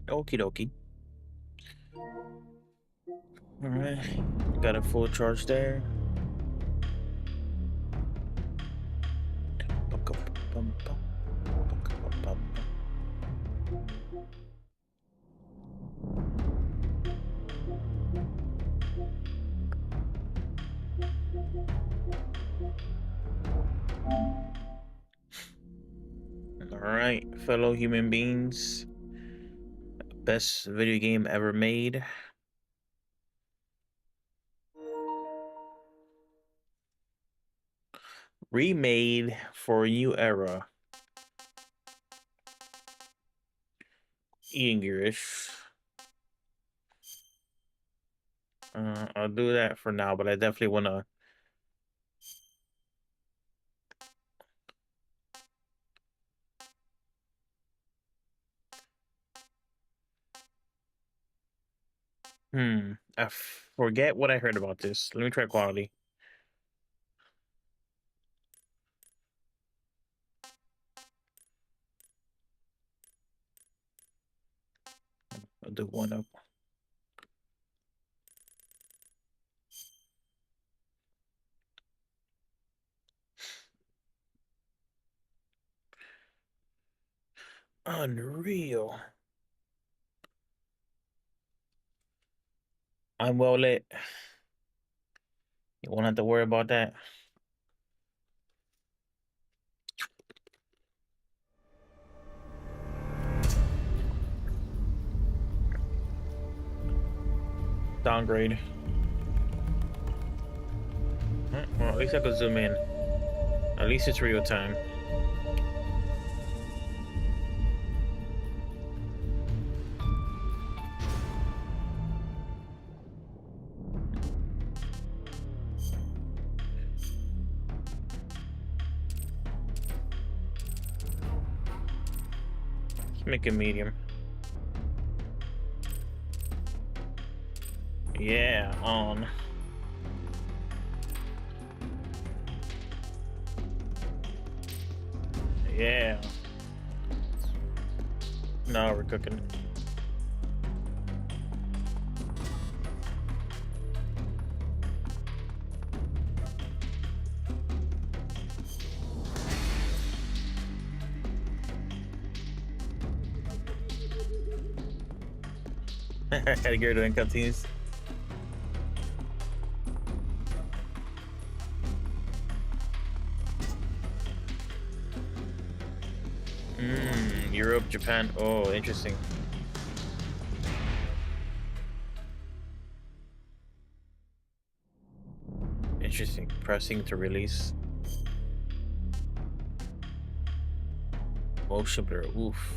Okie dokie. All right, got a full charge there. All right, fellow human beings, best video game ever made. Remade for a new era. English. I'll do that for now, but I definitely want to. I forget what I heard about this. Let me try quality. I'll do one up. Unreal. I'm well lit. You won't have to worry about that. Downgrade. Well, at least I could zoom in. At least it's real time. Let's make it medium. Yeah, on. Yeah. No, we're cooking. Had to get rid of cutscenes. Europe, Japan. Oh, interesting. Interesting. Pressing to release. Motion blur. Oof.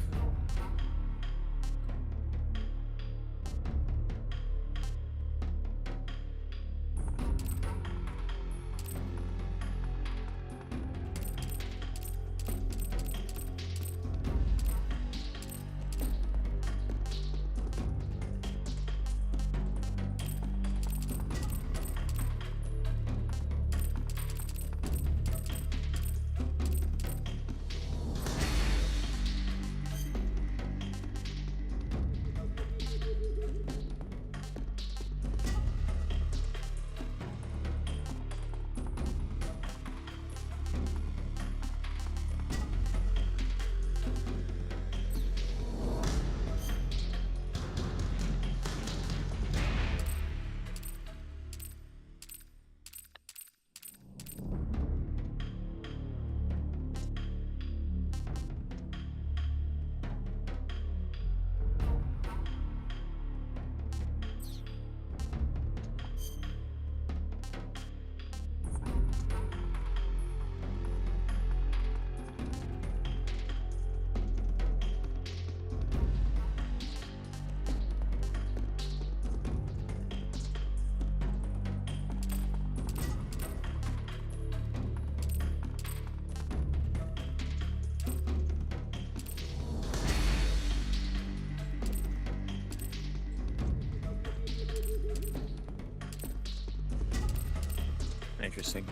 Interesting.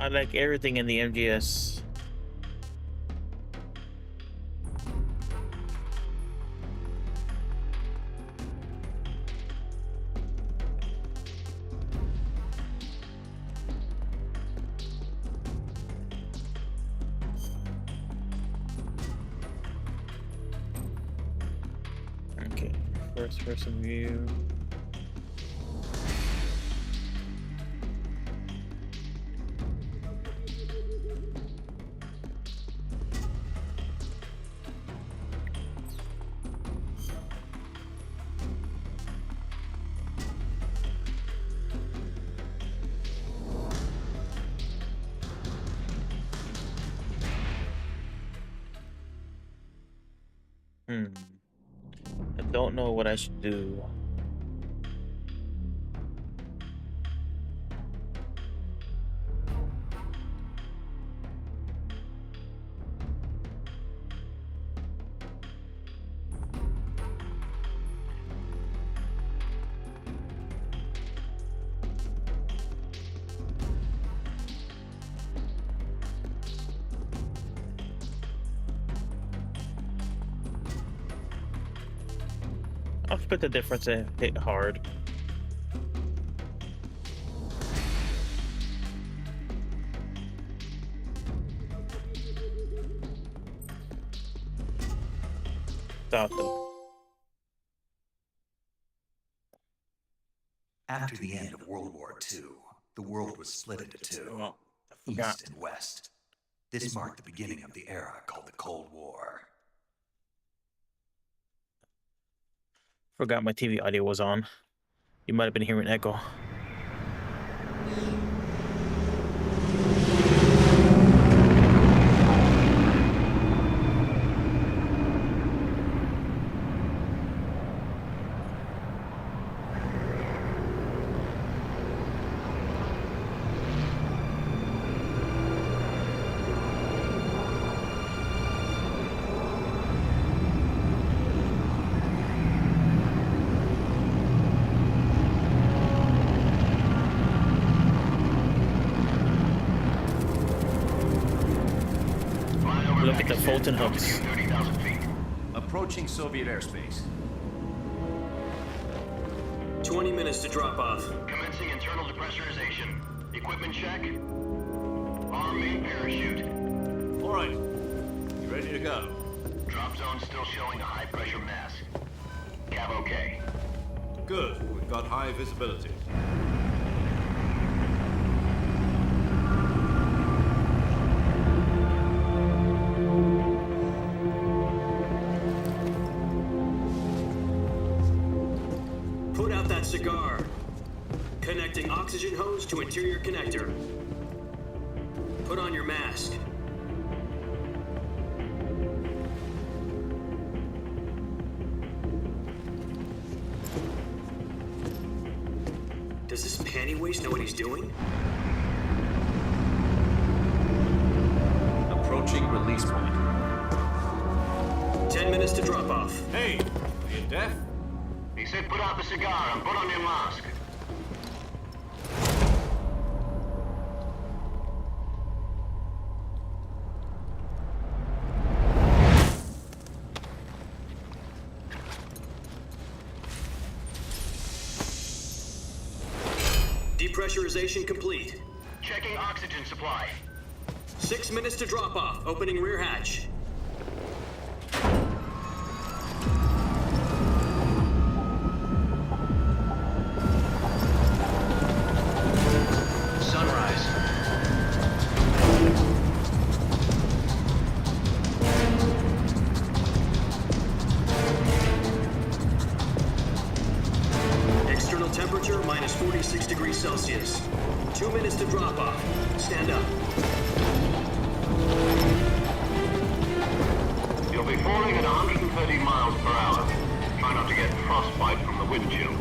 I like everything in the MGS. Okay, first person view. I don't know what I should do. I'll split the difference and hit hard. Stop them. After the end of World War II, the world was split into two, Oh, I forgot. East and West. This marked the beginning of the era called the Cold War. Forgot my TV audio was on. You might have been hearing echo. Look at the Fulton hubs. Approaching Soviet airspace. 20 minutes to drop off. Commencing internal depressurization. Equipment check. Arm main parachute. All right. You ready to go? Drop zone still showing a high pressure mass. Cav okay. Good. We've got high visibility. Put out that cigar. Connecting oxygen hose to interior connector. Put on your mask. Does this panty waste know what he's doing? Approaching release point. 10 minutes to drop off. Hey, are you deaf? He said put out the cigar and put on your mask. Depressurization complete. Checking oxygen supply. 6 minutes to drop off. Opening rear hatch. Sunrise. External temperature minus 46 degrees Celsius. 2 minutes to drop off. Stand up. You'll be falling at 130 miles per hour. Try not to get frostbite from the wind chill.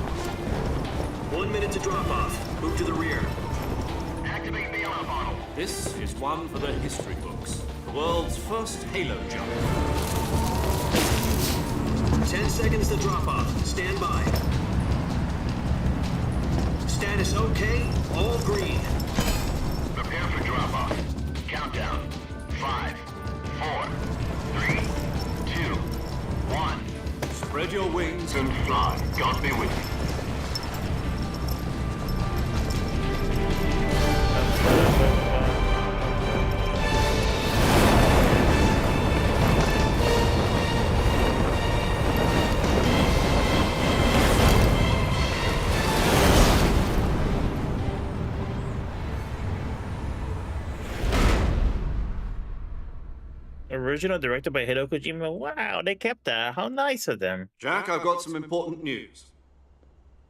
1 minute to drop off. Move to the rear. Activate the alarm bottle. This is one for the history books. The world's first halo jump. 10 seconds to drop off. Stand by. Status okay. All green. Prepare for drop off. countdown. 5, 4, 3, 2, 1. Spread your wings And fly. God be with you. Original directed by Hideo Kojima. Wow, they kept that. How nice of them. Jack, I've got some important news.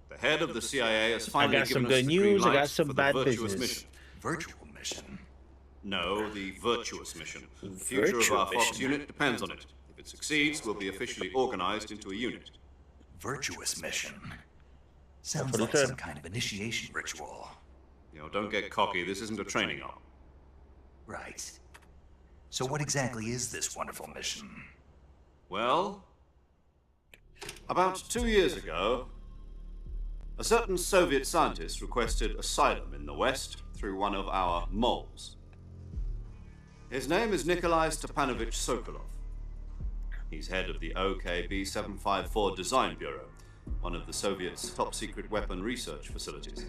The head of the CIA has finally got some given us good the green news, I got light some for the bad virtuous business. mission. Virtual mission? No, the virtuous mission. The future of Virtual our Fox mission. unit depends on it. If it succeeds, we'll be officially organized into a unit. Virtuous mission? Sounds what he like said. some kind of initiation ritual. You know, don't get cocky. This isn't a training op. Right. So what exactly is this wonderful mission? Well, about 2 years ago, a certain Soviet scientist requested asylum in the West through one of our moles. His name is Nikolai Stepanovich Sokolov. He's head of the OKB-754 Design Bureau, one of the Soviets' top-secret weapon research facilities,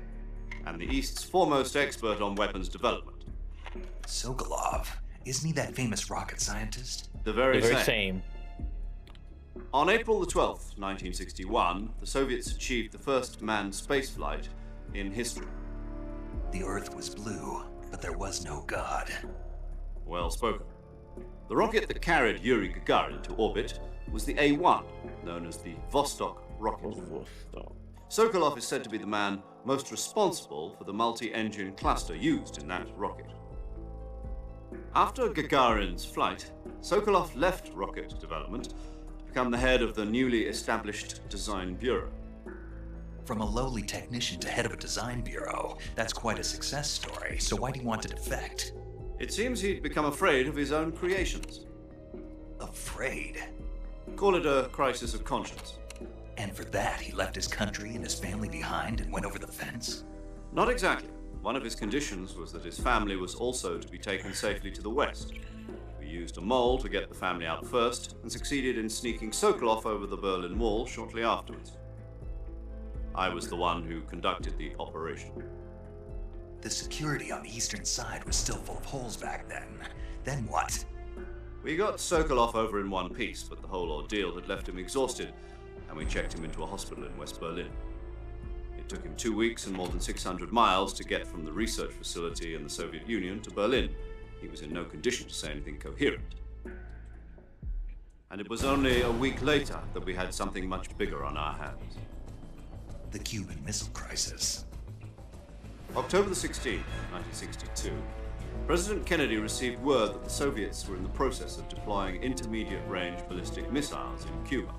and the East's foremost expert on weapons development. Sokolov? Isn't he that famous rocket scientist? The very, The very same. same. On April the 12th, 1961, the Soviets achieved the first manned spaceflight in history. The Earth was blue, but there was no God. Well spoken. The rocket that carried Yuri Gagarin to orbit was the A-1, known as the Vostok rocket. Sokolov is said to be the man most responsible for the multi-engine cluster used in that rocket. After Gagarin's flight, Sokolov left rocket development to become the head of the newly established Design Bureau. From a lowly technician to head of a design bureau, that's quite a success story. So why do you want to defect? It seems he'd become afraid of his own creations. Afraid? Call it a crisis of conscience. And for that, he left his country and his family behind and went over the fence? Not exactly. One of his conditions was that his family was also to be taken safely to the west. We used a mole to get the family out first and succeeded in sneaking Sokolov over the Berlin Wall shortly afterwards. I was the one who conducted the operation. The security on the eastern side was still full of holes back then. Then what? We got Sokolov over in one piece, but the whole ordeal had left him exhausted, and we checked him into a hospital in West Berlin. It took him 2 weeks and more than 600 miles to get from the research facility in the Soviet Union to Berlin. He was in no condition to say anything coherent. And it was only a week later that we had something much bigger on our hands. The Cuban Missile Crisis. October the 16th, 1962, President Kennedy received word that the Soviets were in the process of deploying intermediate-range ballistic missiles in Cuba.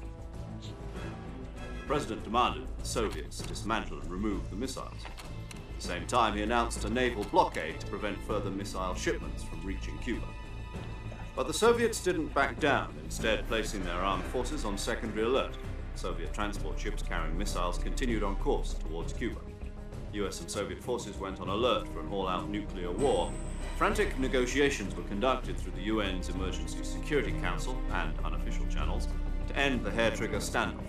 The President demanded that the Soviets dismantle and remove the missiles. At the same time, he announced a naval blockade to prevent further missile shipments from reaching Cuba. But the Soviets didn't back down, instead placing their armed forces on secondary alert. Soviet transport ships carrying missiles continued on course towards Cuba. US and Soviet forces went on alert for an all-out nuclear war. Frantic negotiations were conducted through the UN's Emergency Security Council and unofficial channels to end the hair-trigger standoff.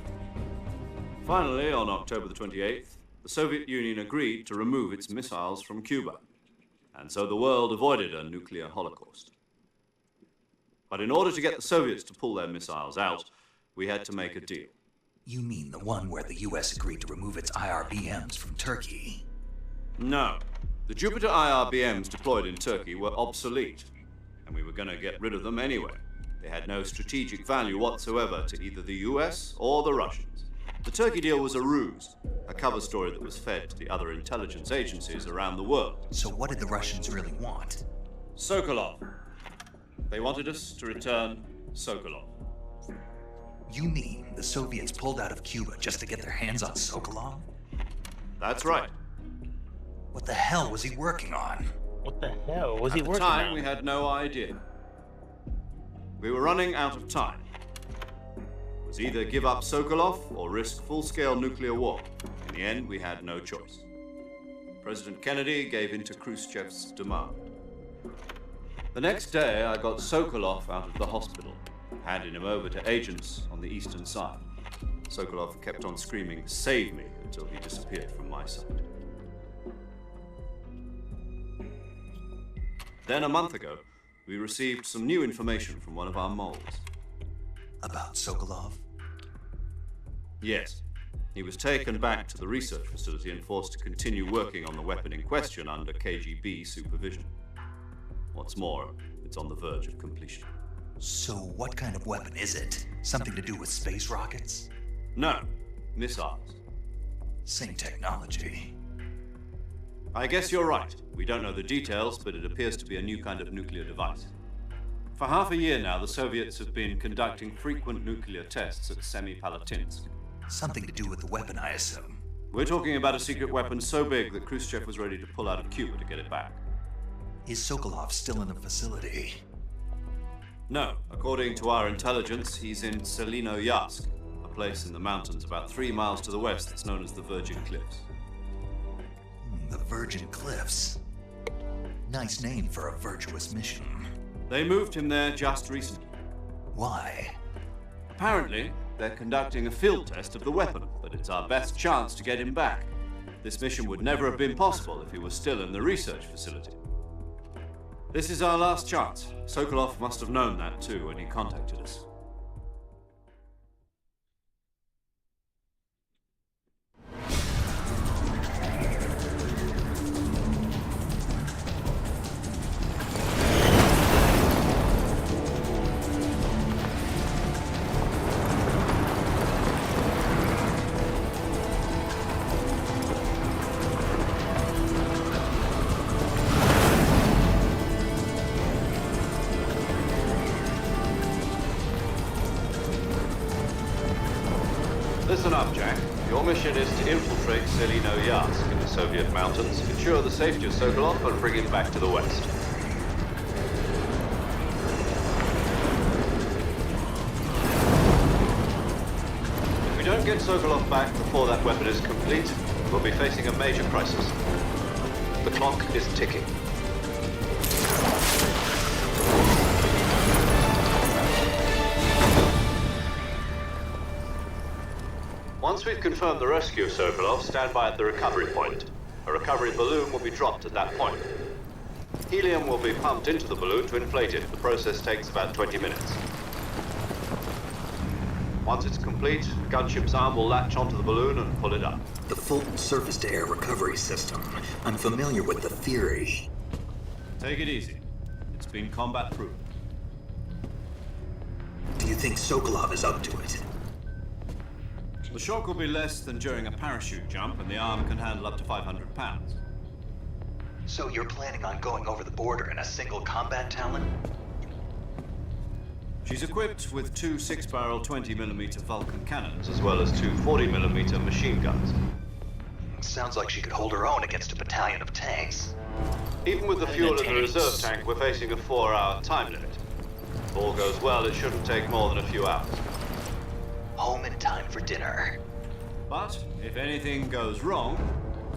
Finally, on October the 28th, the Soviet Union agreed to remove its missiles from Cuba, and so the world avoided a nuclear holocaust. But in order to get the Soviets to pull their missiles out, we had to make a deal. You mean the one where the US agreed to remove its IRBMs from Turkey? No. The Jupiter IRBMs deployed in Turkey were obsolete, and we were going to get rid of them anyway. They had no strategic value whatsoever to either the US or the Russians. The Turkey deal was a ruse, a cover story that was fed to the other intelligence agencies around the world. So what did the Russians really want? Sokolov. They wanted us to return Sokolov. You mean the Soviets pulled out of Cuba just to get their hands on Sokolov? That's right. What the hell was he working on? What the hell was he At the working time, on? we had no idea. We were running out of time. It was either give up Sokolov or risk full-scale nuclear war. In the end, we had no choice. President Kennedy gave in to Khrushchev's demand. The next day, I got Sokolov out of the hospital, handing him over to agents on the eastern side. Sokolov kept on screaming, "Save me," until he disappeared from my sight. Then a month ago, we received some new information from one of our moles. About Sokolov? Yes. He was taken back to the research facility and forced to continue working on the weapon in question under KGB supervision. What's more, it's on the verge of completion. So what kind of weapon is it? Something to do with space rockets? No, missiles. Same technology. I guess you're right. We don't know the details, but it appears to be a new kind of nuclear device. For half a year now, the Soviets have been conducting frequent nuclear tests at Semipalatinsk. Something to do with the weapon, I assume. We're talking about a secret weapon so big that Khrushchev was ready to pull out of Cuba to get it back. Is Sokolov still in the facility? No, according to our intelligence, he's in Selinoyarsk, a place in the mountains about 3 miles to the west that's known as the Virgin Cliffs. The Virgin Cliffs. Nice name for a virtuous mission. They moved him there just recently. Why? Apparently, they're conducting a field test of the weapon, but it's our best chance to get him back. This mission would never have been possible if he was still in the research facility. This is our last chance. Sokolov must have known that too when he contacted us. Listen up, Jack. Your mission is to infiltrate Selinoyarsk in the Soviet mountains, ensure the safety of Sokolov, and bring him back to the west. If we don't get Sokolov back before that weapon is complete, we'll be facing a major crisis. The clock is ticking. Once we've confirmed the rescue of Sokolov, stand by at the recovery point. A recovery balloon will be dropped at that point. Helium will be pumped into the balloon to inflate it. The process takes about 20 minutes. Once it's complete, the gunship's arm will latch onto the balloon and pull it up. The Fulton surface-to-air recovery system. I'm familiar with the theory. Take it easy. It's been combat-proven. Do you think Sokolov is up to it? The shock will be less than during a parachute jump, and the arm can handle up to 500 pounds. So you're planning on going over the border in a single combat Talon? She's equipped with 2 6-barrel 20mm Vulcan cannons, as well as 2 40mm machine guns. Sounds like she could hold her own against a battalion of tanks. Even with the fuel in the reserve tank, we're facing a 4-hour time limit. If all goes well, it shouldn't take more than a few hours. Home in time for dinner. But if anything goes wrong,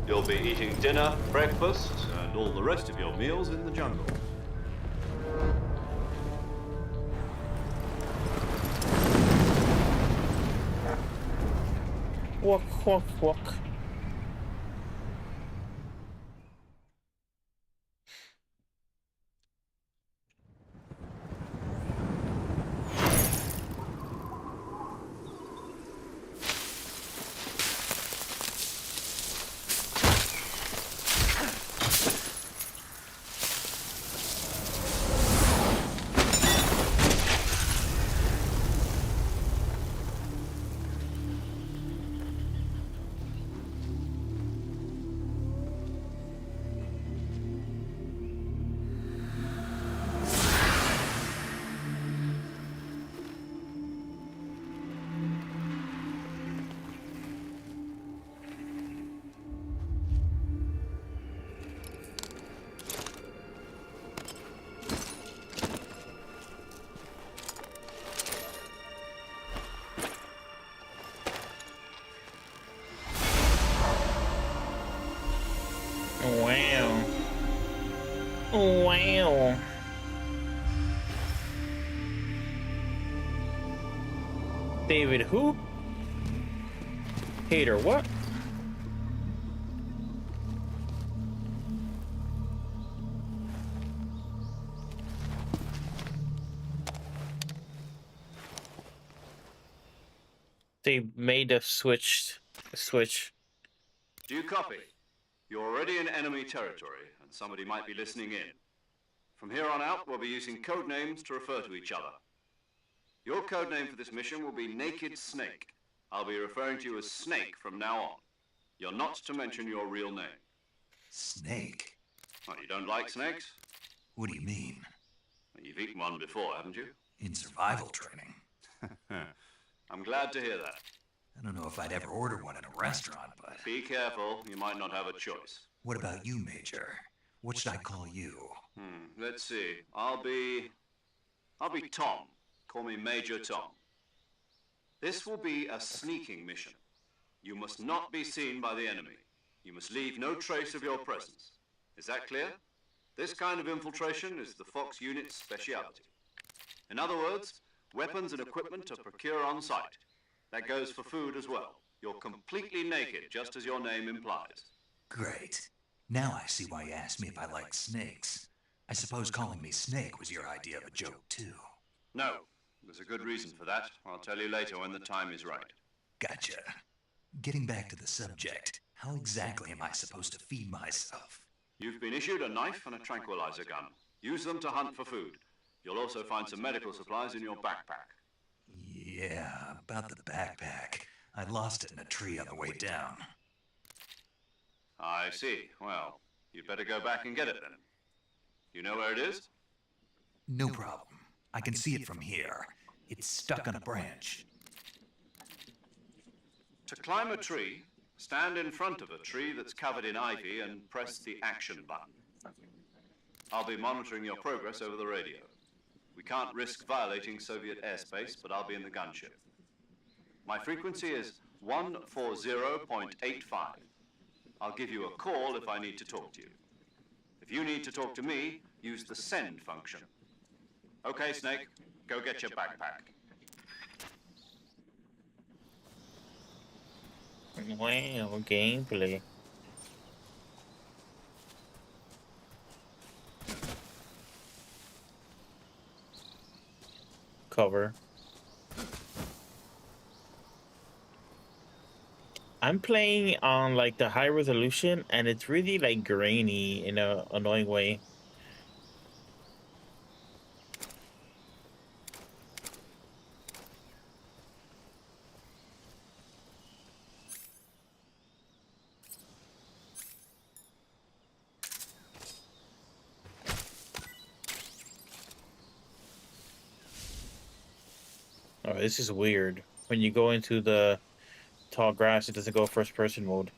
you'll be eating dinner, breakfast, and all the rest of your meals in the jungle. Walk, walk, walk. David who? Hater what? They made a switch. Do you copy? You're already in enemy territory, and somebody might be listening in. From here on out, we'll be using code names to refer to each other. Your code name for this mission will be Naked Snake. I'll be referring to you as Snake from now on. You're not to mention your real name. Snake? Well, you don't like snakes? What do you mean? Well, you've eaten one before, haven't you? In survival training? I'm glad to hear that. I don't know if I'd ever order one in a restaurant, but... Be careful, you might not have a choice. What about you, Major? What should I call you? Let's see. I'll be Tom. Call me Major Tom. This will be a sneaking mission. You must not be seen by the enemy. You must leave no trace of your presence. Is that clear? This kind of infiltration is the Fox unit's speciality. In other words, weapons and equipment are procured on site. That goes for food as well. You're completely naked, just as your name implies. Great. Now I see why you asked me if I like snakes. I suppose calling me Snake was your idea of a joke, too. No, there's a good reason for that. I'll tell you later when the time is right. Gotcha. Getting back to the subject, how exactly am I supposed to feed myself? You've been issued a knife and a tranquilizer gun. Use them to hunt for food. You'll also find some medical supplies in your backpack. Yeah, about the backpack. I lost it in a tree on the way down. I see. Well, you'd better go back and get it then. You know where it is? No problem. I can see it from here. It's stuck on a branch. To climb a tree, stand in front of a tree that's covered in ivy and press the action button. I'll be monitoring your progress over the radio. We can't risk violating Soviet airspace, but I'll be in the gunship. My frequency is 140.85. I'll give you a call if I need to talk to you. If you need to talk to me, use the send function. Okay, Snake, go get your backpack. Wow, gameplay. Cover. I'm playing on like the high resolution and it's really like grainy in a annoying way. Oh, this is weird. When you go into the tall grass, it doesn't go first person mode.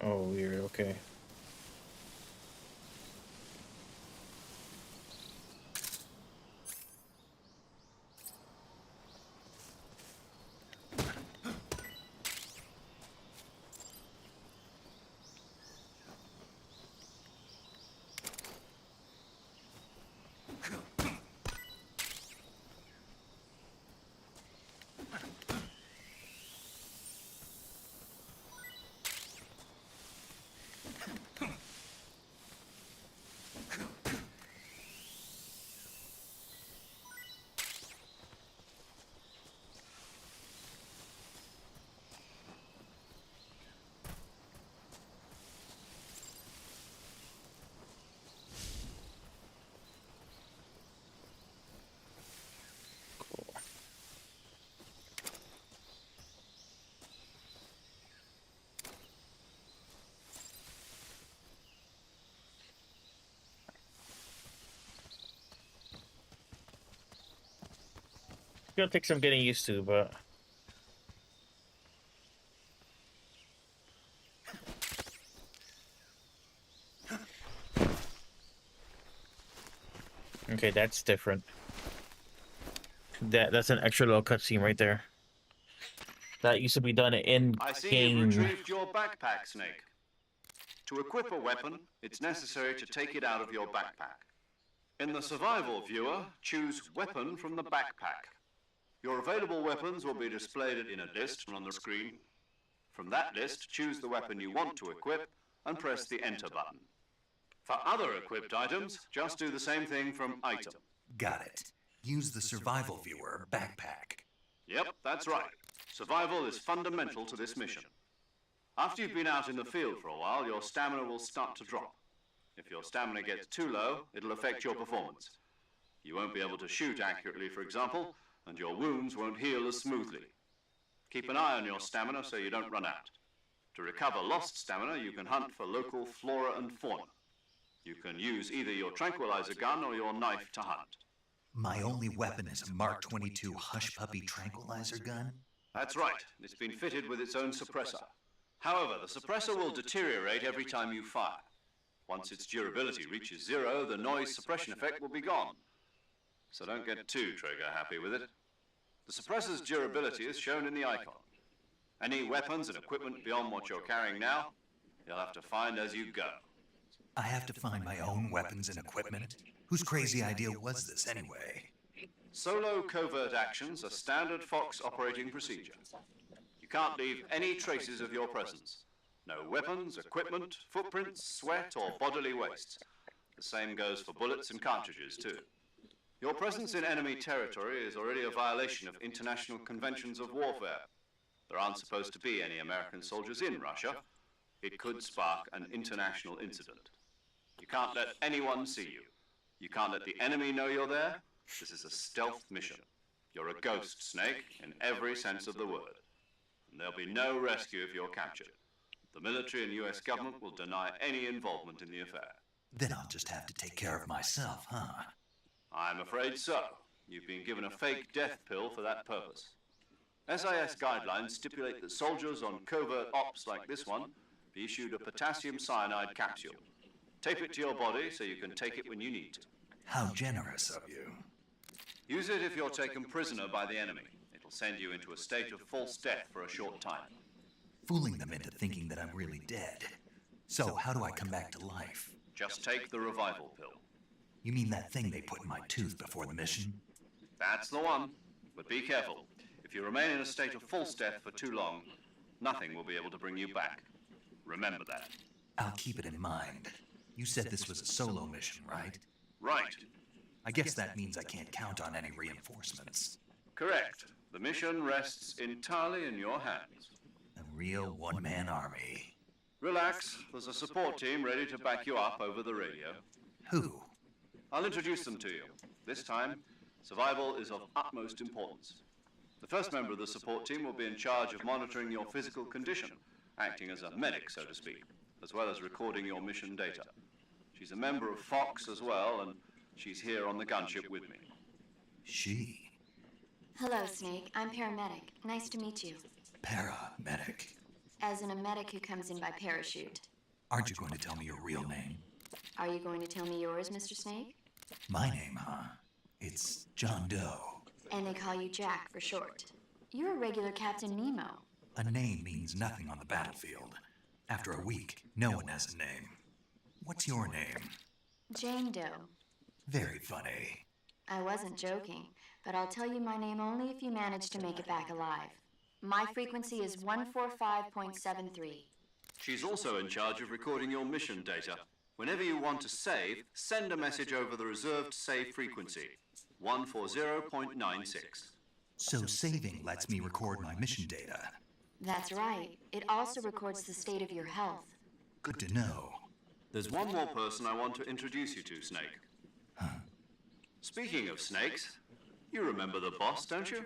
Oh, weird. Okay. It's gonna take some getting used to, but okay, that's different. That's an extra little cutscene right there. That used to be done in I see game. you've retrieved your backpack, Snake. To equip a weapon, it's necessary to take it out of your backpack. In the survival viewer, choose Weapon from the backpack. Your available weapons will be displayed in a list on the screen. From that list, choose the weapon you want to equip and press the Enter button. For other equipped items, just do the same thing from Item. Got it. Use the survival viewer backpack. Yep, that's right. Survival is fundamental to this mission. After you've been out in the field for a while, your stamina will start to drop. If your stamina gets too low, it'll affect your performance. You won't be able to shoot accurately, for example, and your wounds won't heal as smoothly. Keep an eye on your stamina so you don't run out. To recover lost stamina, you can hunt for local flora and fauna. You can use either your tranquilizer gun or your knife to hunt. My only weapon is a Mark 22 Hush Puppy tranquilizer gun? That's right. It's been fitted with its own suppressor. However, the suppressor will deteriorate every time you fire. Once its durability reaches 0, the noise suppression effect will be gone. So don't get too trigger happy with it. The suppressor's durability is shown in the icon. Any weapons and equipment beyond what you're carrying now, you'll have to find as you go. I have to find my own weapons and equipment? Whose crazy idea was this anyway? Solo covert actions are standard Fox operating procedure. You can't leave any traces of your presence. No weapons, equipment, footprints, sweat, or bodily waste. The same goes for bullets and cartridges, too. Your presence in enemy territory is already a violation of international conventions of warfare. There aren't supposed to be any American soldiers in Russia. It could spark an international incident. You can't let anyone see you. You can't let the enemy know you're there. This is a stealth mission. You're a ghost, Snake, in every sense of the word. And there'll be no rescue if you're captured. The military and US government will deny any involvement in the affair. Then I'll just have to take care of myself, huh? I'm afraid so. You've been given a fake death pill for that purpose. SIS guidelines stipulate that soldiers on covert ops like this one be issued a potassium cyanide capsule. Tape it to your body so you can take it when you need to. How generous of you. Use it if you're taken prisoner by the enemy. It'll send you into a state of false death for a short time. Fooling them into thinking that I'm really dead. So how do I come back to life? Just take the revival pill. You mean that thing they put in my tooth before the mission? That's the one. But be careful. If you remain in a state of false death for too long, nothing will be able to bring you back. Remember that. I'll keep it in mind. You said this was a solo mission, right? Right. I guess that means I can't count on any reinforcements. Correct. The mission rests entirely in your hands. A real one-man army. Relax. There's a support team ready to back you up over the radio. Who? I'll introduce them to you. This time, survival is of utmost importance. The first member of the support team will be in charge of monitoring your physical condition, acting as a medic, so to speak, as well as recording your mission data. She's a member of Fox as well, and she's here on the gunship with me. She. Hello, Snake. I'm paramedic. Nice to meet you. Paramedic. As in a medic who comes in by parachute. Aren't you going to tell me your real name? Are you going to tell me yours, Mr. Snake? My name, huh? It's John Doe. And they call you Jack for short. You're a regular Captain Nemo. A name means nothing on the battlefield. After a week, no one has a name. What's your name? Jane Doe. Very funny. I wasn't joking, but I'll tell you my name only if you manage to make it back alive. My frequency is 145.73. She's also in charge of recording your mission data. Whenever you want to save, send a message over the reserved save frequency, 140.96. So saving lets me record my mission data. That's right. It also records the state of your health. Good to know. There's one more person I want to introduce you to, Snake. Huh? Speaking of snakes, you remember the boss, don't you?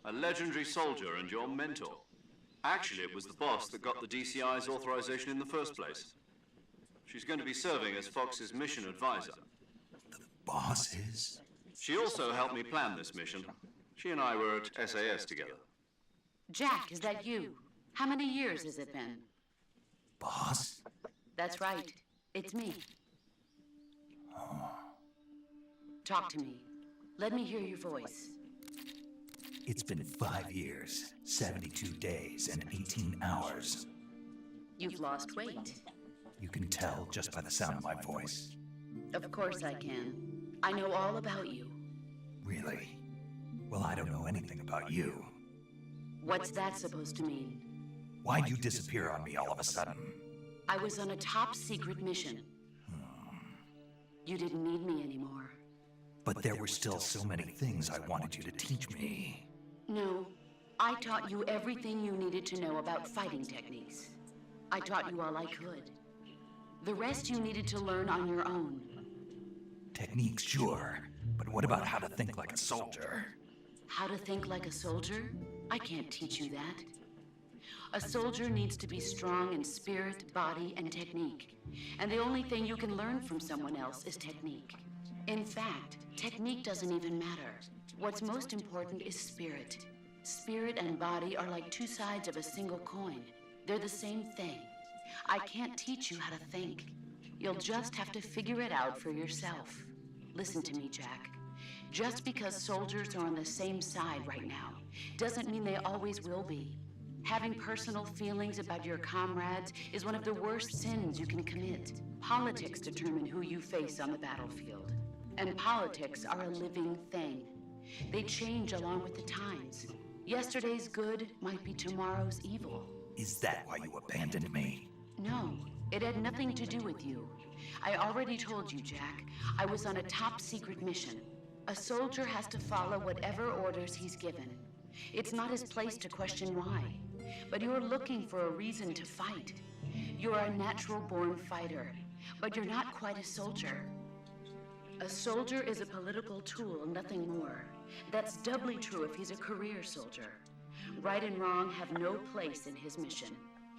A legendary soldier and your mentor. Actually, it was the boss that got the DCI's authorization in the first place. She's going to be serving as Fox's mission advisor. The boss is? She also helped me plan this mission. She and I were at SAS together. Jack, is that you? How many years has it been? Boss? That's right. It's me. Talk to me. Let me hear your voice. It's been 5 years, 72 days, and 18 hours. You've lost weight. You can tell just by the sound of my voice. Of course I can. I know all about you. Really? Well, I don't know anything about you. What's that supposed to mean? Why'd you disappear on me all of a sudden? I was on a top secret mission. You didn't need me anymore. But there were still so many things I wanted you to teach me. No, I taught you everything you needed to know about fighting techniques. I taught you all I could. The rest you needed to learn on your own. Techniques, sure. But what about how to think like a soldier? How to think like a soldier? I can't teach you that. A soldier needs to be strong in spirit, body, and technique. And the only thing you can learn from someone else is technique. In fact, technique doesn't even matter. What's most important is spirit. Spirit and body are like two sides of a single coin. They're the same thing. I can't teach you how to think. You'll just have to figure it out for yourself. Listen to me, Jack. Just because soldiers are on the same side right now doesn't mean they always will be. Having personal feelings about your comrades is one of the worst sins you can commit. Politics determine who you face on the battlefield. And politics are a living thing. They change along with the times. Yesterday's good might be tomorrow's evil. Is that why you abandoned me? No, it had nothing to do with you. I already told you, Jack. I was on a top secret mission. A soldier has to follow whatever orders he's given. It's not his place to question why. But you're looking for a reason to fight. You're a natural-born fighter, but you're not quite a soldier. A soldier is a political tool, nothing more. That's doubly true if he's a career soldier. Right and wrong have no place in his mission.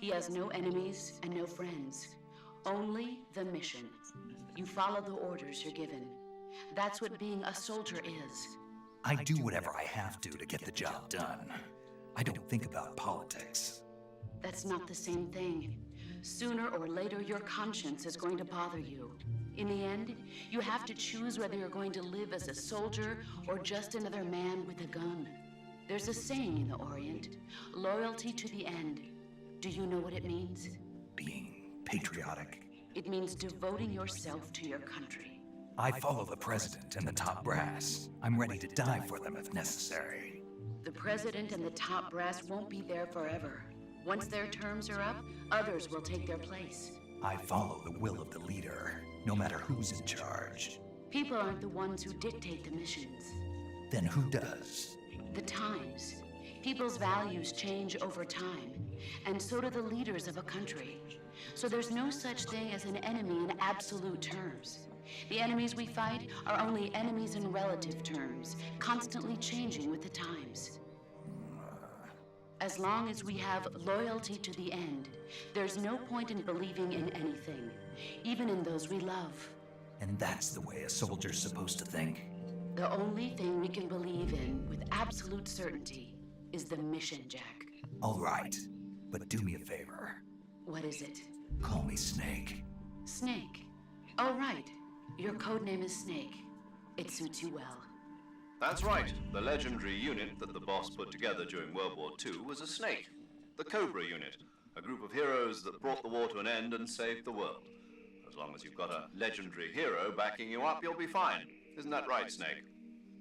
He has no enemies and no friends. Only the mission. You follow the orders you're given. That's what being a soldier is. I do whatever I have to get the job done. I don't think about politics. That's not the same thing. Sooner or later, your conscience is going to bother you. In the end, you have to choose whether you're going to live as a soldier or just another man with a gun. There's a saying in the Orient, loyalty to the end. Do you know what it means? Being patriotic. It means devoting yourself to your country. I follow the president and the top brass. I'm ready to die for them if necessary. The president and the top brass won't be there forever. Once their terms are up, others will take their place. I follow the will of the leader, no matter who's in charge. People aren't the ones who dictate the missions. Then who does? The times. People's values change over time, and so do the leaders of a country. So there's no such thing as an enemy in absolute terms. The enemies we fight are only enemies in relative terms, constantly changing with the times. As long as we have loyalty to the end, there's no point in believing in anything, even in those we love. And that's the way a soldier's supposed to think. The only thing we can believe in with absolute certainty is the mission, Jack. All right, but do me a favor. What is it? Call me Snake. Snake. Oh, right. Your codename is Snake. It suits you well. That's right. The legendary unit that the boss put together during World War II was a snake. The Cobra unit. A group of heroes that brought the war to an end and saved the world. As long as you've got a legendary hero backing you up, you'll be fine. Isn't that right, Snake?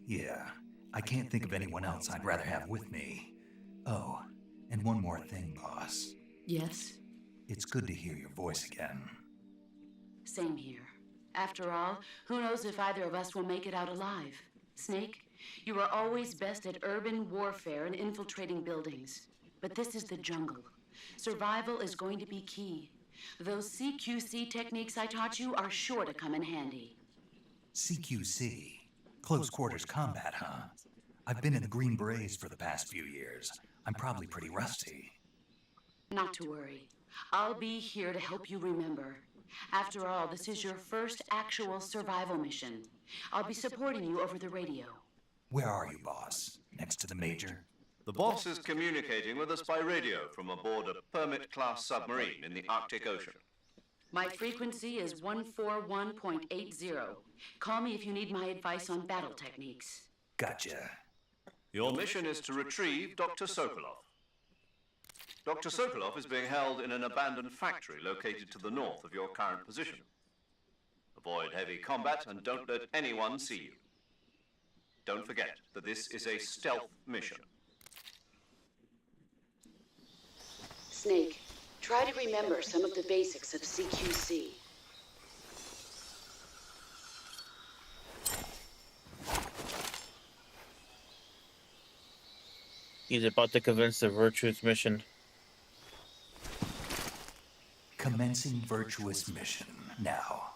Yeah, I can't think of anyone else I'd rather have with me. Oh, and one more thing, boss. Yes? It's good to hear your voice again. Same here. After all, who knows if either of us will make it out alive? Snake, you are always best at urban warfare and infiltrating buildings. But this is the jungle. Survival is going to be key. Those CQC techniques I taught you are sure to come in handy. CQC? Close quarters combat, huh? I've been in the Green Berets for the past few years. I'm probably pretty rusty. Not to worry. I'll be here to help you remember. After all, this is your first actual survival mission. I'll be supporting you over the radio. Where are you, boss? Next to the Major? The boss is communicating with us by radio from aboard a Permit-class submarine in the Arctic Ocean. My frequency is 141.80. Call me if you need my advice on battle techniques. Gotcha. Your mission is to retrieve Dr. Sokolov. Dr. Sokolov is being held in an abandoned factory located to the north of your current position. Avoid heavy combat and don't let anyone see you. Don't forget that this is a stealth mission. Snake, try to remember some of the basics of CQC. He's about to convince the Virtuous mission. Commencing virtuous mission now.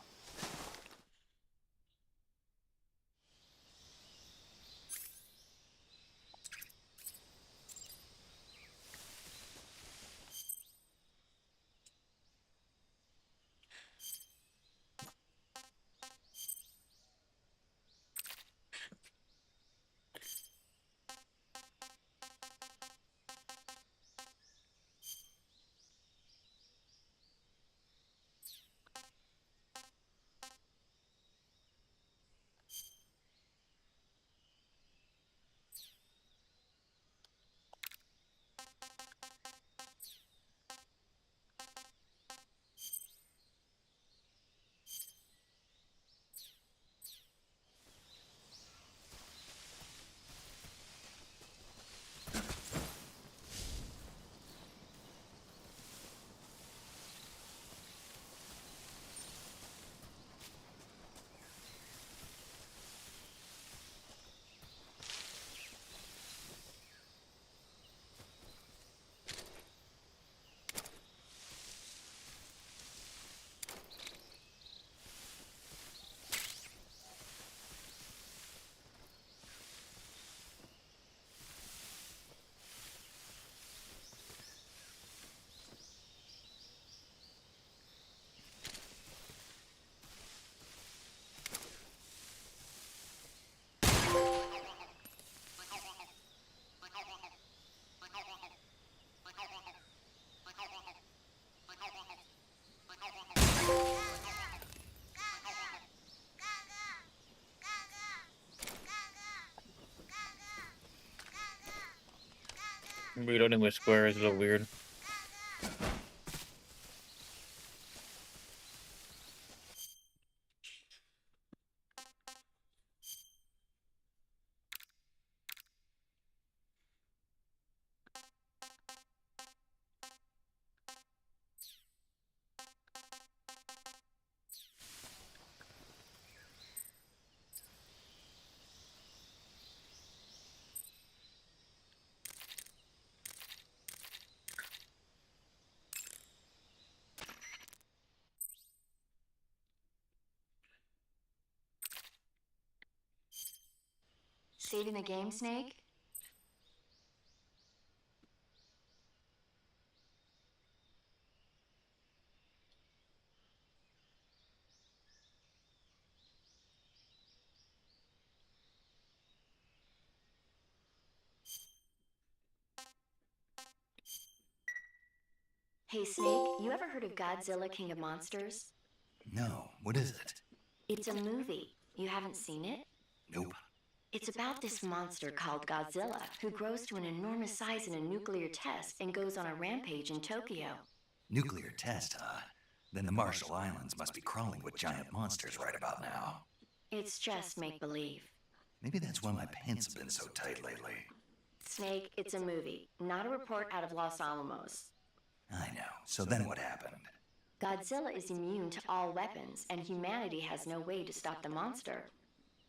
Reloading with square is a little weird. Saving the game, Snake? Hey, Snake, you ever heard of Godzilla King of Monsters? No, what is it? It's a movie. You haven't seen it? Nope. It's about this monster called Godzilla, who grows to an enormous size in a nuclear test and goes on a rampage in Tokyo. Nuclear test, huh? Then the Marshall Islands must be crawling with giant monsters right about now. It's just make-believe. Maybe that's why my pants have been so tight lately. Snake, it's a movie, not a report out of Los Alamos. I know. So then what happened? Godzilla is immune to all weapons, and humanity has no way to stop the monster.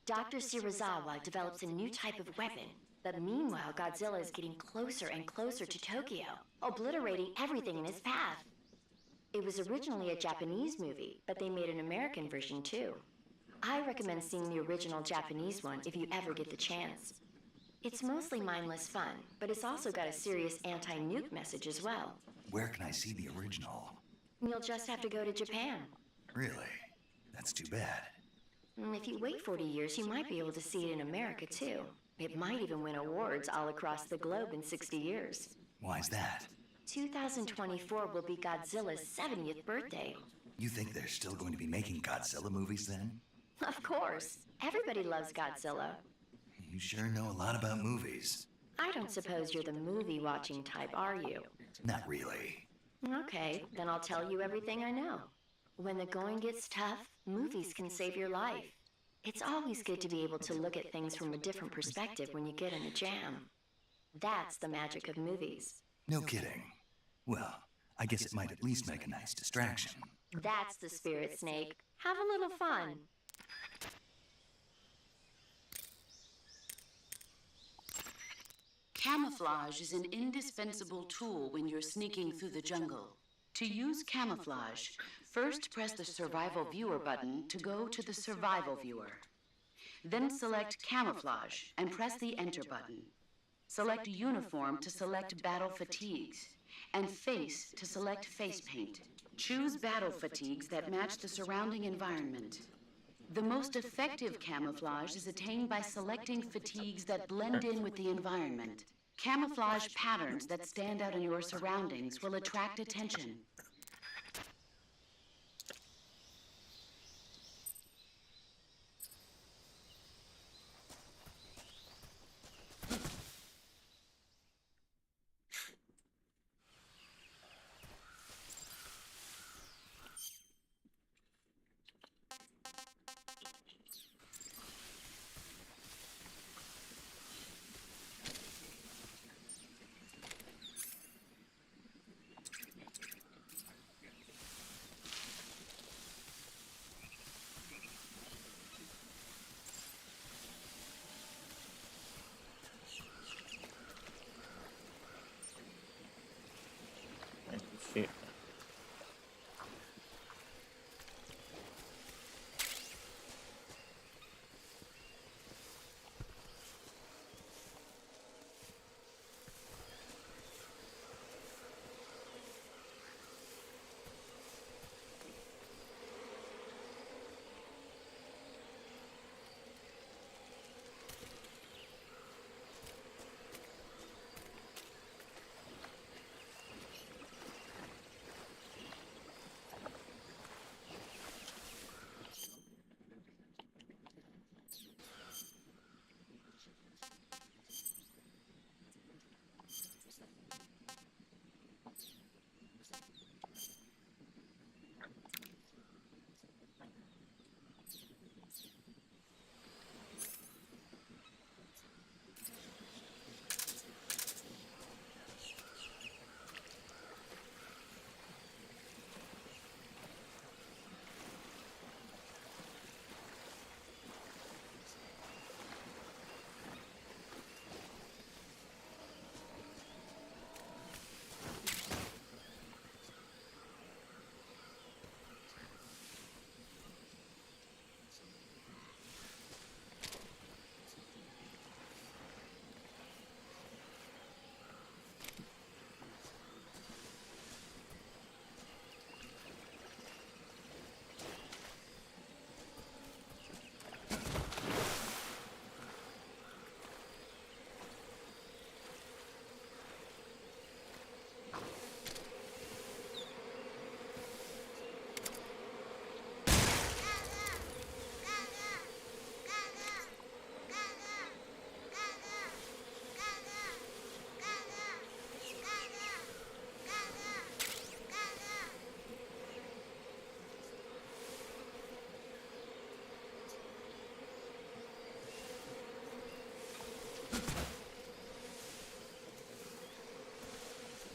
Dr. Shirazawa develops a new type of weapon, but meanwhile Godzilla is getting closer and closer to Tokyo, obliterating everything in his path. It was originally a Japanese movie, but they made an American version too. I recommend seeing the original Japanese one if you ever get the chance. It's mostly mindless fun, but it's also got a serious anti-nuke message as well. Where can I see the original? You'll just have to go to Japan. Really? That's too bad. If you wait 40 years, you might be able to see it in America too. It might even win awards all across the globe in 60 years. Why's that? 2024 will be Godzilla's 70th birthday. You think they're still going to be making Godzilla movies then? Of course. Everybody loves Godzilla. you sure know a lot about movies. I don't suppose you're the movie-watching type, are you? Not really. Okay, then I'll tell you everything I know. When the going gets tough, movies can save your life. It's always good to be able to look at things from a different perspective when you get in a jam. That's the magic of movies. No kidding. Well, I guess it might at least make a nice distraction. That's the spirit, Snake. Have a little fun. Camouflage is an indispensable tool when you're sneaking through the jungle. To use camouflage, first press the Survival Viewer button to go to the Survival Viewer. Then select Camouflage and press the Enter button. Select Uniform to select Battle Fatigues, and Face to select Face Paint. Choose battle fatigues that match the surrounding environment. The most effective camouflage is attained by selecting fatigues that blend in with the environment. Camouflage patterns that stand out in your surroundings will attract attention. Shit.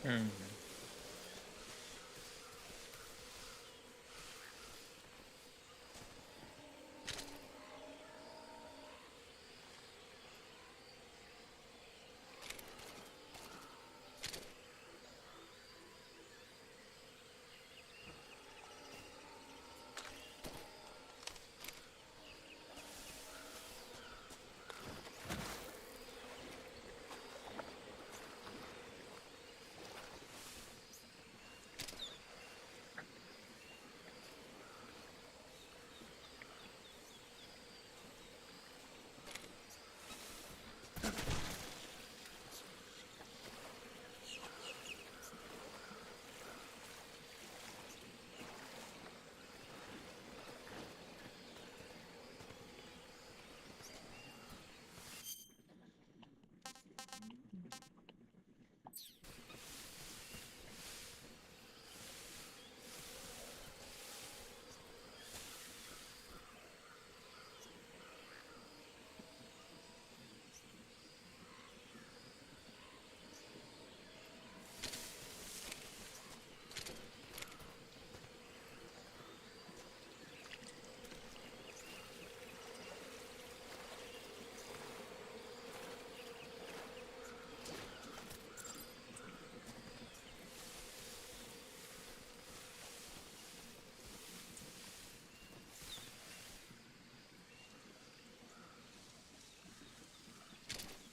Hmm.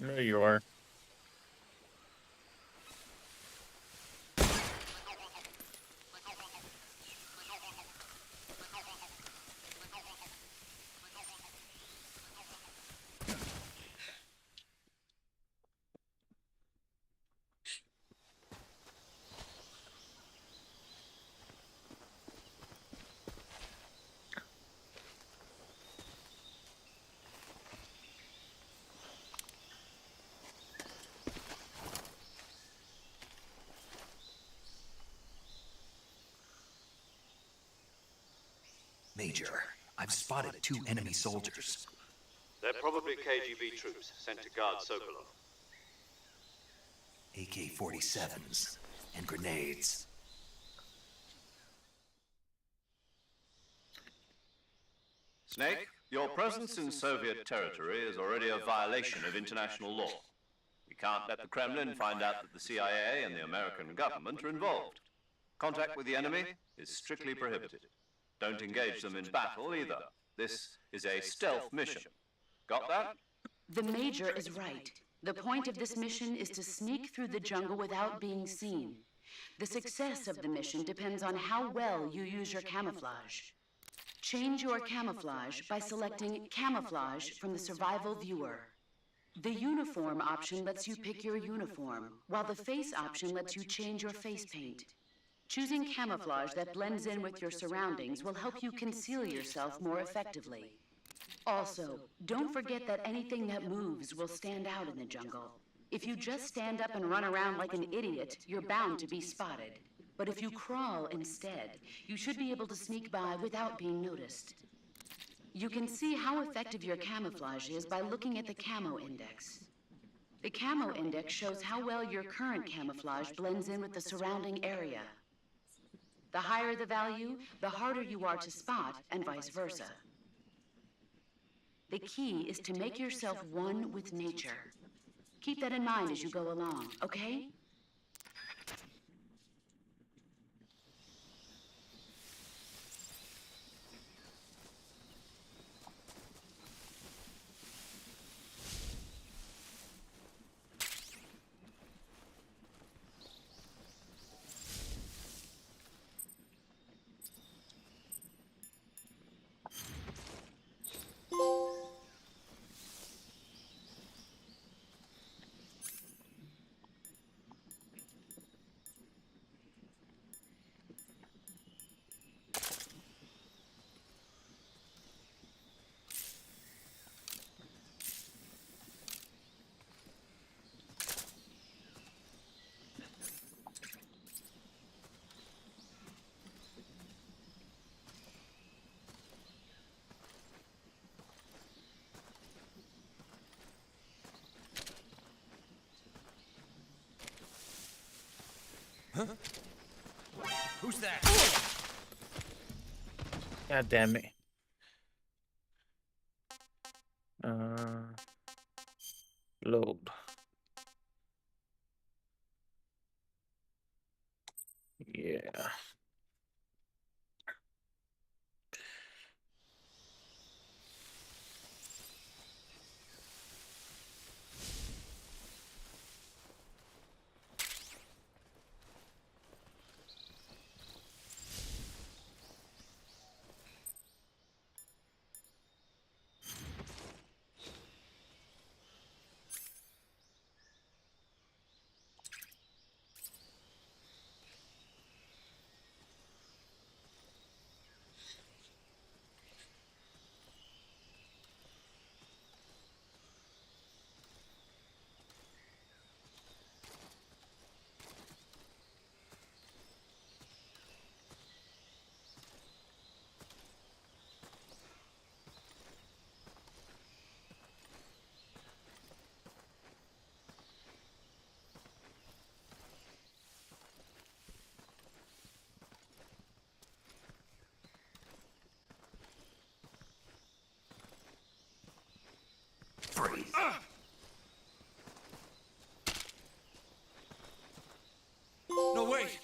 There you are. Major, I've spotted 2 enemy soldiers. They're probably KGB troops sent to guard Sokolov. AK-47s and grenades. Snake, your presence in Soviet territory is already a violation of international law. We can't let the Kremlin find out that the CIA and the American government are involved. Contact with the enemy is strictly prohibited. Don't engage them in battle either. This is a stealth mission. Got that? The Major is right. The point of this mission is to sneak through the jungle without being seen. The success of the mission depends on how well you use your camouflage. Change your camouflage by selecting Camouflage from the Survival Viewer. The Uniform option lets you pick your uniform, while the Face option lets you change your face paint. Choosing camouflage that blends in with your surroundings will help you conceal yourself more effectively. Also, don't forget that anything that moves will stand out in the jungle. If you just stand up and run around like an idiot, you're bound to be spotted. But if you crawl instead, you should be able to sneak by without being noticed. You can see how effective your camouflage is by looking at the Camo Index. The Camo Index shows how well your current camouflage blends in with the surrounding area. The higher the value, the harder you are to spot, and vice versa. The key is to make yourself one with nature. Keep that in mind as you go along, okay? Who's that? God damn it. Load. Yeah. Freeze. No, wait!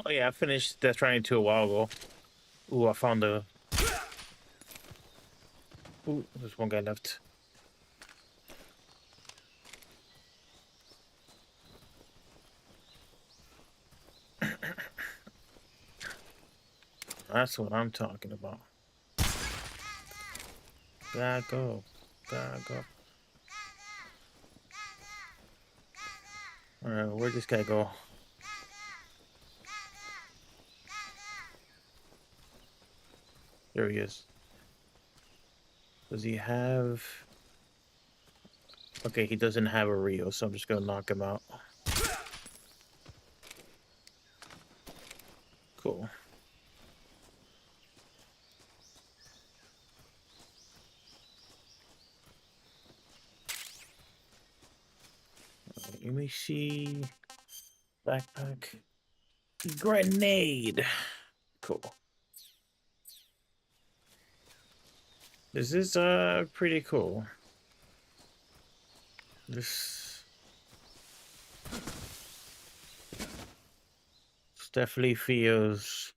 Oh yeah, I finished Death Stranding 2 a while ago. Ooh, I found a... Ooh, there's one guy left. That's what I'm talking about. Gotta go. Gotta go. Alright, where'd this guy go? There he is. Does he have... Okay, he doesn't have a Rio, so I'm just gonna knock him out. Cool. Let me see. Backpack. Grenade. Cool. This is pretty cool. This definitely feels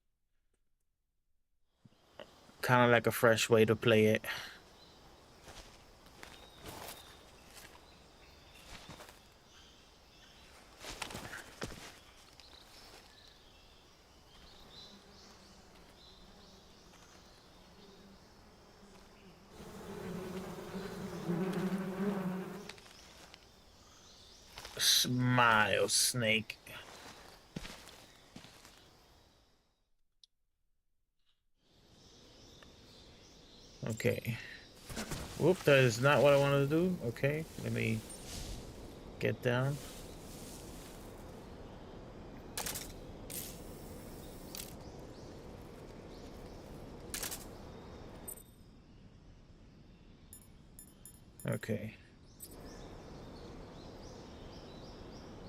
kind of like a fresh way to play it. Smile, Snake. Okay. Whoop, that is not what I wanted to do. Okay, let me get down. Okay.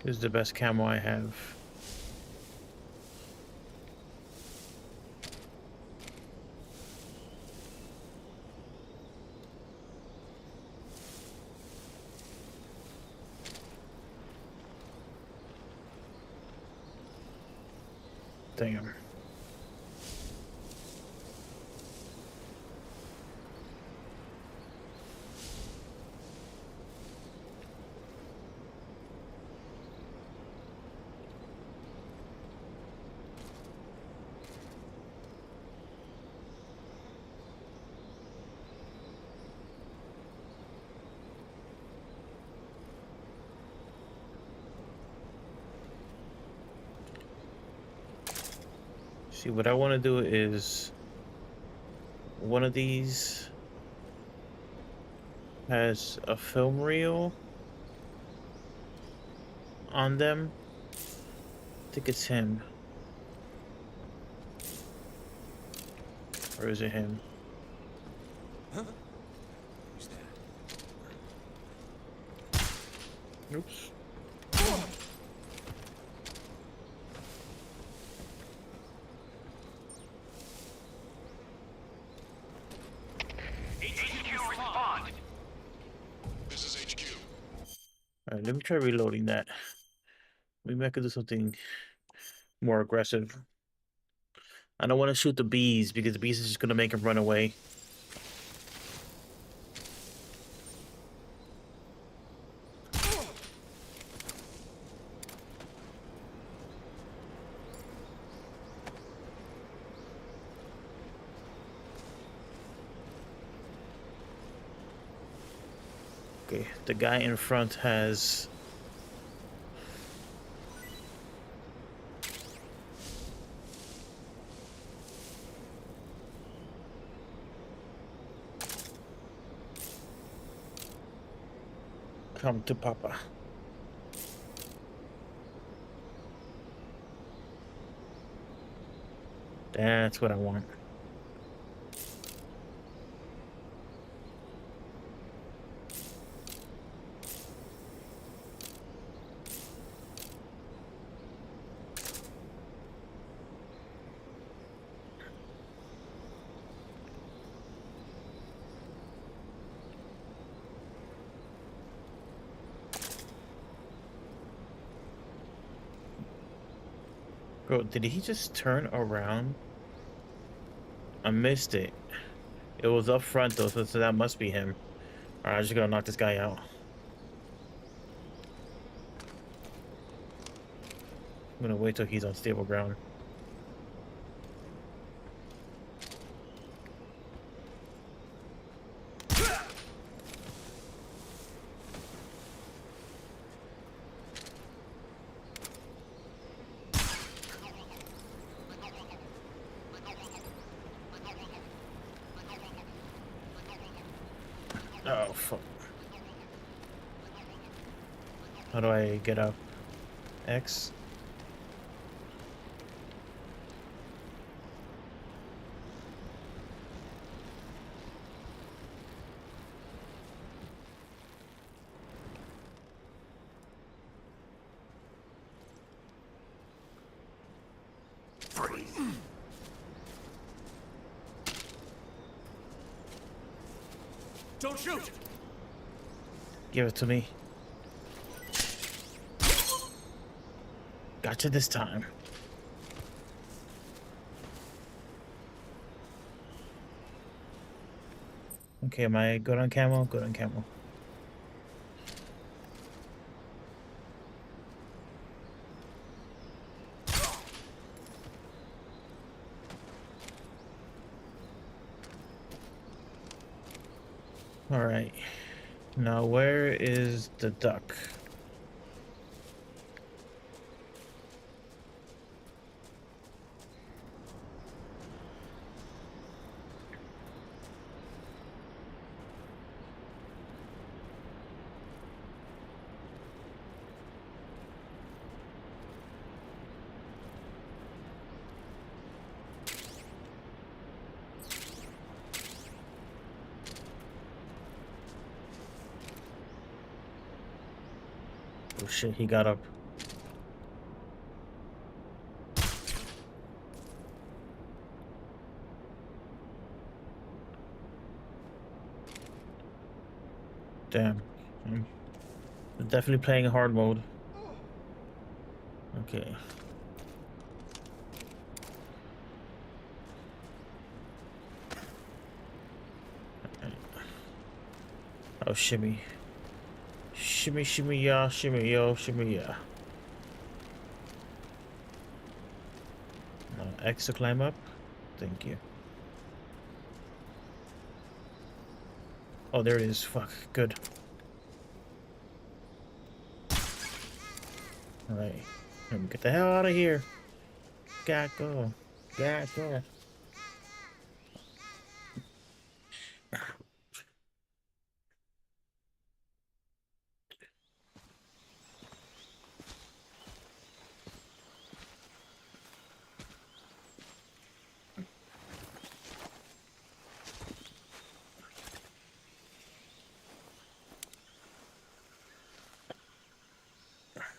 This is the best camo I have. Damn. See, what I want to do is one of these has a film reel on them. I think it's him. Or is it him? Huh? Who's that? Oops. Alright, let me try reloading that. Maybe I could do something more aggressive. I don't want to shoot the bees because the bees is just going to make him run away. Okay, the guy in front has... Come to Papa. That's what I want. Bro, did he just turn around? I missed it. It was up front though, so that must be him. Alright, I'm just gonna knock this guy out. I'm gonna wait till he's on stable ground. Oh, fuck. How do I get up? X? Don't shoot! Give it to me. Gotcha this time. Okay, am I good on camo? Good on camo. All right. Now, where is the duck? Oh shit, he got up. Damn. I'm definitely playing hard mode. Okay. Alright. Oh, shimmy. Shimmy, shimmy, ya, shimmy, yo, shimmy, ya. X to climb up. Thank you. Oh, there it is. Fuck. Good. Alright. Get the hell out of here. Gotta go. Gotta go.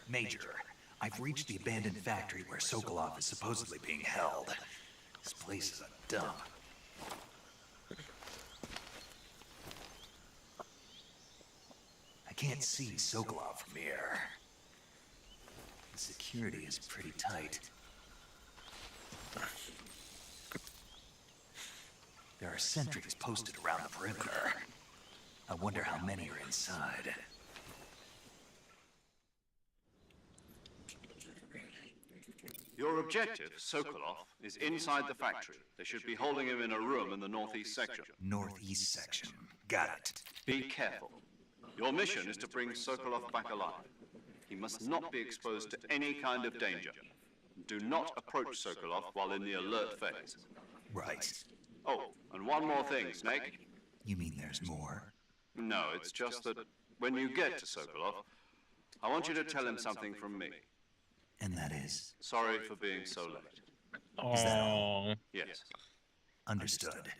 Major, I've reached the abandoned factory where Sokolov is supposedly being held. This place is a dump. I can't see Sokolov from here. The security is pretty tight. There are sentries posted around the perimeter. I wonder how many are inside. Your objective, Sokolov, is inside the factory. They should be holding him in a room in the northeast section. Northeast section. Got it. Be careful. Your mission is to bring Sokolov back alive. He must not be exposed to any kind of danger. Do not approach Sokolov while in the alert phase. Right. Oh, and one more thing, Snake. You mean there's more? No, it's just that when you get to Sokolov, I want you to tell him something from me. And that is? Sorry for being so late. Is that all? Oh. Yes. Understood.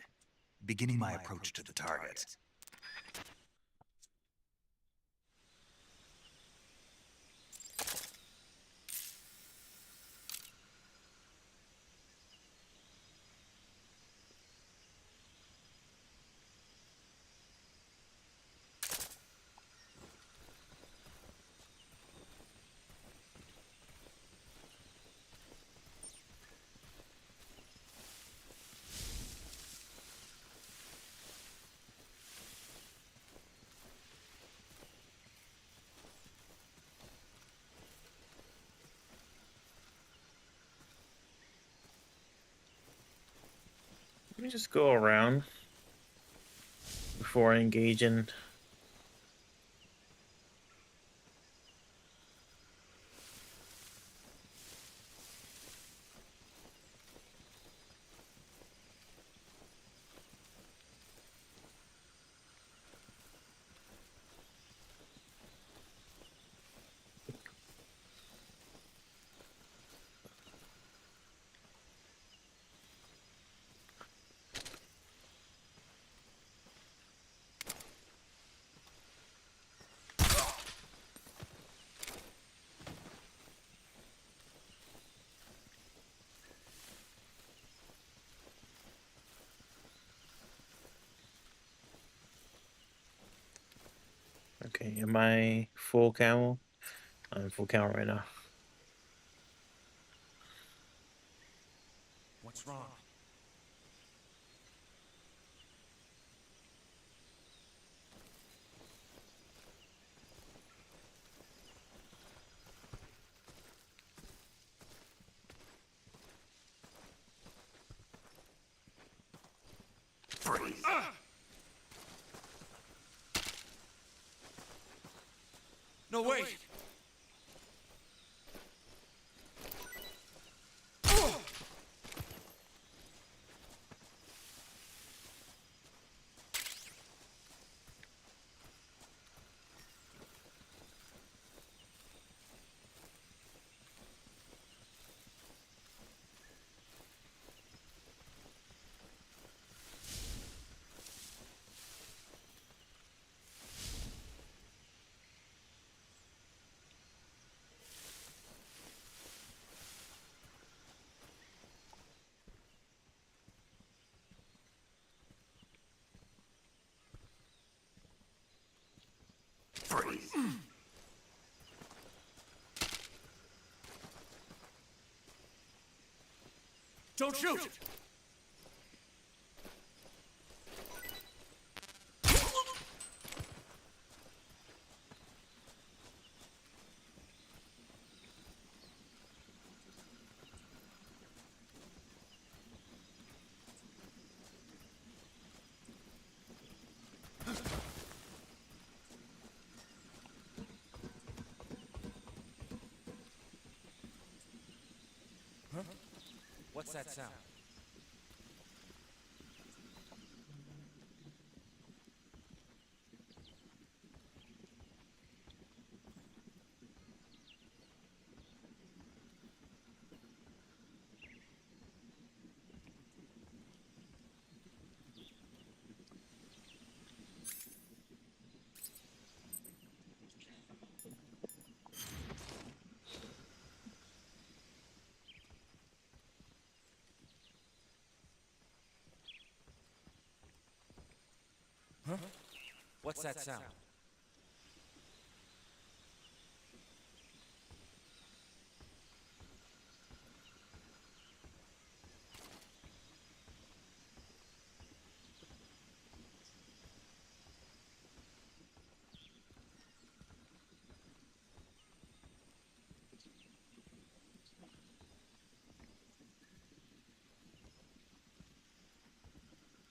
Beginning my approach to the target. me just go around before I engage in. Okay, am I full camo? I'm full camo right now. What's wrong? Freeze. No, wait! Freeze. Don't shoot! Huh? What's that sound? Huh? What's that sound?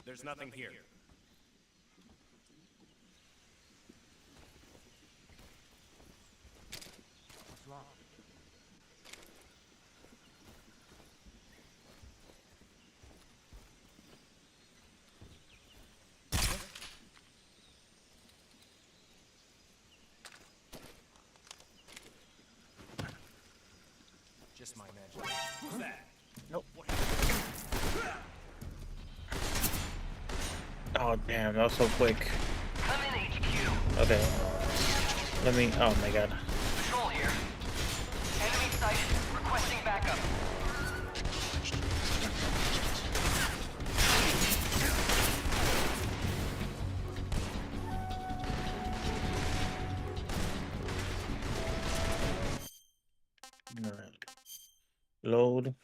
There's nothing here. What's wrong? Just my imagination. Who's that? Nope. Oh damn, that was so quick. Come in, HQ. Okay. Let me. Oh my god. Patrol here. Enemy sighted. Requesting backup. Alright. Load.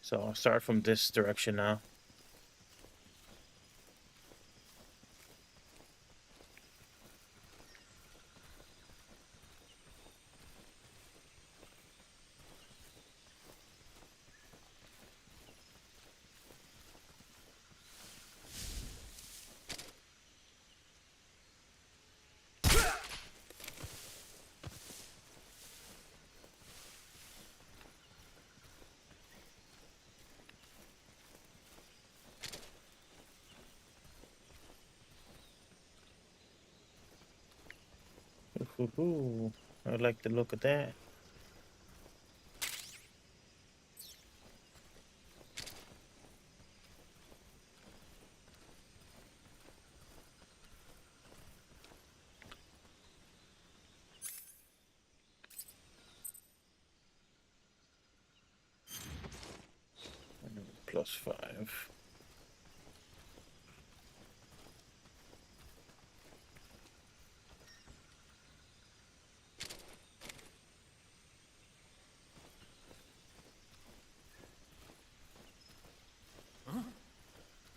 So I'll start from this direction now. Ooh, I like the look of that. +5.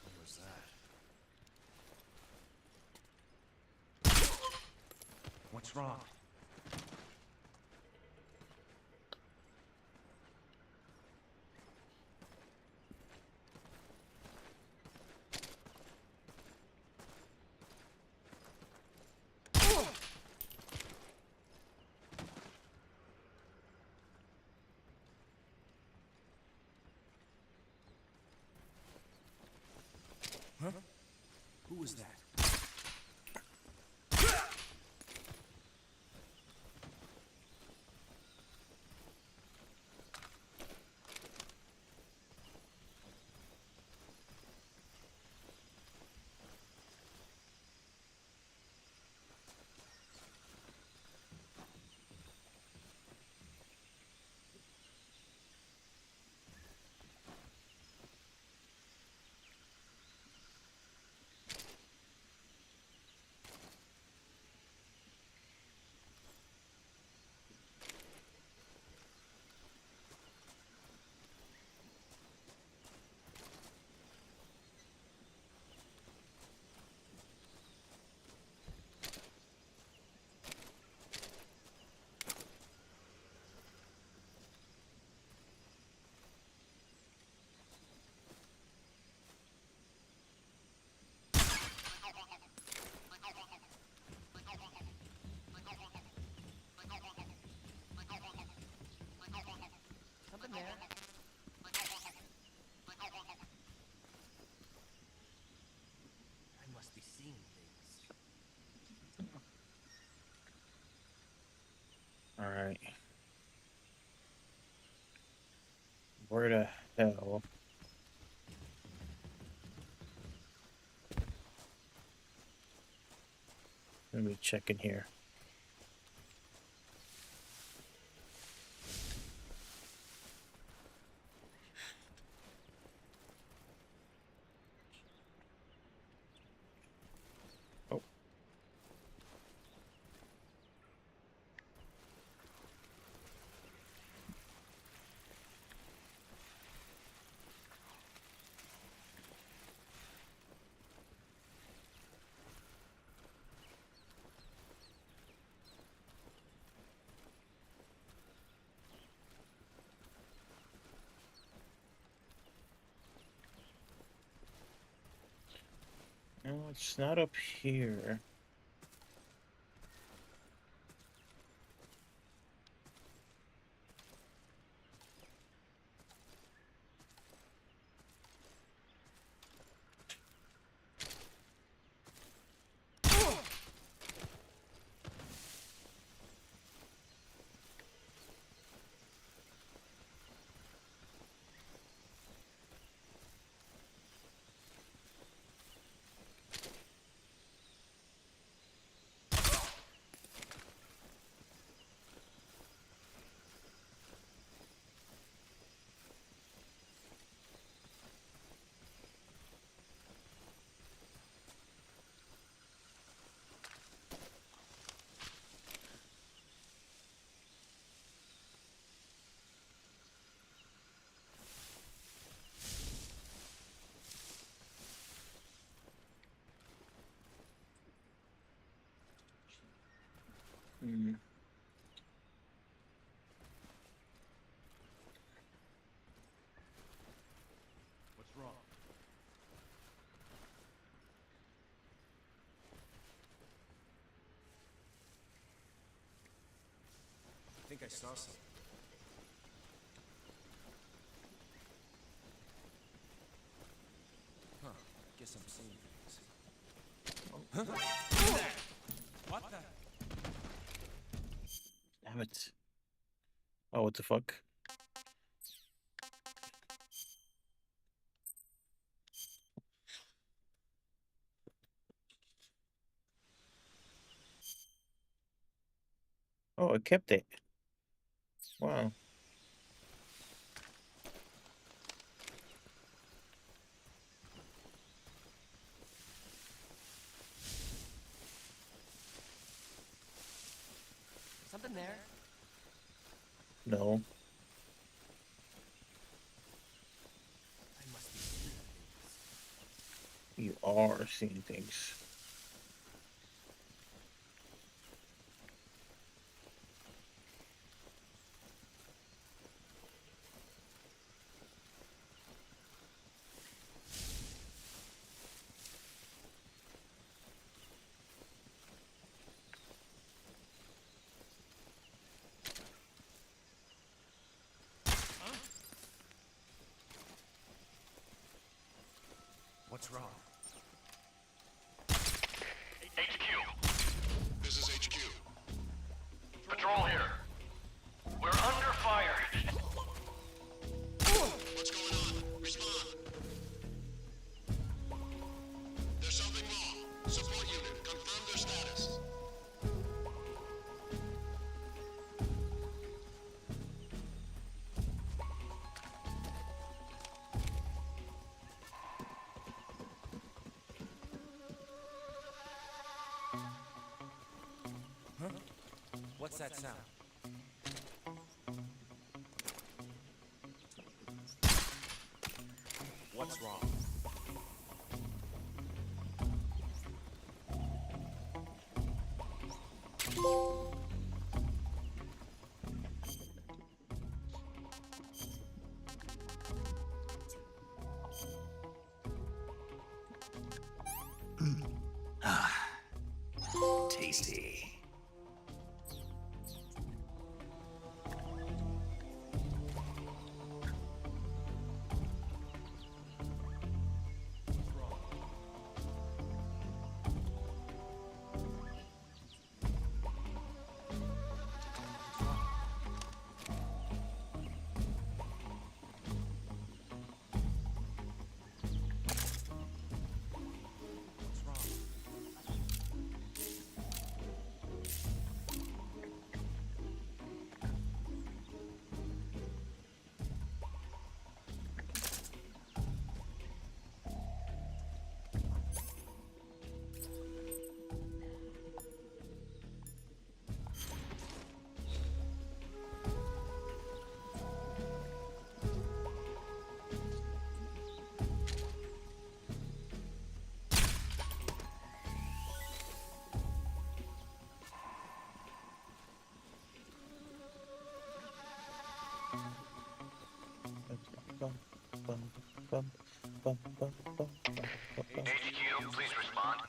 What was that? What's wrong? Huh? Who was that? Something there. I must be seeing things. All right. Where the hell? Let me check in here. Oh. No, it's not up here. Hmm. What's wrong? I think I saw something. Huh. Guess I'm seeing things. Huh? What the? Damn it. Oh, what the fuck? Oh, I kept it. Wow. Something there? No. I must be seeing things. You are seeing things. What's wrong? HQ. This is HQ. Patrol here. We're under fire. What's going on? Respond. There's something wrong. Support unit, confirm their status. Huh? What's that sound? What's wrong? Tasty. What's wrong? HQ, please respond.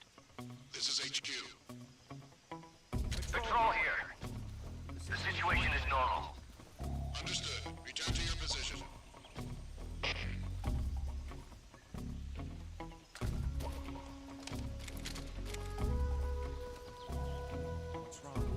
This is HQ. Patrol here. The situation is normal. Understood. Return to your position. What's wrong?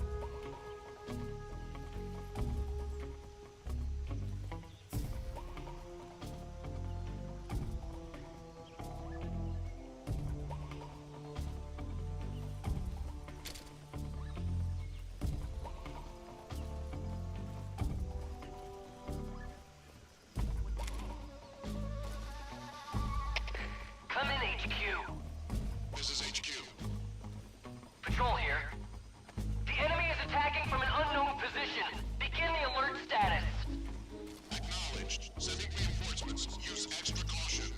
Come in, HQ. This is HQ. Patrol here. The enemy is attacking from an unknown position. Begin the alert status. Acknowledged. Sending reinforcements. Use extra caution.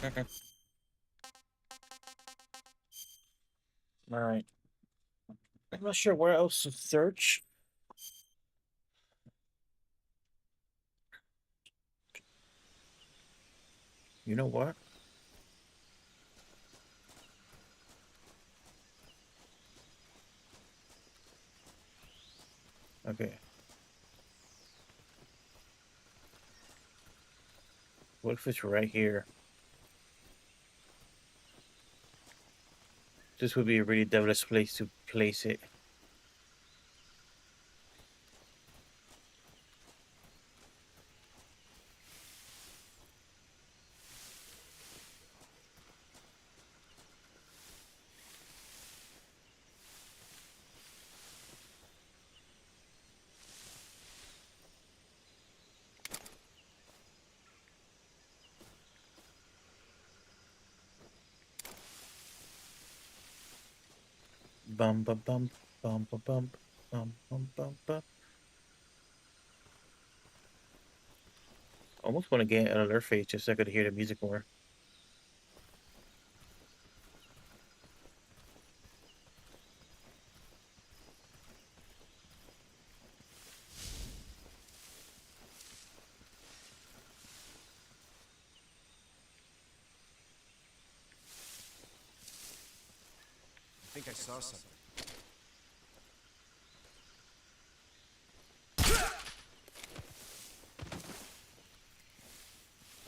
All right. I'm not sure where else to search. You know what? Okay. What if it's right here? This would be a really devilish place to place it. Bum bum bum bum bum bum bum bum bum bum. Almost want to get an alert face just so I could hear the music more. I think I saw something.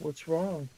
What's wrong?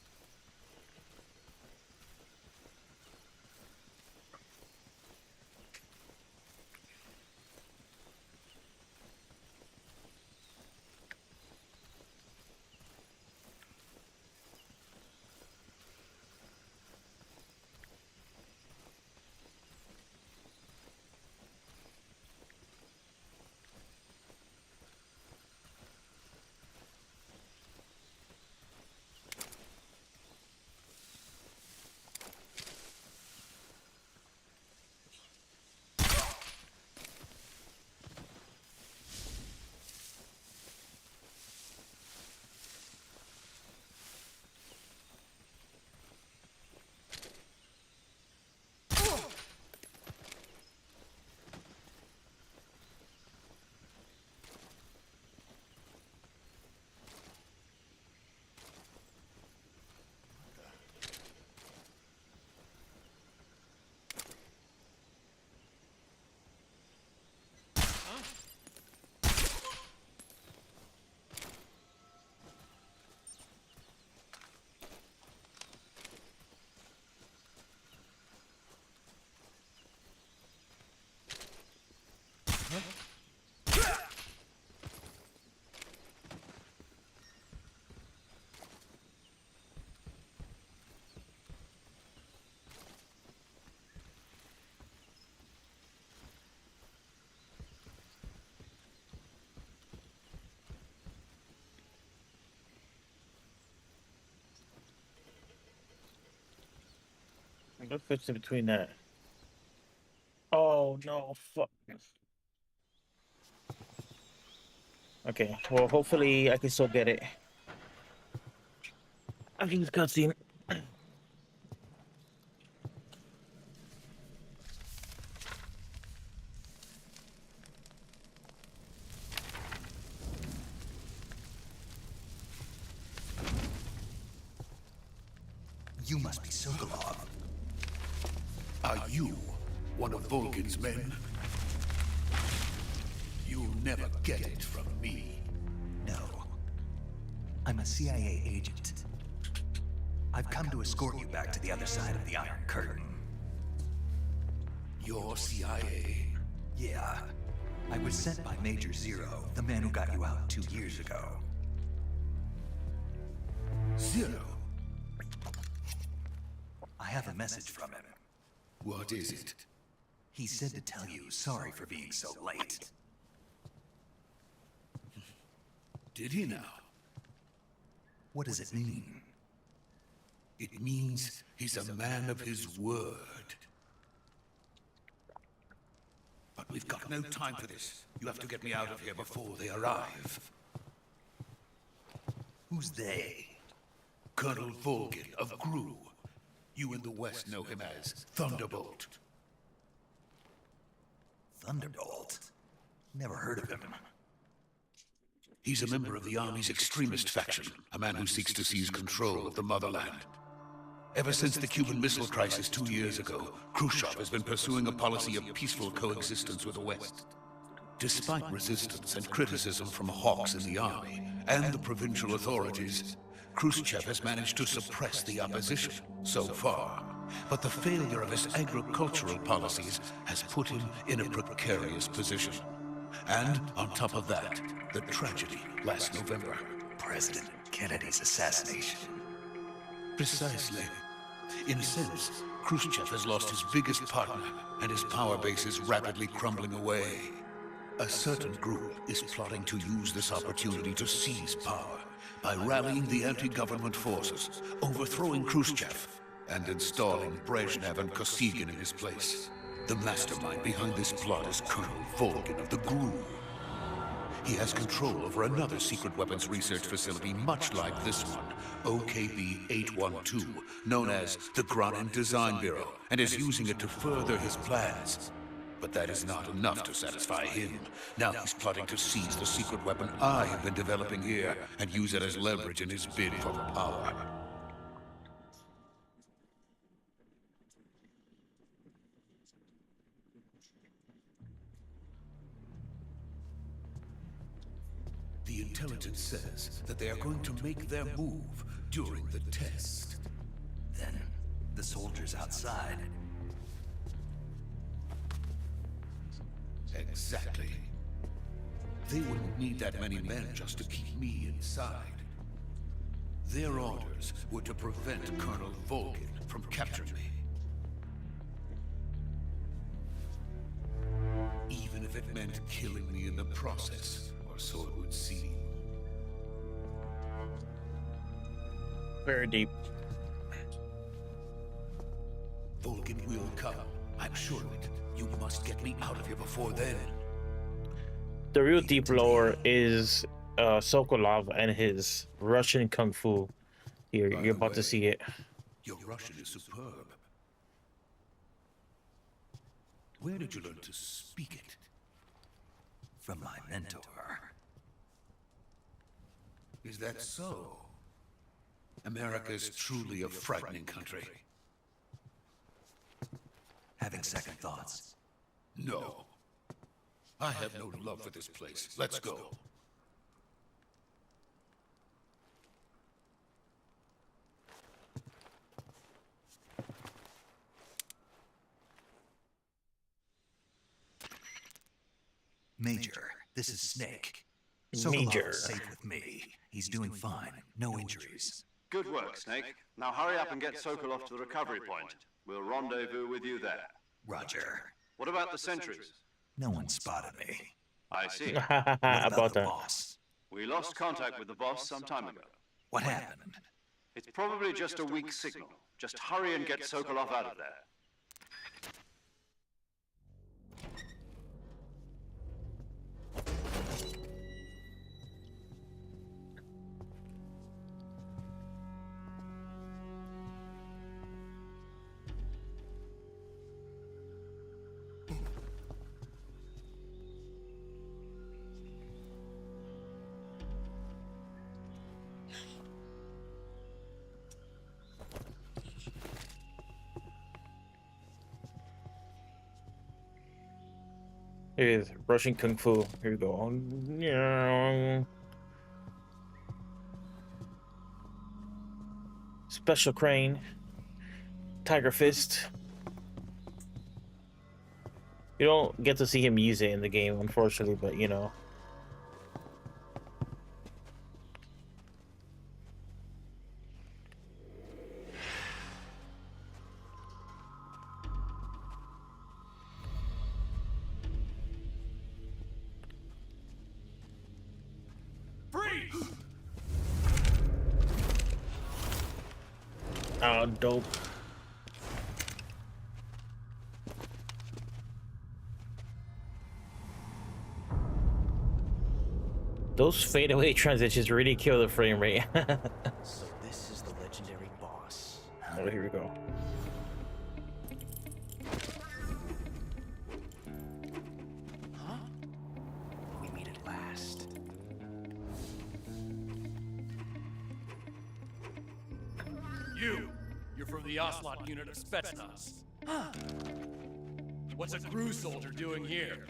What fits in between that? Oh no, fuck. Okay, well, hopefully I can still get it. I think it's cutscene. You must be Sokolov. Are you one of Volgin's men? You'll never get it from me. No. I'm a CIA agent. I've come to escort you back to the other side of the Iron Curtain. You're CIA? Yeah. I was sent by Major Zero, the man who got you out 2 years ago. Zero? I have a message from him. What is it? He said to tell you sorry for being so late. Did he now? What does it mean? It means he's a man of his word. But we've got no time for this. You have to get me out of here before they arrive. Who's they? Colonel Volgin of GRU. You in the West know him as Thunderbolt. Thunderbolt? Never heard of him. He's a member of the Army's extremist faction, a man who seeks to seize control of the motherland. Ever since the Cuban Missile Crisis 2 years ago, Khrushchev has been pursuing a policy of peaceful coexistence with the West. Despite resistance and criticism from hawks in the army and the provincial authorities, Khrushchev has managed to suppress the opposition so far. But the failure of his agricultural policies has put him in a precarious position. And on top of that, the tragedy last November. President Kennedy's assassination. Precisely. In a sense, Khrushchev has lost his biggest partner, and his power base is rapidly crumbling away. A certain group is plotting to use this opportunity to seize power by rallying the anti-government forces, overthrowing Khrushchev, and installing Brezhnev and Kosygin in his place. The mastermind behind this plot is Colonel Volgin of the GRU. He has control over another secret weapons research facility much like this one, OKB-812, known as the Granin Design Bureau, and is using it to further his plans. But that is not enough to satisfy him. Now he's plotting to seize the secret weapon I have been developing here and use it as leverage in his bid for power. The intelligence says that they are going to make their move during the test. Then, the soldiers outside. Exactly. They wouldn't need that many men just to keep me inside. Their orders were to prevent Colonel Volgin from capturing me. Even if it meant killing me in the process, or so it would seem. Very deep. Volgin will come. I'm sure of it. You must get me out of here before then. The real deep lore is Sokolov and his Russian kung fu. Here, By you're the about to way, see it. Your Russian is superb. Where did you learn to speak it? From my mentor. Is that so? America is truly a frightening country. Having second thoughts. No. I have no love for this place. Let's go. Major, this is Snake. Major. Sokolov is safe with me. He's doing fine. No injuries. Good work, Snake. Now hurry up and get Sokolov to the recovery point. We'll rendezvous with you there. Roger. What about the sentries? No one spotted me. I see. What About the that. boss? We lost contact with the boss some time ago. What happened? It's probably just a weak signal. Just hurry and get Sokolov out of there. Here it is, Russian kung fu. Here we go. Special crane. Tiger fist. You don't get to see him use it in the game, unfortunately, but you know. Oh, dope. Those fadeaway transitions really kill the frame rate. So this is the legendary boss. Oh, here we go. Huh? We meet at last. You're from the Ocelot unit of Spetsnaz. Huh. What's a GRU soldier doing here?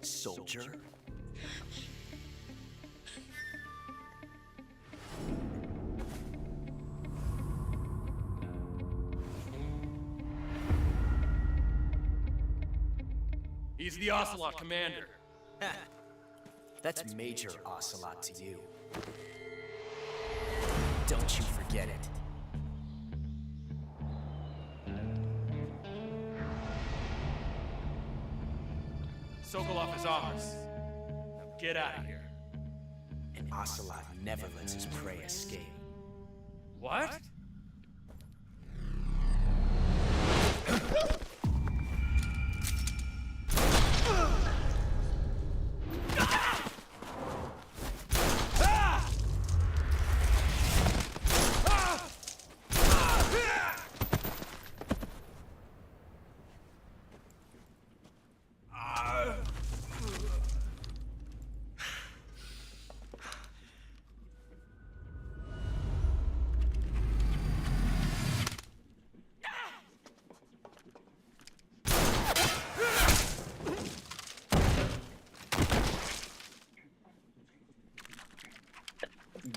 Soldier? He's the Ocelot commander. That's Major Ocelot to you. Don't you forget it. Sokolov is ours. Now get out of here. And Ocelot never lets his prey escape. What?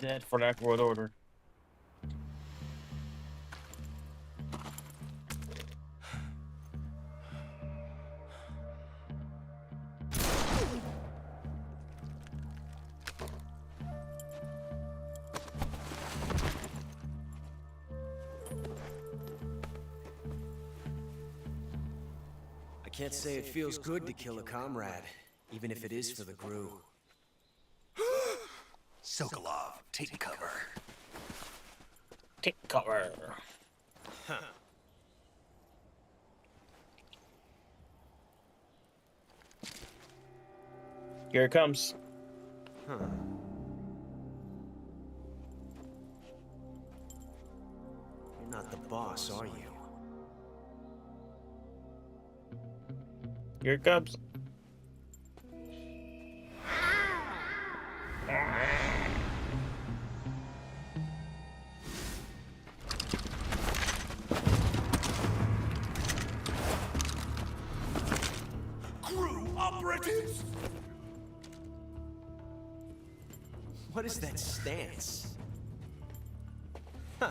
Dead for lack of word order. I can't say it feels good to kill a comrade, even if it is for the GRU. Sokolov, take cover. Take cover. Huh. Here it comes. Huh. You're not the boss, are you? Here it comes. GRU operatives! What is that stance? Huh.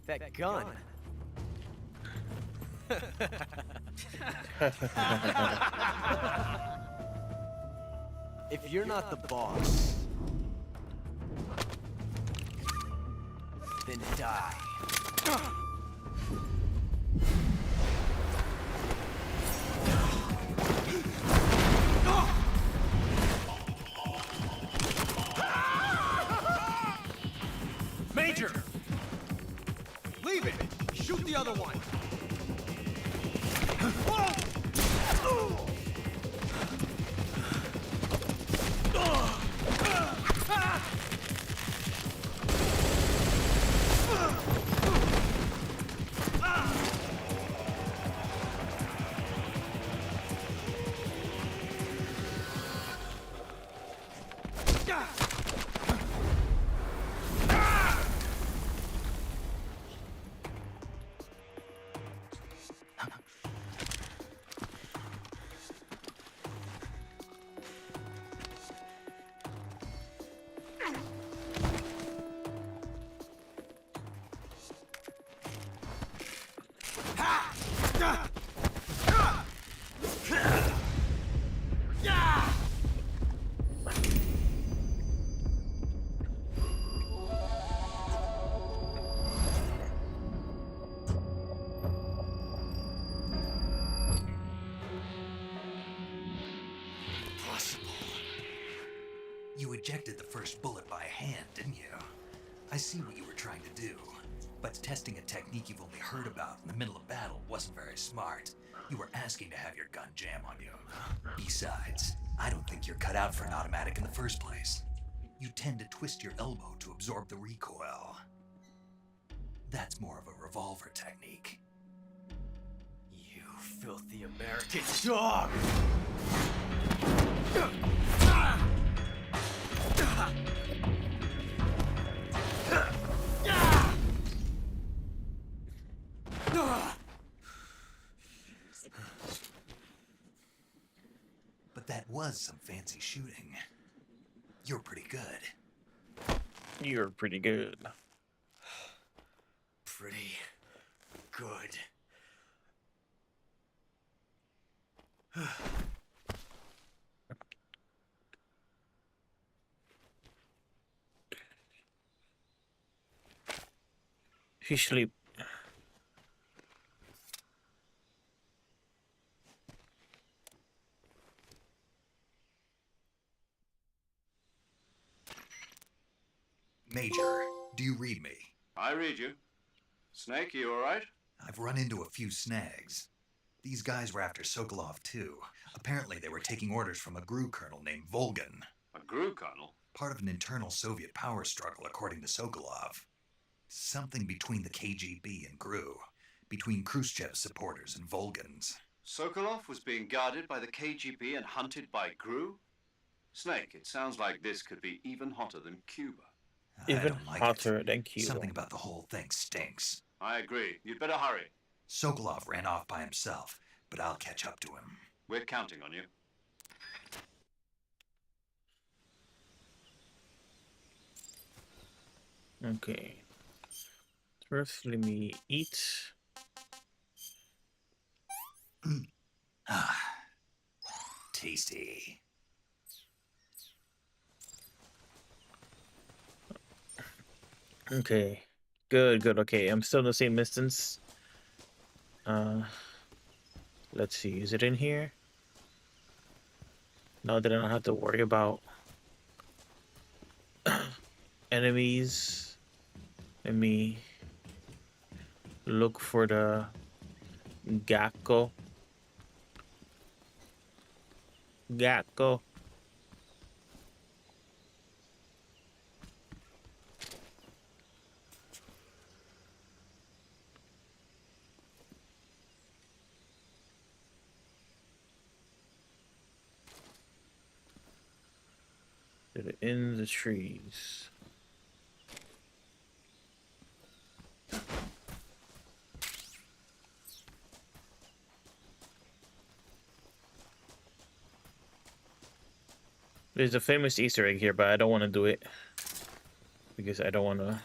That gun. If you're not the boss, then die. Major! Leave it! Shoot the other one! You ejected the first bullet by hand, didn't you? I see what you were trying to do. But testing a technique you've only heard about in the middle of battle wasn't very smart. You were asking to have your gun jam on you. Besides, I don't think you're cut out for an automatic in the first place. you tend to twist your elbow to absorb the recoil. That's more of a revolver technique. You filthy American dog! But that was some fancy shooting. You're pretty good. You're pretty good. Pretty good. He sleep. Major, do you read me? I read you. Snake, you alright? I've run into a few snags. These guys were after Sokolov too. Apparently they were taking orders from a GRU colonel named Volgan. A GRU colonel? Part of an internal Soviet power struggle, according to Sokolov. Something between the KGB and GRU. Between Khrushchev's supporters and Volgan's. Sokolov was being guarded by the KGB and hunted by GRU? Snake, it sounds like this could be even hotter than Cuba. I Even don't like hotter it. than Cuba. Something about the whole thing stinks. I agree. You'd better hurry. Sokolov ran off by himself, but I'll catch up to him. We're counting on you. Okay. First, let me eat. Ah, tasty. Okay. Good, good. Okay, I'm still in the same distance. Let's see. Is it in here? Now that I don't have to worry about enemies. Let me look for the Gakko. Gakko. They're in the trees. There's a famous Easter egg here, but I don't want to do it because I don't want to.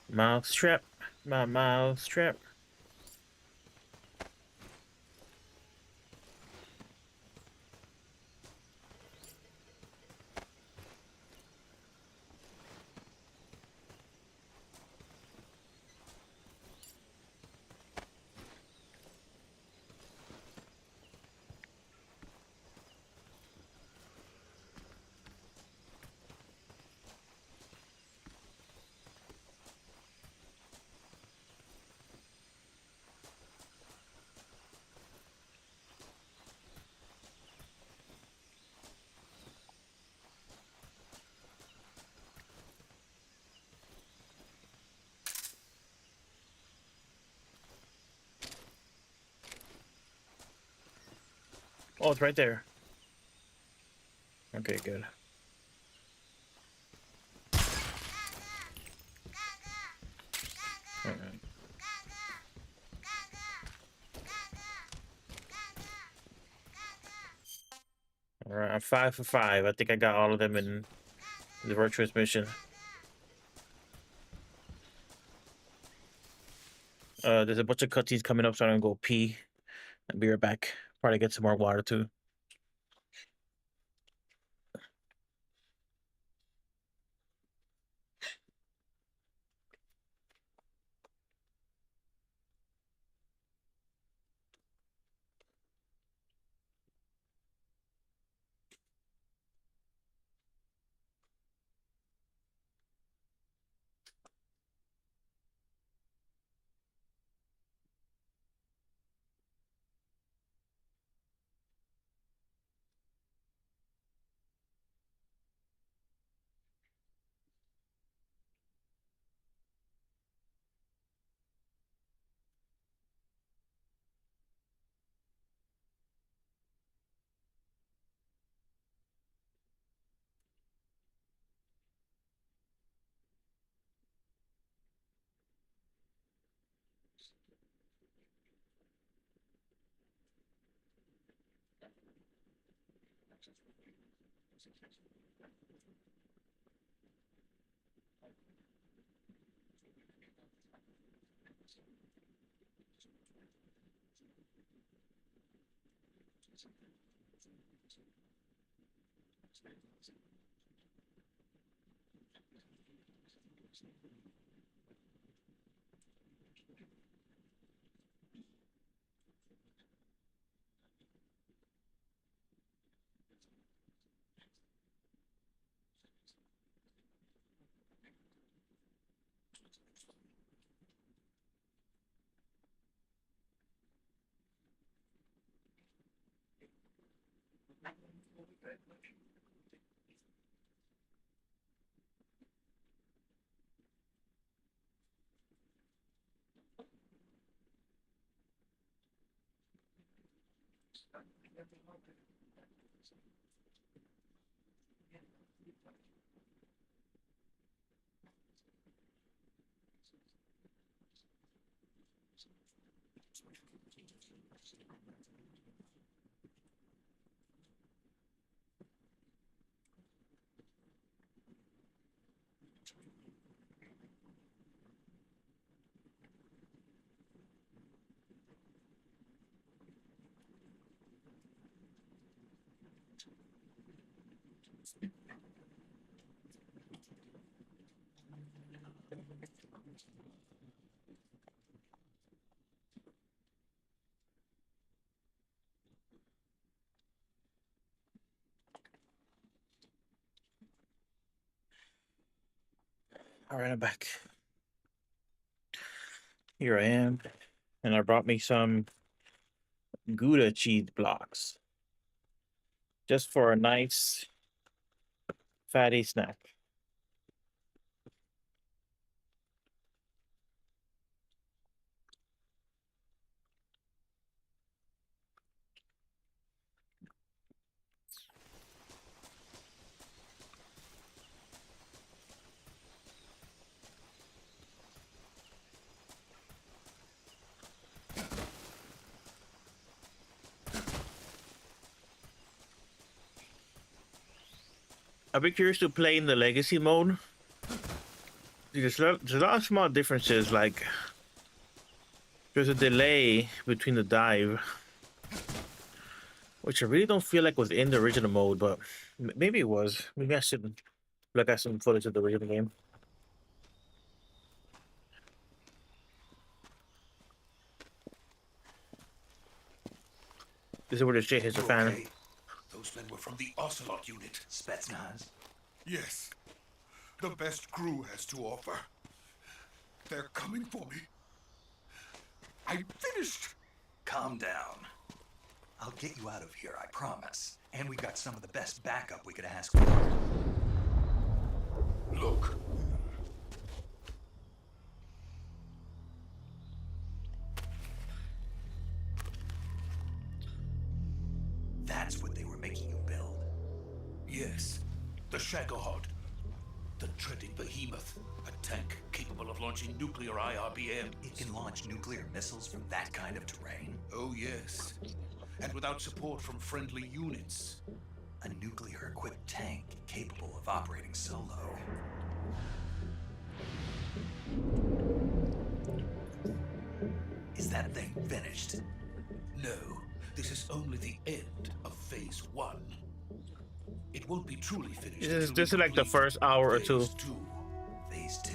Mouse trap, my mouse trap. Oh, it's right there. Okay, good. Alright. Alright, I'm 5 for 5. I think I got all of them in the virtuous mission. There's a bunch of cutscenes coming up, so I'm gonna go pee. I'll be right back. Probably get some more water too. All right, I'm back. Here I am, and I brought me some Gouda cheese blocks, just for a nice fatty snack. I'd be curious to play in the legacy mode. There's a lot of small differences, like there's a delay between the dive, which I really don't feel like was in the original mode, but maybe it was. Maybe I should look at some footage of the original game. This is where the shit hits the fan. Okay. Those men were from the Ocelot unit. Spetsnaz? Yes. The best crew has to offer. They're coming for me. I'm finished. Calm down. I'll get you out of here, I promise. And we've got some of the best backup we could ask for. Look. That's what they were making you build. Yes. The Shagohod. The treading behemoth. A tank capable of launching nuclear IRBM. It can launch nuclear missiles from that kind of terrain? Oh, yes. And without support from friendly units. A nuclear-equipped tank capable of operating solo. Is that thing finished? No. This is only the end of Phase 1. It won't be truly finished. This is like the first hour or two. Phase 2.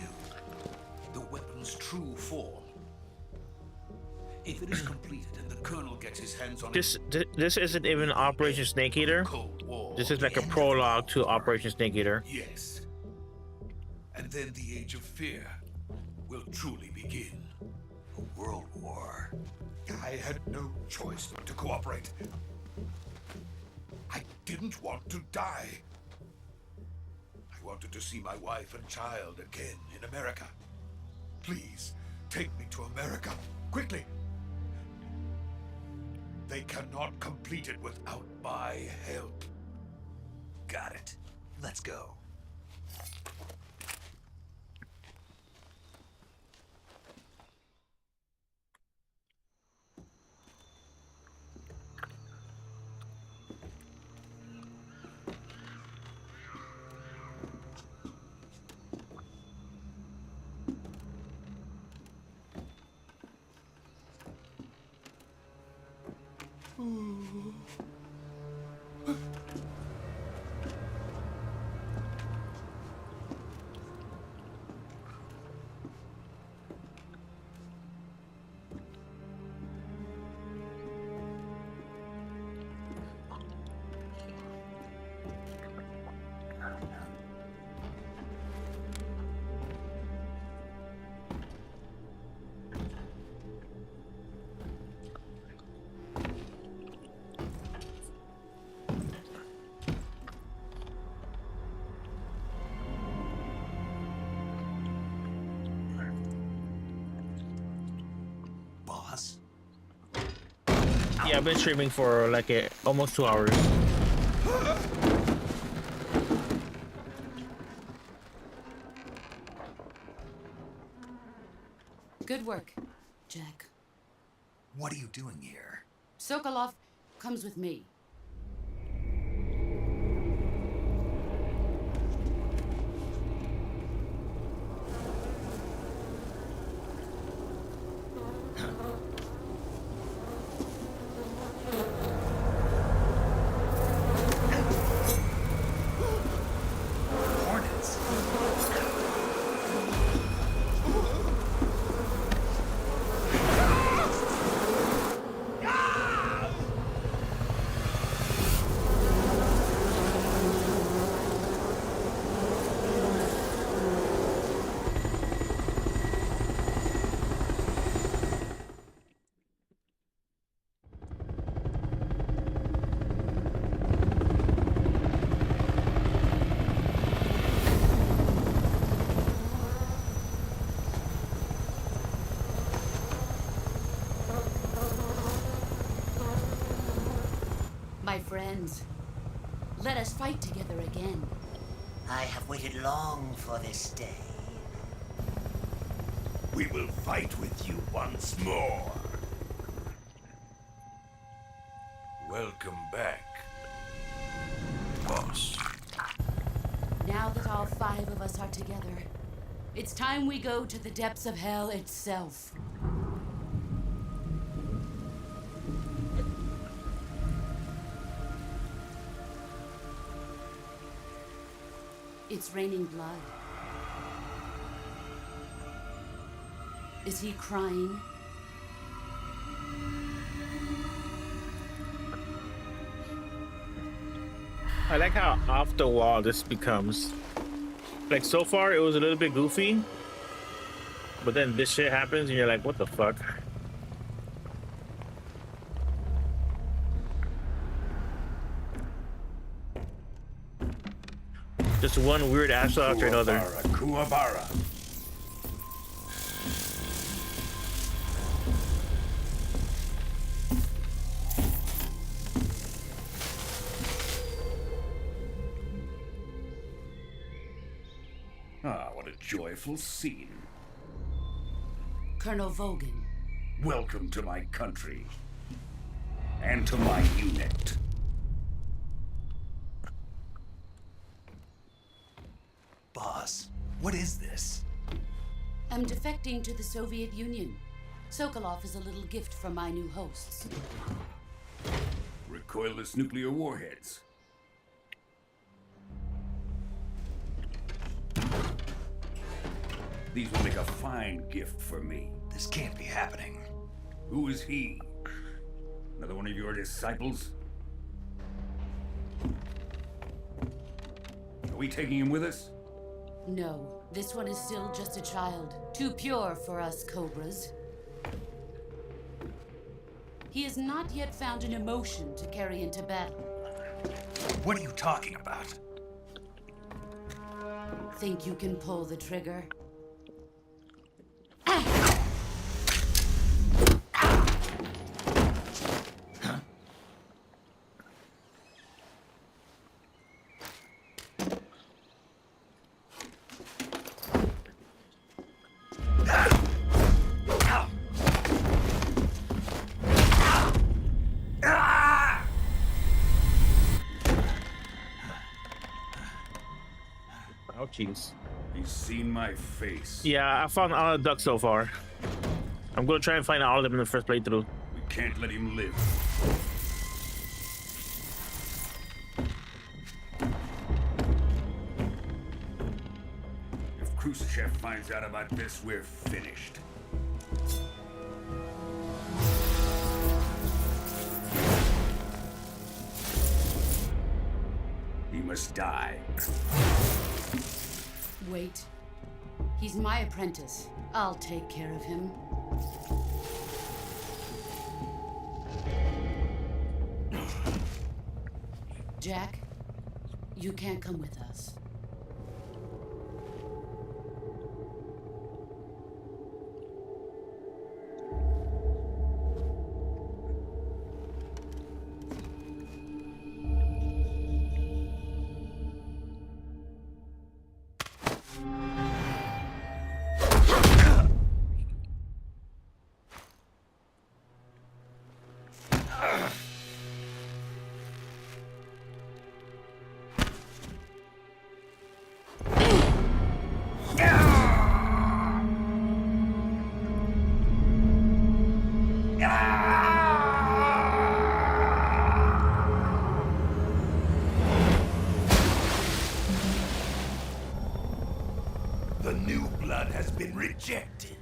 The weapon's true form. If it is completed and the Colonel gets his hands on it... This isn't even Operation Snake Eater. This is like a prologue to Operation Snake Eater. Yes. And then the Age of Fear will truly begin. A world war. I had no choice but to cooperate. I didn't want to die. I wanted to see my wife and child again in America. Please, take me to America, quickly. They cannot complete it without my help. Got it. Let's go. Boss? Yeah, I've been streaming for like almost 2 hours. Good work, Jack. What are you doing here? Sokolov comes with me. Hornets? My friends, let us fight together again. I have waited long for this day. We will fight with you once more. Welcome back, boss. Now that all 5 of us are together, it's time we go to the depths of hell itself. It's raining blood. Is he crying? I like how off the wall this becomes. Like so far it was a little bit goofy, but then this shit happens and you're like, what the fuck? Just one weird ass after another. Kuwabara. Ah, what a joyful scene. Colonel Vogan. Welcome to my country. And to my unit. Boss, what is this? I'm defecting to the Soviet Union. Sokolov is a little gift from my new hosts. Recoilless nuclear warheads. These will make a fine gift for me. This can't be happening. Who is he? Another one of your disciples? Are we taking him with us? No, this one is still just a child. Too pure for us Cobras. He has not yet found an emotion to carry into battle. What are you talking about? Think you can pull the trigger? Ouchies. He's seen my face. Yeah, I found all the ducks so far. I'm gonna try and find all of them in the first playthrough. We can't let him live. finds out about this, we're finished. He must die. Wait. He's my apprentice. I'll take care of him. Jack, you can't come with us. The new blood has been rejected.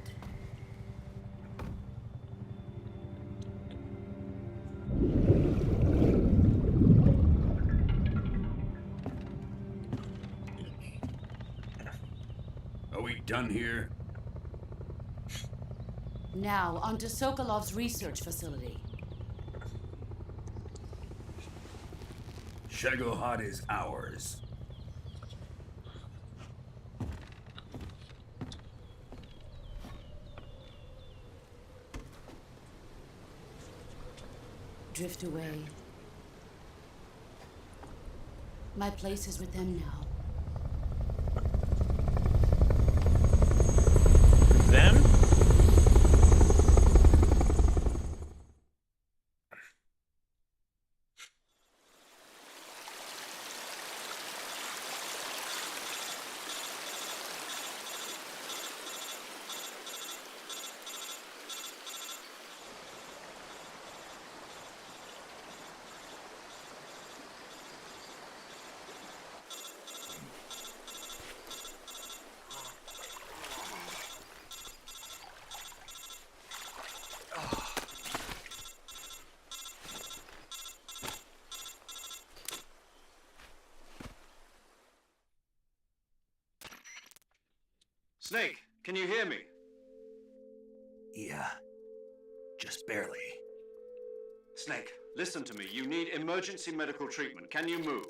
Are we done here? Now, onto Sokolov's research facility. Shagohod is ours. Drift away. My place is with them now. Them? Snake, can you hear me? Yeah. Just barely. Snake, listen to me. You need emergency medical treatment. Can you move?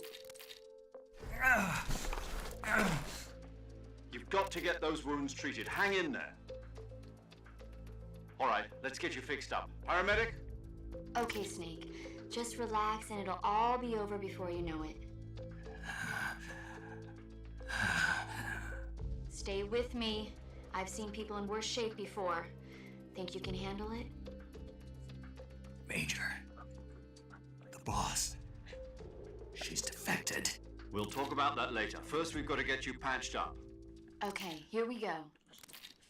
You've got to get those wounds treated. Hang in there. All right, let's get you fixed up. Paramedic? Okay, Snake. Just relax and it'll all be over before you know it. Stay with me. I've seen people in worse shape before. Think you can handle it? Major. The boss. She's defected. We'll talk about that later. First, we've got to get you patched up. Okay, here we go.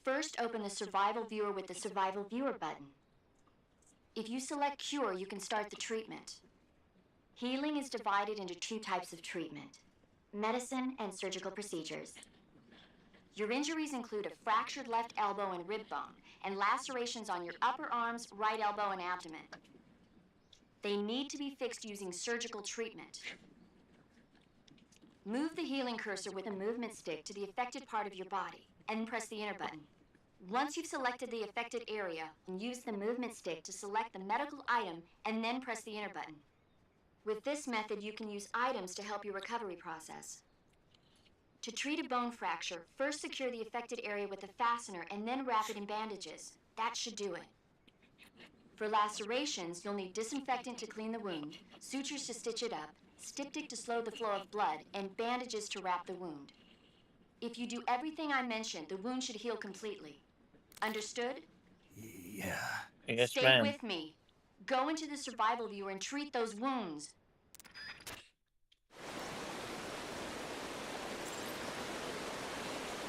First, open the survival viewer with the survival viewer button. If you select cure, you can start the treatment. Healing is divided into two types of treatment: medicine and surgical procedures. Your injuries include a fractured left elbow and rib bone, and lacerations on your upper arms, right elbow, and abdomen. They need to be fixed using surgical treatment. Move the healing cursor with a movement stick to the affected part of your body, and press the enter button. Once you've selected the affected area, use the movement stick to select the medical item, and then press the enter button. With this method, you can use items to help your recovery process. To treat a bone fracture, first secure the affected area with a fastener and then wrap it in bandages. That should do it. For lacerations, you'll need disinfectant to clean the wound, sutures to stitch it up, styptic to slow the flow of blood, and bandages to wrap the wound. If you do everything I mentioned, the wound should heal completely. Understood? Yeah. Yes, Stay ma'am. with me. Go into the survival viewer and treat those wounds.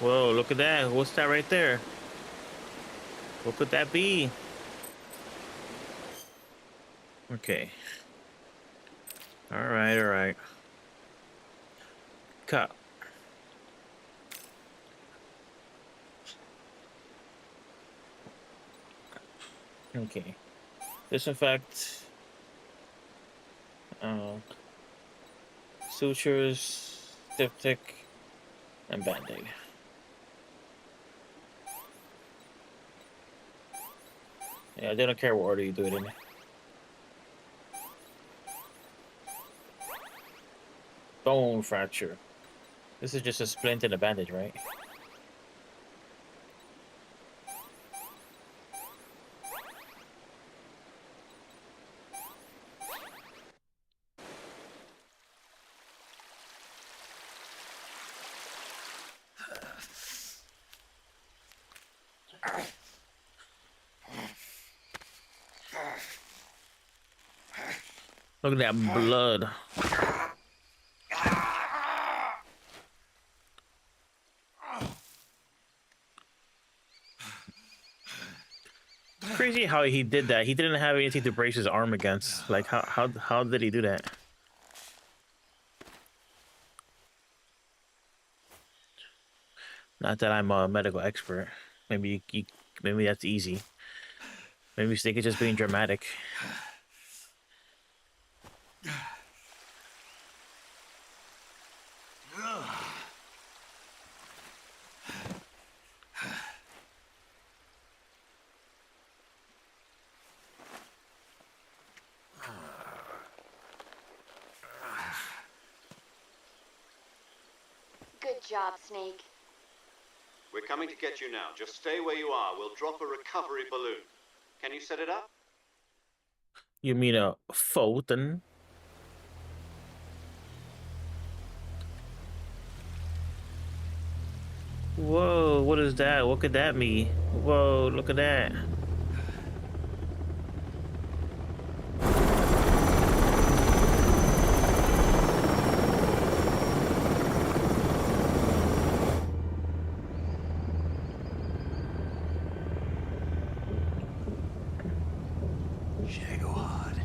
Whoa, look at that. What's that right there? What could that be? Okay. Alright, alright. Cut. Okay. Disinfect. Sutures, diptych, and band-aid. Yeah, they don't care what order you do it in. Bone fracture. This is just a splint and a bandage, right? Look at that blood. Crazy how he did that. He didn't have anything to brace his arm against. Like how did he do that? Not that I'm a medical expert. Maybe maybe that's easy. Maybe you think it's just being dramatic. Good job, Snake. We're coming to get you now. Just stay where you are. We'll drop a recovery balloon. Can you set it up? You mean a photon? Whoa, what is that? What could that mean? Whoa, look at that. Shagohod.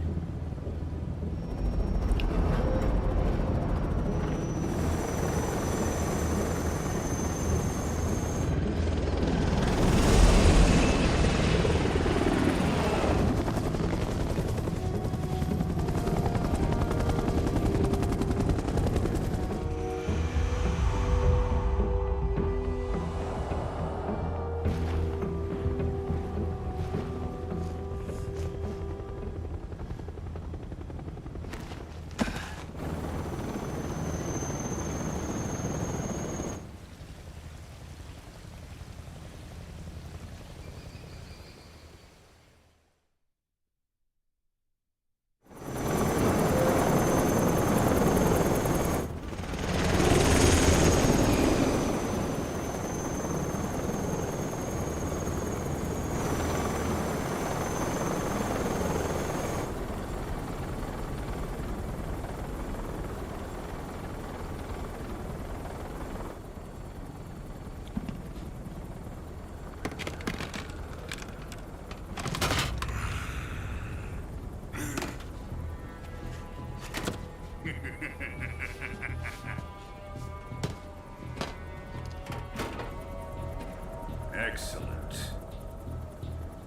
Excellent.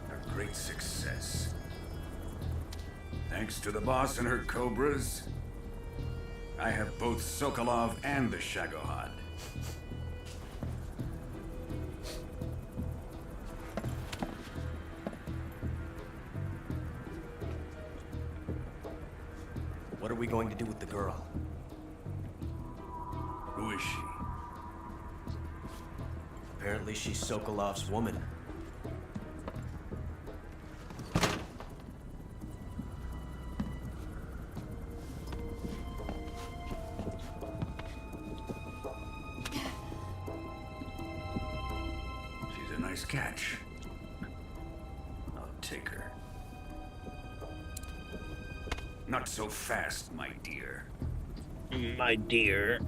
A great success. Thanks to the boss and her cobras, I have both Sokolov and the Shagohod. What are we going to do with the girl? Who is she? Apparently she's Sokolov's woman. She's a nice catch. I'll take her. Not so fast, my dear. My dear.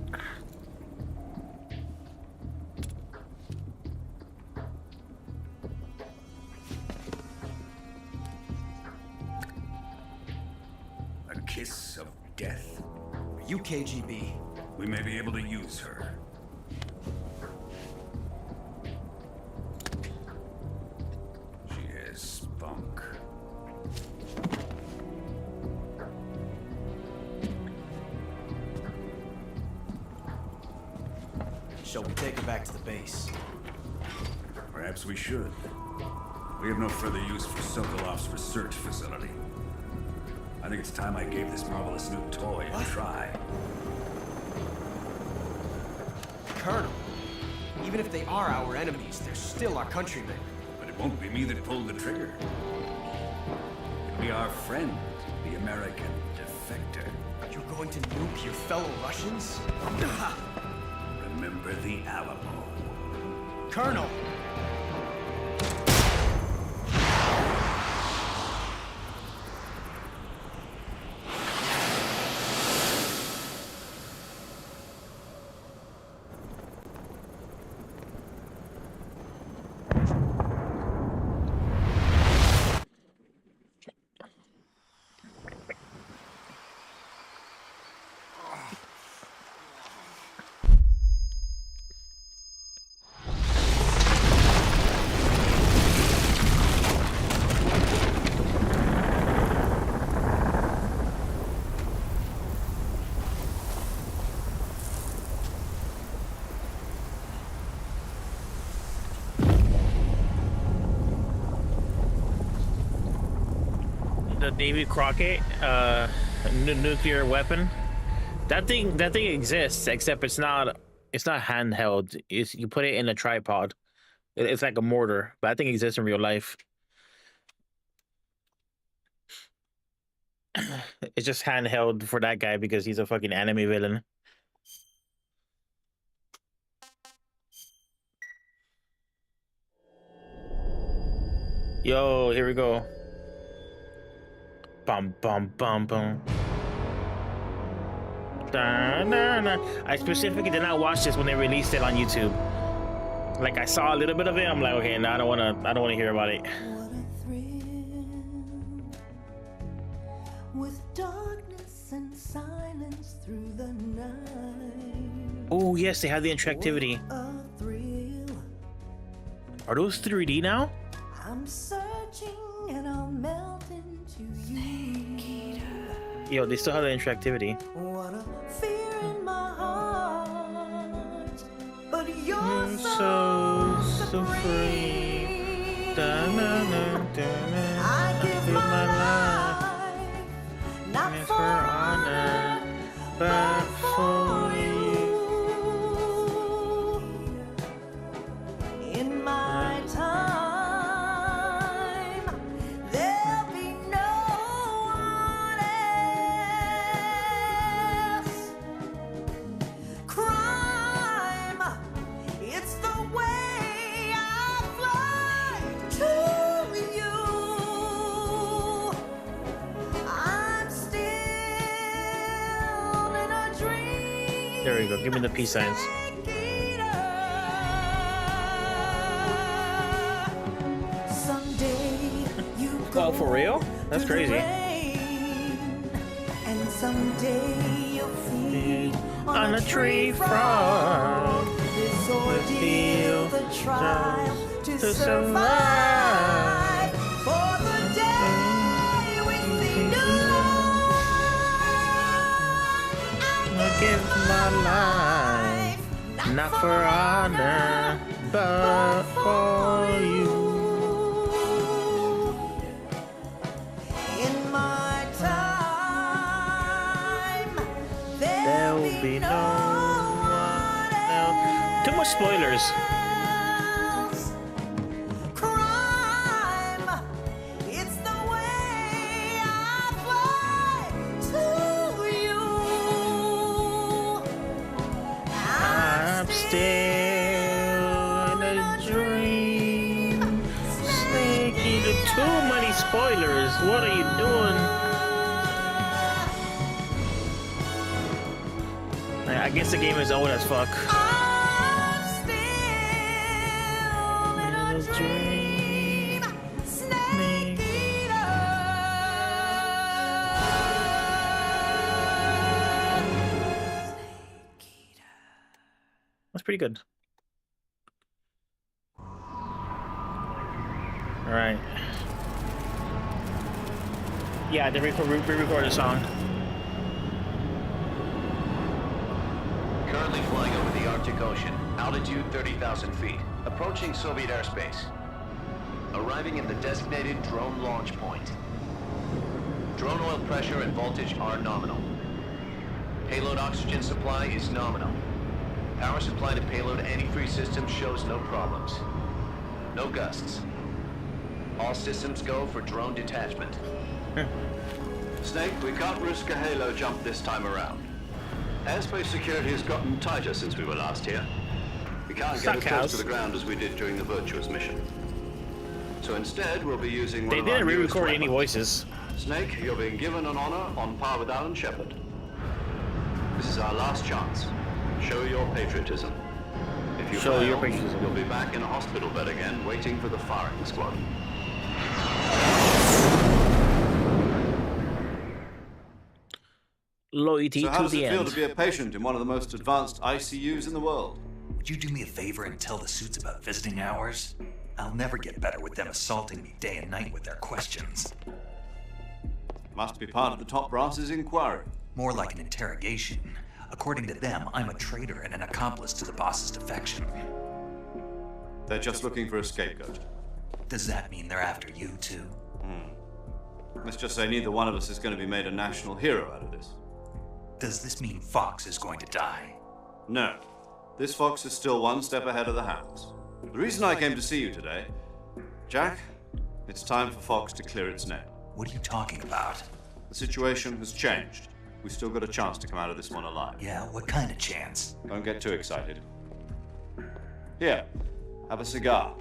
A kiss of death. Are you KGB? We may be able to use her. She has spunk. shall we take her back to the base? Perhaps we should. We have no further use for Sokolov's research facility. I think it's time I gave this marvelous new toy a try. Colonel, even if they are our enemies, they're still our countrymen. But it won't be me that pulled the trigger. It'll be our friend, the American defector. You're going to nuke your fellow Russians? Remember the Alamo. Colonel! The Davy Crockett nuclear weapon. That thing exists, except it's not handheld. You put it in a tripod. It's like a mortar, but that thing exists in real life. It's just handheld for that guy because he's a fucking anime villain. Yo, here we go. Bum bum bum bum. Da, da, da. I specifically did not watch this when they released it on YouTube. Like I saw a little bit of it. I'm like, okay, no, I don't wanna hear about it. With darkness and silence through the night. Oh yes, they have the interactivity. Are those 3D now? I'm searching and I'll melt into you. Yo, they still have the interactivity. What a fear in my heart, but you're so free. Da, na, na, da, na. I give my life, not for honor, but for you. In my time, there'll be no one else. Crime, it's the way I fly to you. I'm still in a dream. There we go. Give me the peace signs. Someday you Oh, for real? That's crazy. and someday you'll feed On a tree frog. This ordeal, the trial to to survive. For the day we see new light, I give my life, not for honor, but for you. in my time, There'll be no one else. Too much spoilers. else. Crime, it's the way I fly to you. I'm still in a dream. Snake eater. Too many spoilers. What are you doing? I guess the game is old as fuck. I'm still in a dream. Snake eater. That's pretty good. All right. Yeah, they re-record the song. Currently flying over the Arctic Ocean. Altitude 30,000 feet. Approaching Soviet airspace. Arriving at the designated drone launch point. Drone oil pressure and voltage are nominal. Payload oxygen supply is nominal. Power supply to payload antifreeze system shows no problems. No gusts. All systems go for drone detachment. Snake, we can't risk a halo jump this time around. Airspace security has gotten tighter since we were last here. We can't get as close to the ground as we did during the Virtuous mission. So instead, we'll be using one of our They didn't newest re-record any weapons. voices. Snake, you're being given an honor on par with Alan Shepard. This is our last chance. Show your patriotism. If you Show fail, your patriotism. you'll be back in a hospital bed again, waiting for the firing squad. Loyalty So how to does the it feel end. to be a patient in one of the most advanced ICUs in the world? Would you do me a favor and tell the suits about visiting hours? I'll never get better with them assaulting me day and night with their questions. Must be part of the top brass's inquiry. More like an interrogation. According to them, I'm a traitor and an accomplice to the boss's defection. They're just looking for a scapegoat. Does that mean they're after you, too? Let's just say neither one of us is going to be made a national hero out of this. Does this mean Fox is going to die? No. This Fox is still one step ahead of the Hounds. The reason I came to see you today, Jack, it's time for Fox to clear its name. What are you talking about? The situation has changed. We've still got a chance to come out of this one alive. Yeah, what kind of chance? Don't get too excited. Here, have a cigar.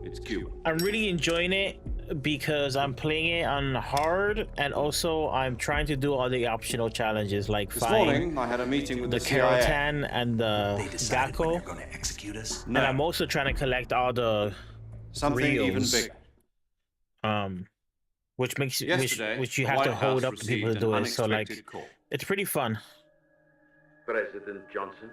It's Cuban. I'm really enjoying it because I'm playing it on hard, and also I'm trying to do all the optional challenges like This find morning, I had a meeting with the the CIA. Kerotan and the They decided when Gakko, they're going to execute us? No. and I'm also trying to collect all the Something even reels, bigger. which makes Yesterday, which you the have White to hold House up to people to received do an it. So like, unexpected call. it's pretty fun. President Johnson.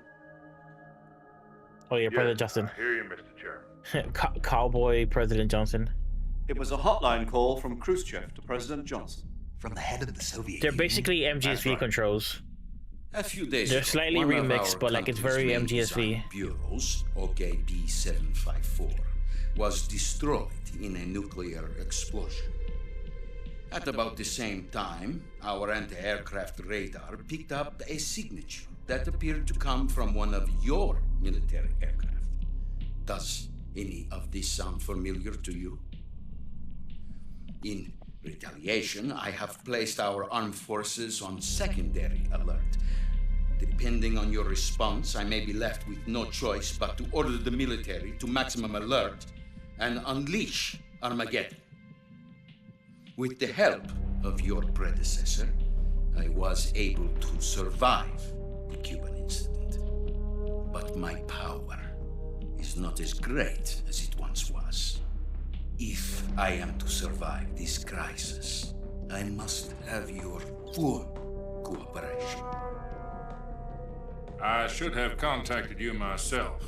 Oh yeah, President Justin, I hear you, Mr. Chairman. Cowboy President Johnson. It was a hotline call from Khrushchev to President Johnson. From the head of the Soviet They're Union? basically MGSV controls. A few days They're ago, slightly one of remixed, our but like it's very country's main MGSV. design bureaus, OKB-754, was destroyed in a nuclear explosion. At about the same time, our anti-aircraft radar picked up a signature that appeared to come from one of your military aircraft. Does any of this sound familiar to you? In retaliation, I have placed our armed forces on secondary alert. Depending on your response, I may be left with no choice but to order the military to maximum alert and unleash Armageddon. With the help of your predecessor, I was able to survive the Cuban incident. But my power is not as great as it once was. If I am to survive this crisis, I must have your full cooperation. I should have contacted you myself.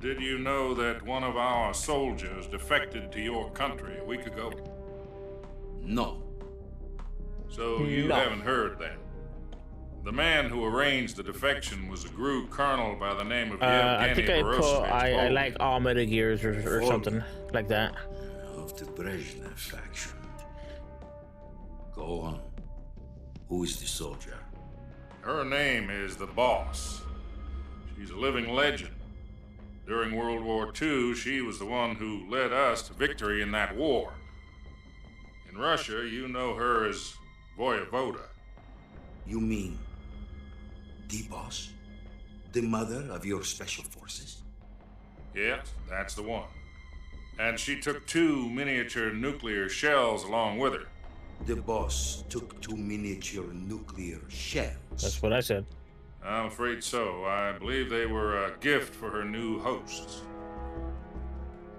Did you know that one of our soldiers defected to your country a week ago? No. So you haven't heard that. The man who arranged the defection was a GRU colonel by the name of Yevgeny I think I put Borosovich I Volgin. like all Metal Gears or something like that. Of the Brezhnev faction. Go on. Who is the soldier? Her name is the Boss. She's a living legend. During World War II, she was the one who led us to victory in that war. In Russia, you know her as Voyevoda. You mean the boss? The mother of your special forces? Yes, that's the one. And she took 2 miniature nuclear shells along with her. The boss took 2 miniature nuclear shells. That's what I said. I'm afraid so. I believe they were a gift for her new hosts.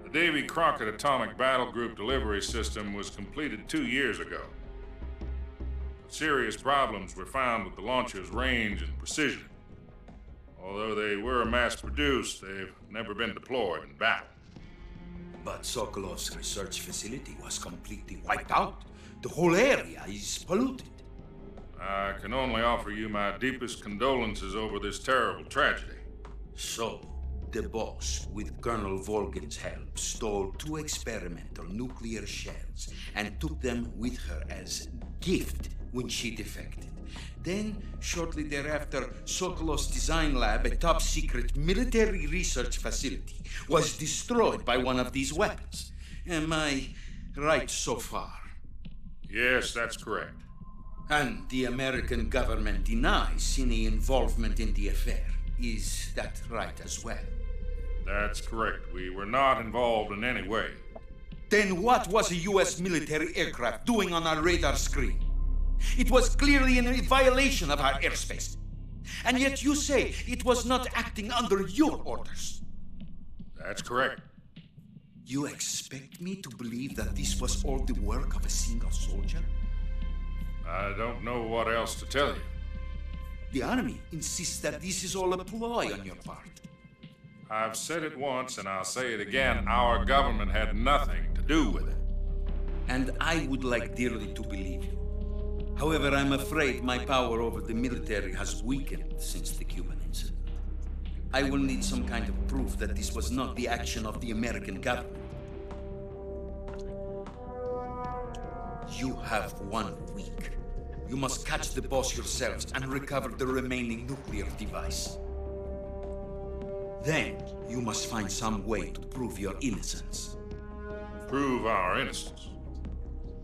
The Davy Crockett Atomic Battle Group delivery system was completed 2 years ago. Serious problems were found with the launcher's range and precision. Although they were mass-produced, they've never been deployed in battle. But Sokolov's research facility was completely wiped out. The whole area is polluted. I can only offer you my deepest condolences over this terrible tragedy. So, the boss, with Colonel Volgin's help, stole 2 experimental nuclear shells and took them with her as gift when she defected. Then, shortly thereafter, Sokolov's design lab, a top-secret military research facility, was destroyed by one of these weapons. Am I right so far? Yes, that's correct. And the American government denies any involvement in the affair. Is that right as well? That's correct. We were not involved in any way. Then what was a U.S. military aircraft doing on our radar screen? It was clearly in violation of our airspace. And yet you say it was not acting under your orders. That's correct. You expect me to believe that this was all the work of a single soldier? I don't know what else to tell you. The Army insists that this is all a ploy on your part. I've said it once and I'll say it again. Our government had nothing to do with it. And I would like dearly to believe you. However, I'm afraid my power over the military has weakened since the Cuban incident. I will need some kind of proof that this was not the action of the American government. You have 1 week. You must catch the boss yourselves and recover the remaining nuclear device. Then, you must find some way to prove your innocence. Prove our innocence?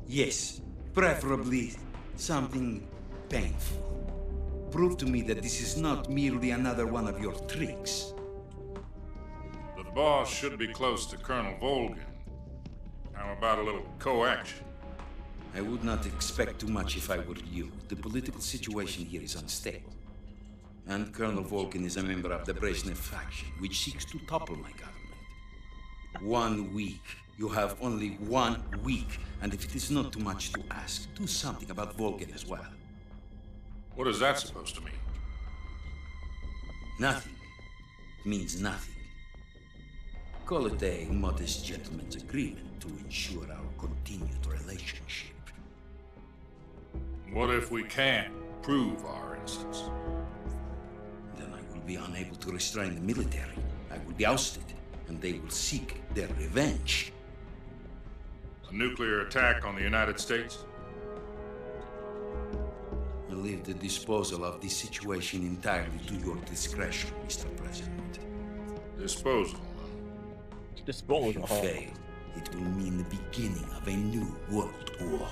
Yes, preferably something painful. Prove to me that this is not merely another one of your tricks. The boss should be close to Colonel Volgin. How about a little co-action? I would not expect too much if I were you. The political situation here is unstable. And Colonel Volgin is a member of the Brezhnev faction, which seeks to topple my government. 1 week. You have only 1 week. And if it is not too much to ask, do something about Volgin as well. What is that supposed to mean? Nothing. It means nothing. Call it a modest gentleman's agreement to ensure our continued relationship. What if we can't prove our innocence? Then I will be unable to restrain the military. I will be ousted, and they will seek their revenge. A nuclear attack on the United States? I leave the disposal of this situation entirely to your discretion, Mr. President. Disposal? Disposal. If you fail, it will mean the beginning of a new world war.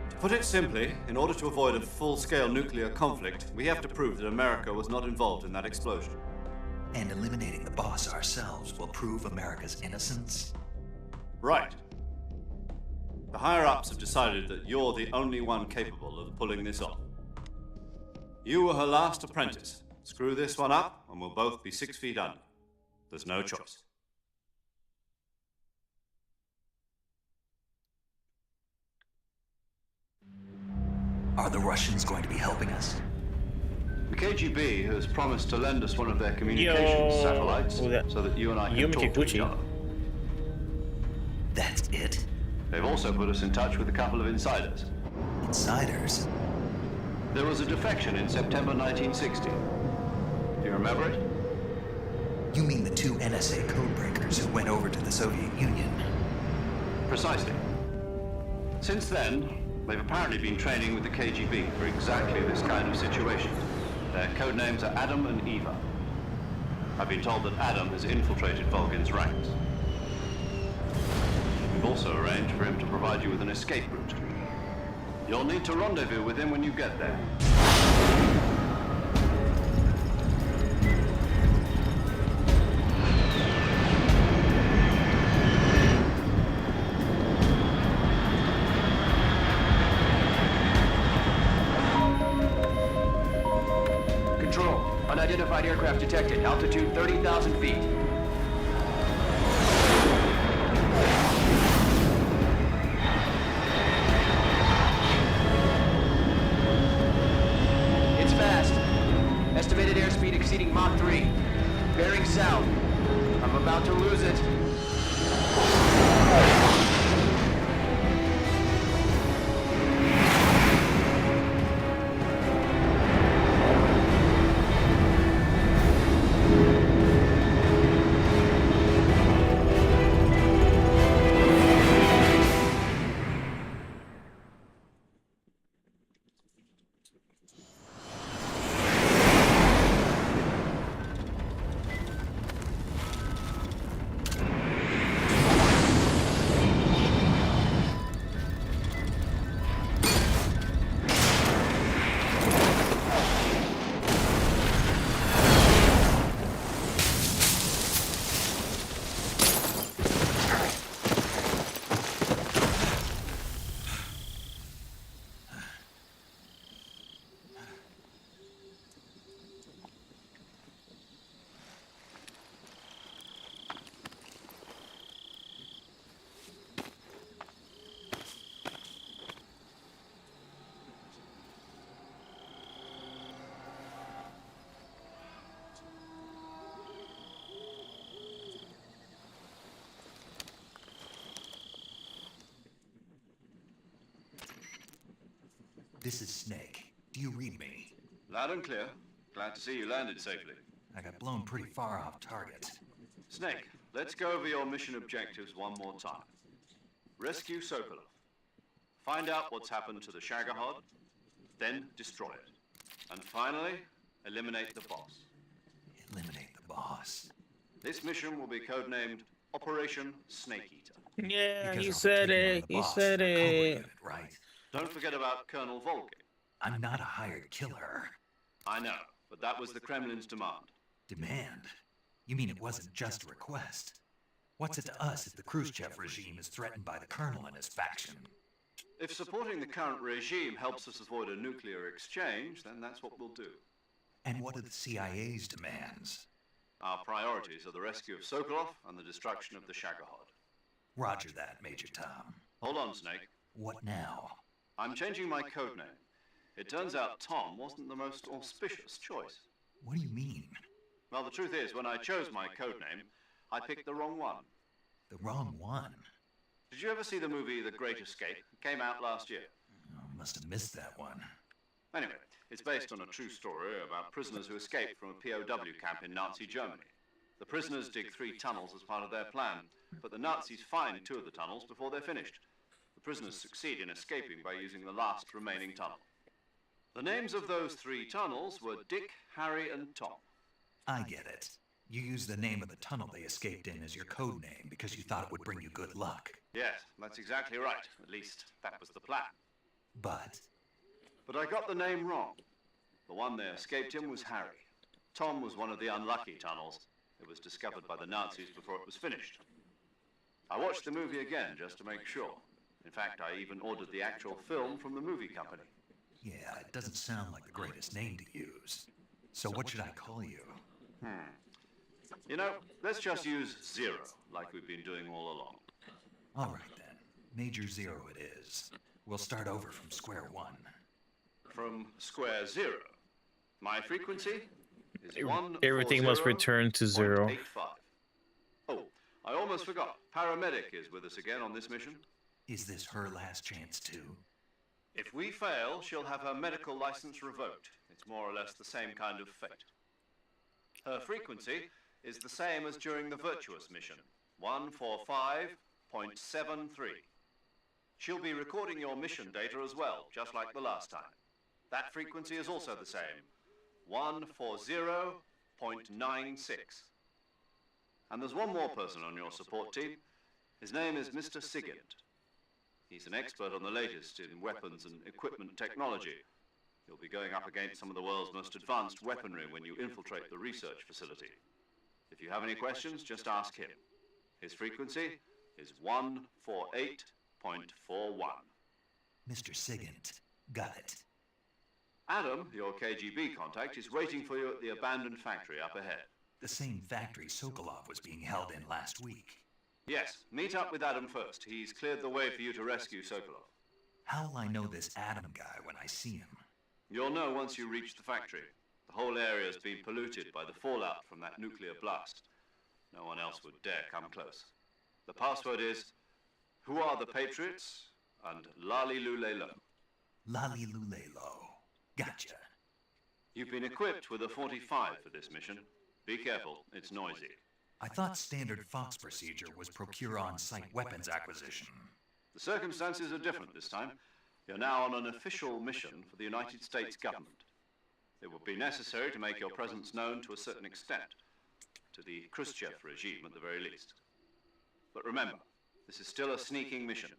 To put it simply, in order to avoid a full-scale nuclear conflict, we have to prove that America was not involved in that explosion. And eliminating the boss ourselves will prove America's innocence? Right. The higher-ups have decided that you're the only one capable of pulling this off. You were her last apprentice. Screw this one up, and we'll both be 6 feet under. There's no choice. Are the Russians going to be helping us? The KGB has promised to lend us one of their communications satellites so that you and I can talk to each other. That's it? They've also put us in touch with a couple of insiders. Insiders? There was a defection in September 1960. Do you remember it? You mean the 2 NSA codebreakers who went over to the Soviet Union? Precisely. Since then, they've apparently been training with the KGB for exactly this kind of situation. Their code names are Adam and Eva. I've been told that Adam has infiltrated Volgin's ranks. We've also arranged for him to provide you with an escape route. You'll need to rendezvous with him when you get there. Unidentified aircraft detected. Altitude 30,000 feet. It's fast. Estimated airspeed exceeding Mach 3. Bearing south. I'm about to lose it. This is Snake. Do you read me? Loud and clear. Glad to see you landed safely. I got blown pretty far off target. Snake, let's go over your mission objectives one more time. Rescue Sokolov. Find out what's happened to the Shagohod, then destroy it. And finally, eliminate the boss. Eliminate the boss. This mission will be codenamed Operation Snake Eater. Yeah, Because he I'll be said taking on it. the He boss said in a Cobra it. unit, right? Don't forget about Colonel Volgin. I'm not a hired killer. I know, but that was the Kremlin's demand. Demand? You mean it wasn't just a request? What's it to us if the Khrushchev regime is threatened by the Colonel and his faction? If supporting the current regime helps us avoid a nuclear exchange, then that's what we'll do. And what are the CIA's demands? Our priorities are the rescue of Sokolov and the destruction of the Shagohod. Roger that, Major Tom. Hold on, Snake. What now? I'm changing my codename. It turns out Tom wasn't the most auspicious choice. What do you mean? Well, the truth is, when I chose my codename, I picked the wrong one. The wrong one? Did you ever see the movie The Great Escape? It came out last year. Oh, must have missed that one. Anyway, it's based on a true story about prisoners who escaped from a POW camp in Nazi Germany. The prisoners dig 3 tunnels as part of their plan, but the Nazis find 2 of the tunnels before they're finished. The prisoners succeed in escaping by using the last remaining tunnel. The names of those 3 tunnels were Dick, Harry, and Tom. I get it. You used the name of the tunnel they escaped in as your code name because you thought it would bring you good luck. Yes, that's exactly right. At least, that was the plan. But I got the name wrong. The one they escaped in was Harry. Tom was one of the unlucky tunnels. It was discovered by the Nazis before it was finished. I watched the movie again just to make sure. In fact, I even ordered the actual film from the movie company. yeah, it doesn't sound like the greatest name to use. So what should I call you? You know, let's just use Zero, like we've been doing all along. All right then. Major Zero it is. We'll start over from square one. From square 0. My frequency is Everything must return to 0. 140.85. Oh, I almost forgot. Paramedic is with us again on this mission. Is this her last chance too? If we fail, she'll have her medical license revoked. It's more or less the same kind of fate. Her frequency is the same as during the Virtuous mission, 145.73. She'll be recording your mission data as well, just like the last time. That frequency is also the same, 140.96. And there's one more person on your support team. His name is Mr. Sigint. He's an expert on the latest in weapons and equipment technology. You'll be going up against some of the world's most advanced weaponry when you infiltrate the research facility. If you have any questions, just ask him. His frequency is 148.41. Mr. Sigint. Got it. Adam, your KGB contact, is waiting for you at the abandoned factory up ahead. The same factory Sokolov was being held in last week. Yes, meet up with Adam first. He's cleared the way for you to rescue Sokolov. How will I know this Adam guy when I see him? You'll know once you reach the factory. The whole area's been polluted by the fallout from that nuclear blast. No one else would dare come close. The password is, "Who are the Patriots?" and Lali Lulelo. Lali Lulelo. Gotcha. You've been equipped with a 45 for this mission. Be careful, it's noisy. I thought standard Fox procedure was procure on-site weapons acquisition. The circumstances are different this time. You're now on an official mission for the United States government. It will be necessary to make your presence known to a certain extent, to the Khrushchev regime at the very least. But remember, this is still a sneaking mission.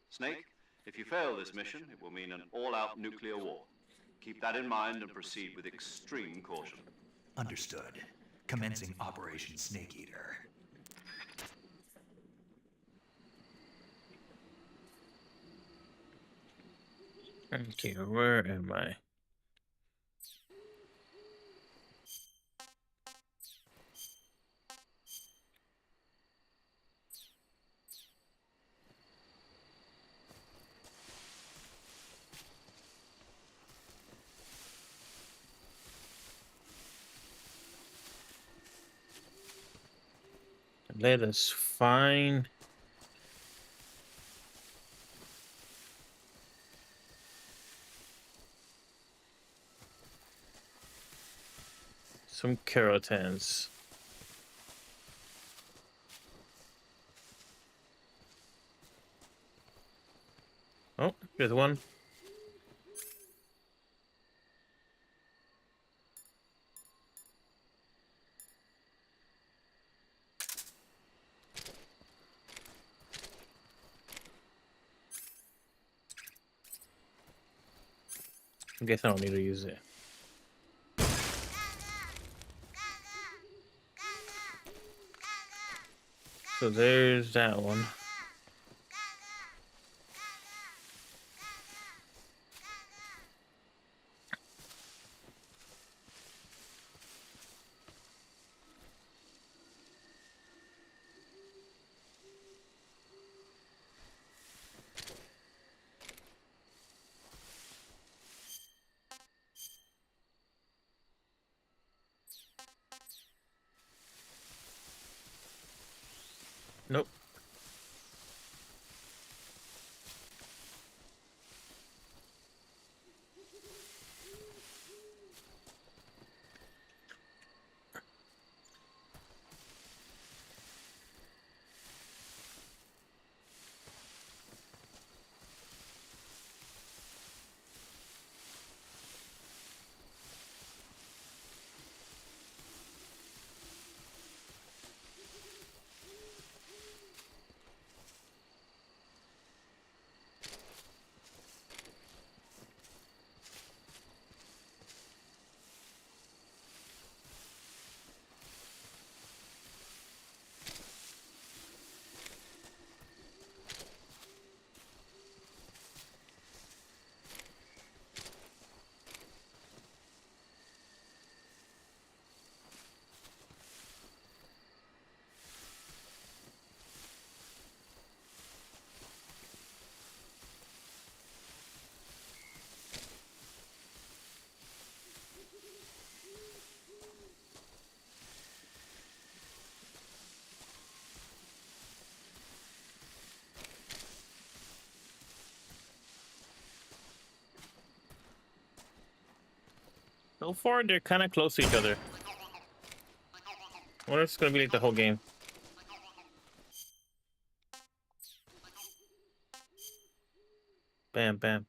Snake, if you fail this mission, it will mean an all-out nuclear war. Keep that in mind and proceed with extreme caution. Understood. Commencing Operation Snake Eater. Okay, where am I? Let us find Some keratins. Oh, here's one. I guess I don't need to use it. So there's that one. Nope. So far, they're kind of close to each other. I wonder if it's gonna be like the whole game. Bam, bam.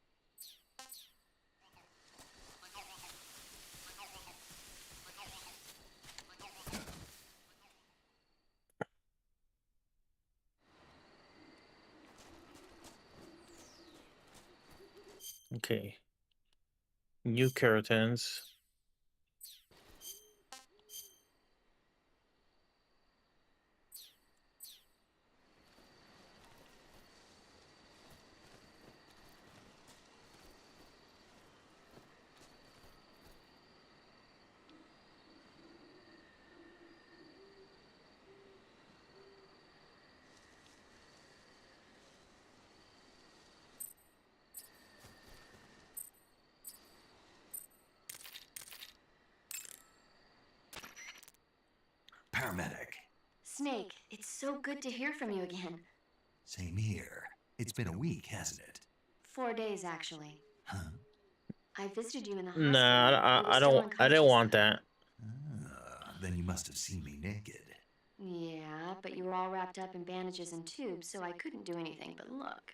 Okay. New keratins. Paramedic. Snake, it's so good to hear from you again. Same here. It's been a week, hasn't it? 4 days, actually. Huh? I visited you in the hospital. Nah, You were I still don't. I didn't unconscious. want that. Then you must have seen me naked. Yeah, but you were all wrapped up in bandages and tubes, so I couldn't do anything but look.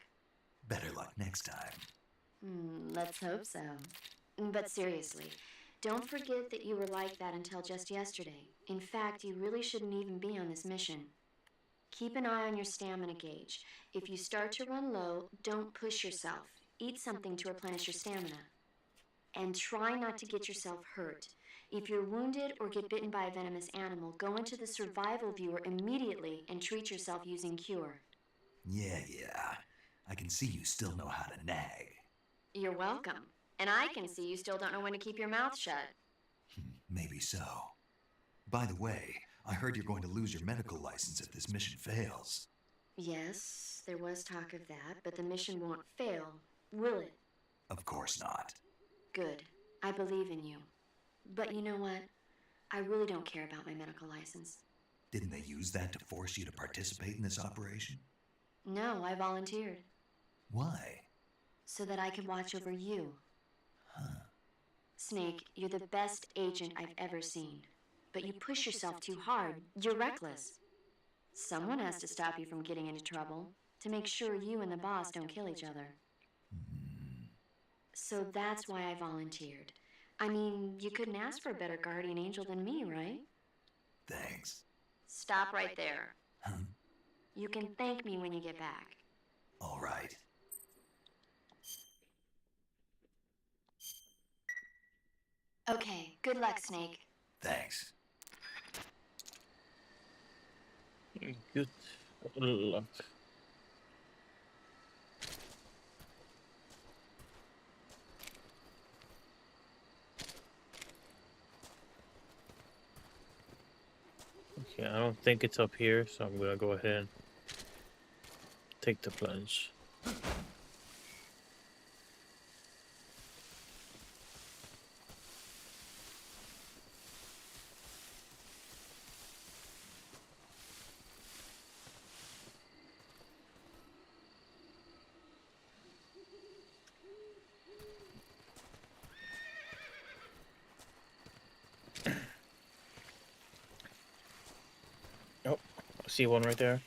Better luck next time. Let's hope so. But seriously, don't forget that you were like that until just yesterday. In fact, you really shouldn't even be on this mission. Keep an eye on your stamina gauge. If you start to run low, don't push yourself. Eat something to replenish your stamina. And try not to get yourself hurt. If you're wounded or get bitten by a venomous animal, go into the survival viewer immediately and treat yourself using Cure. Yeah. I can see you still know how to nag. You're welcome. And I can see you still don't know when to keep your mouth shut. Maybe so. By the way, I heard you're going to lose your medical license if this mission fails. Yes, there was talk of that, but the mission won't fail, will it? Of course not. Good. I believe in you. But you know what? I really don't care about my medical license. Didn't they use that to force you to participate in this operation? No, I volunteered. Why? So that I could watch over you. Huh. Snake, you're the best agent I've ever seen. but you push yourself too hard. You're reckless. Someone has to stop you from getting into trouble, to make sure you and the boss don't kill each other. So that's why I volunteered. I mean, you couldn't ask for a better guardian angel than me, right? Thanks. Stop right there. You can thank me when you get back. All right. Okay, good luck, Snake. Thanks. Good luck. Okay, I don't think it's up here, so I'm gonna go ahead and take the plunge. Oh, I see one right there.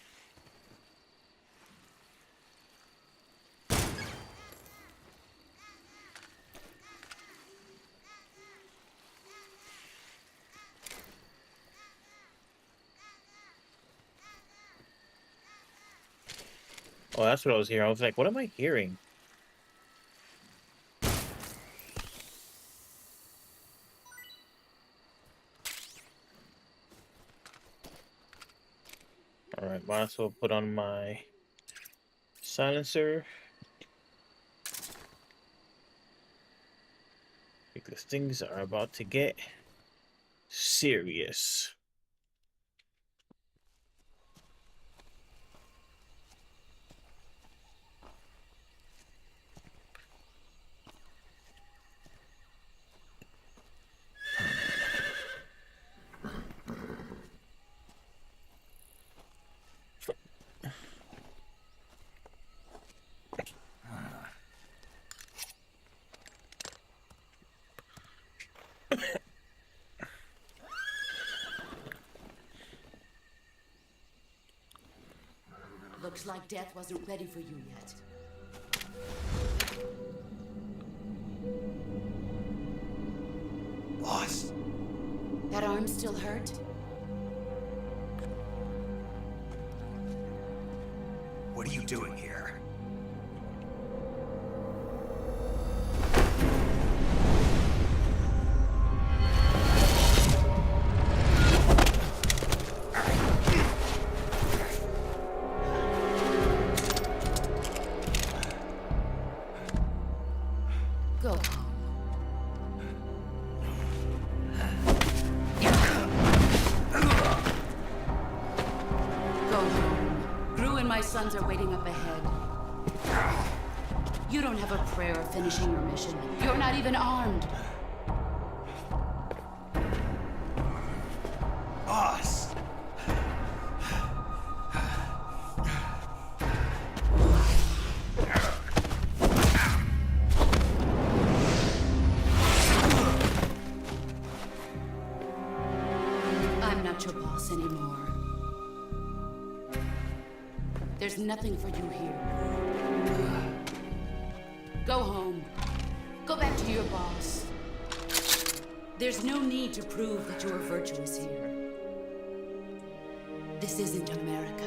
Oh, that's what I was hearing. I was like, what am I hearing? Alright, might as well put on my silencer. Because things are about to get serious. Looks like death wasn't ready for you yet. Boss. That arm still hurt? What are you doing here? Go. Go home. Gru and my sons are waiting up ahead. You don't have a prayer of finishing your mission. You're not even armed. Boss! I'm not your boss anymore. There's nothing for you here. Go home. Go back to your boss. There's no need to prove that you are virtuous here. This isn't America.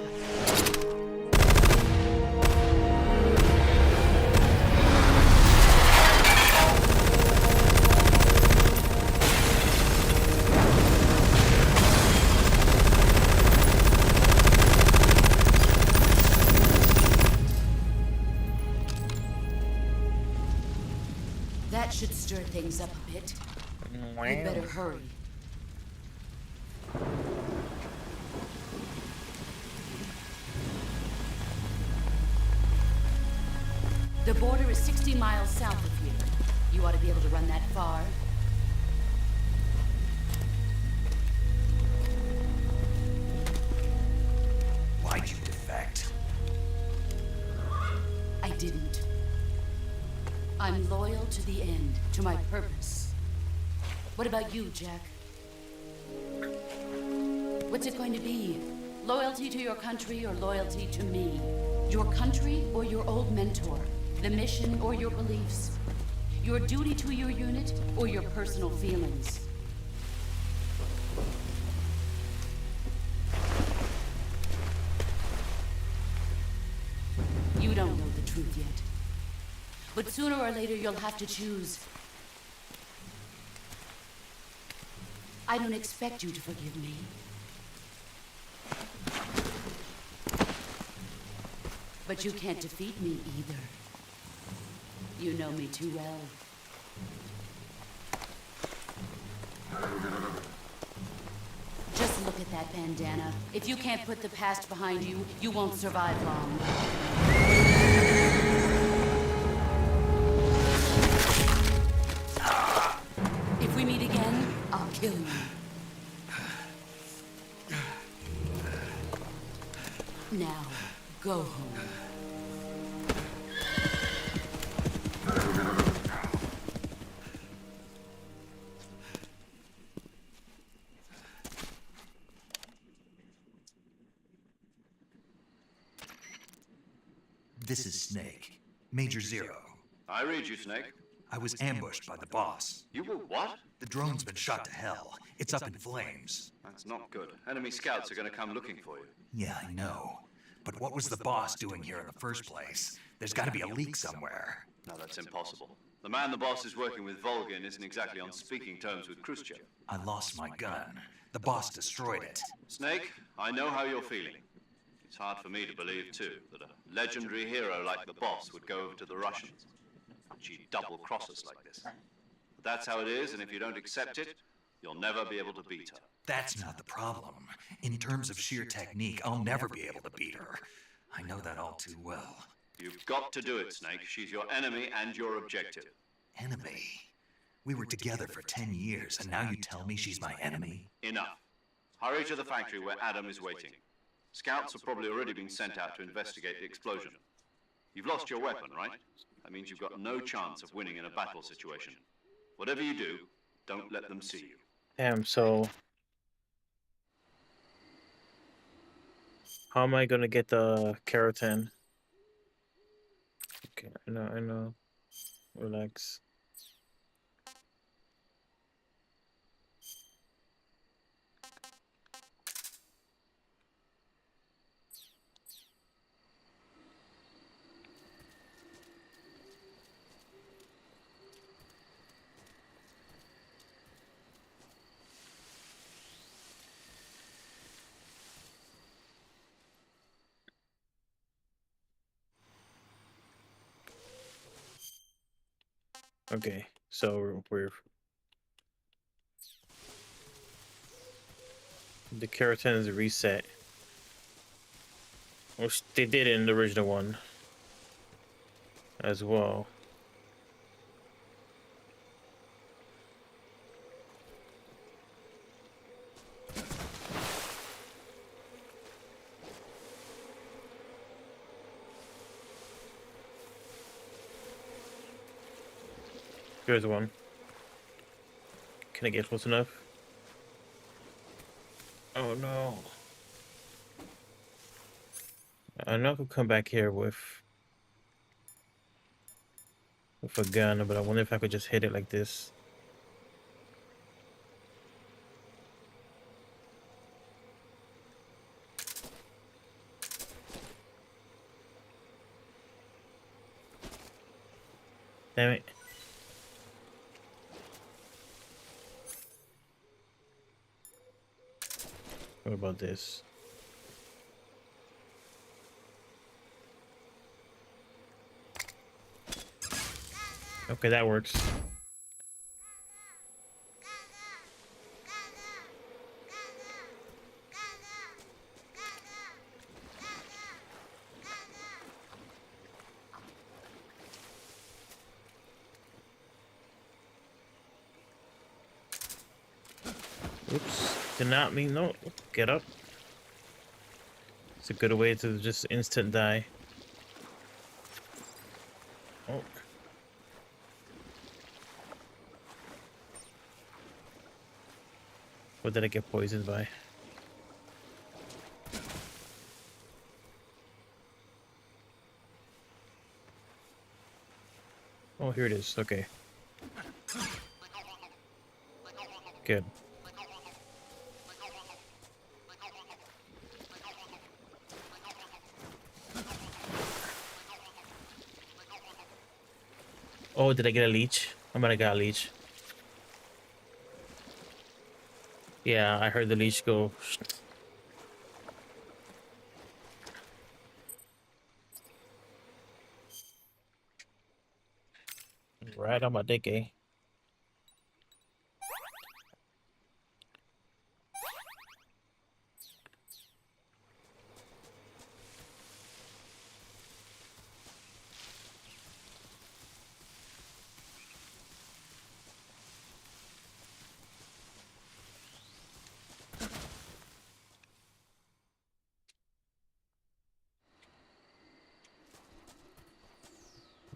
That should stir things up a bit. You'd better hurry. The border is 60 miles south of here. You ought to be able to run that far. Why'd you defect? I didn't. I'm loyal to the end, to my purpose. What about you, Jack? What's it going to be? Loyalty to your country or loyalty to me? Your country or your old mentor? The mission or your beliefs? Your duty to your unit or your personal feelings? You don't know the truth yet. But sooner or later you'll have to choose. I don't expect you to forgive me. But you can't defeat me either. You know me too well. Just look at that bandana. If you can't put the past behind you, you won't survive long. If we meet again, I'll kill you. Now, go home. This is Snake. Major Zero. I read you, Snake. I was ambushed by the boss. You were what? The drone's been shot to hell. It's up in flames. That's not good. Enemy scouts are going to come looking for you. Yeah, I know. But what was the boss doing here in the first place? There's got to be a leak somewhere. No, that's impossible. The man the boss is working with, Volgin, isn't exactly on speaking terms with Khrushchev. I lost my gun. The boss destroyed it. Snake, I know how you're feeling. It's hard for me to believe, too, that a legendary hero like the boss would go over to the Russians. She'd double-cross us like this. But that's how it is, and if you don't accept it, you'll never be able to beat her. That's not the problem. In terms of sheer technique, I'll never be able to beat her. I know that all too well. You've got to do it, Snake. She's your enemy and your objective. Enemy? We were together for 10 years, and now you tell me she's my enemy? Enough. Hurry to the factory where Adam is waiting. Scouts have probably already been sent out to investigate the explosion. You've lost your weapon, right? That means you've got no chance of winning in a battle situation. Whatever you do, don't let them see you. Damn, so... how am I gonna get the keratin? Okay, I know. Relax. Okay, so we're the keratin is reset, which they did in the original one as well. Here's one. Can I get close enough? Oh no. I know I could come back here with a gun, but I wonder if I could just hit it like this. Damn it. What about this? Okay, that works. Oops, did not mean no. Get up. It's a good way to just instant die. Oh. What did I get poisoned by? Oh, here it is. Okay. Good. Oh, did I get a leech? I might have got a leech. Yeah, I heard the leech go. Right on my dick, eh?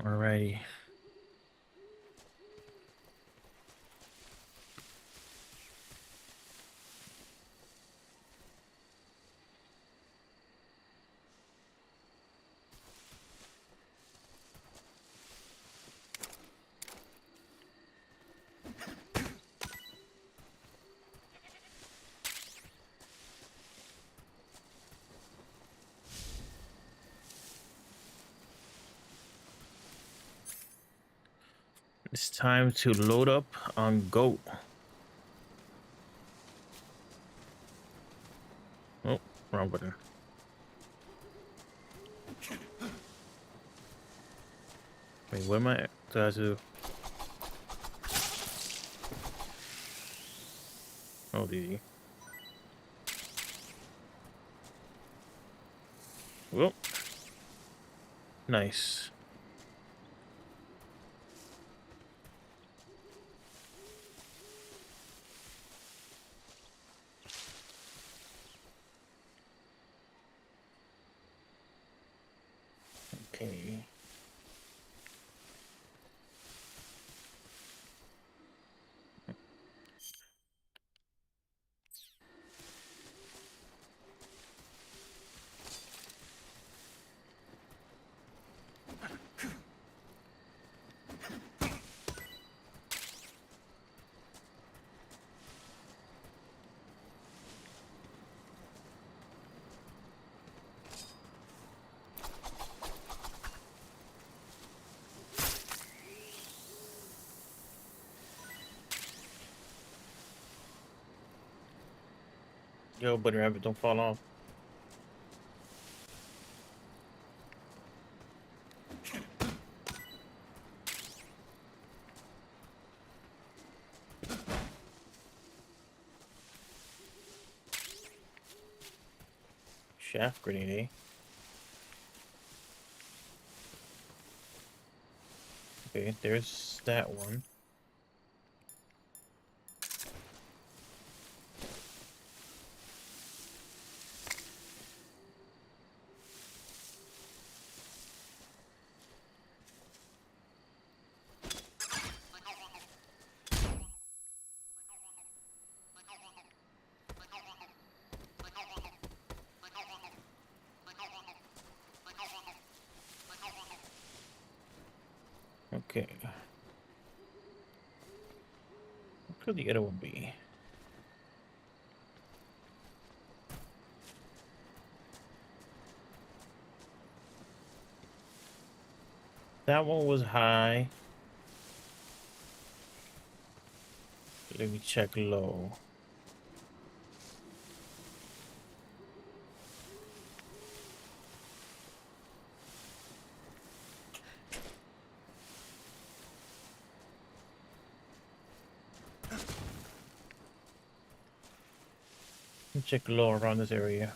Alrighty. It's time to load up on GOAT. Oh, wrong button. Wait, what am I? Do I have to? Oh, DD. Well, nice. Okay. Yo, Bunny Rabbit, don't fall off. Shaft grenade, eh? Okay, there's that one. Okay. What could the other one be? That one was high. Let me check low. Check low around this area.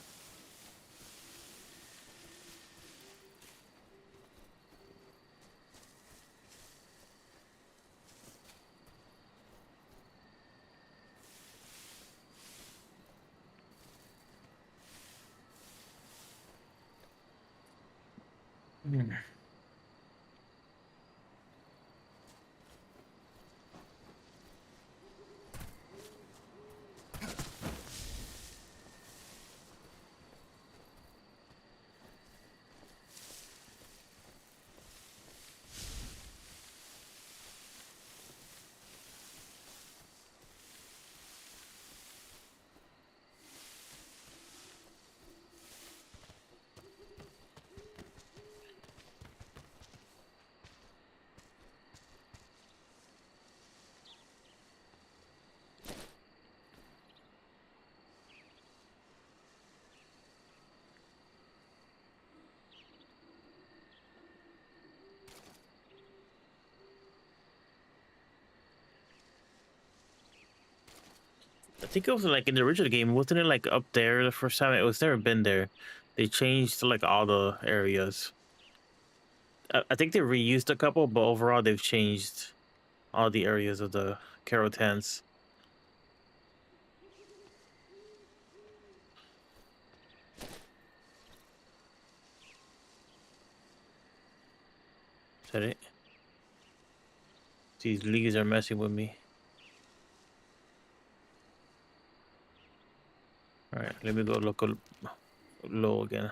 I think it was like in the original game, wasn't it like up there the first time? It was never been there. They changed like all the areas. I think they reused a couple, but overall they've changed all the areas of the Carotans. Is that it? These leaves are messing with me. Alright, let me go look low again.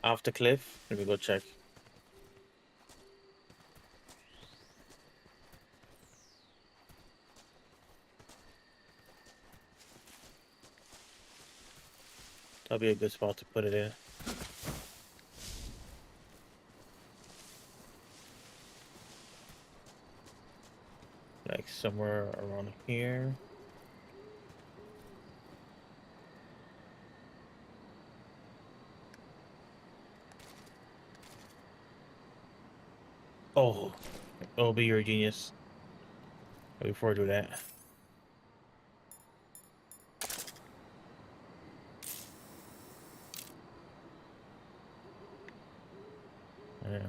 Off the cliff. Let me go check. That'll be a good spot to put it in. Like somewhere around here. Oh, Obi, you're a genius. Before I do that. Yeah.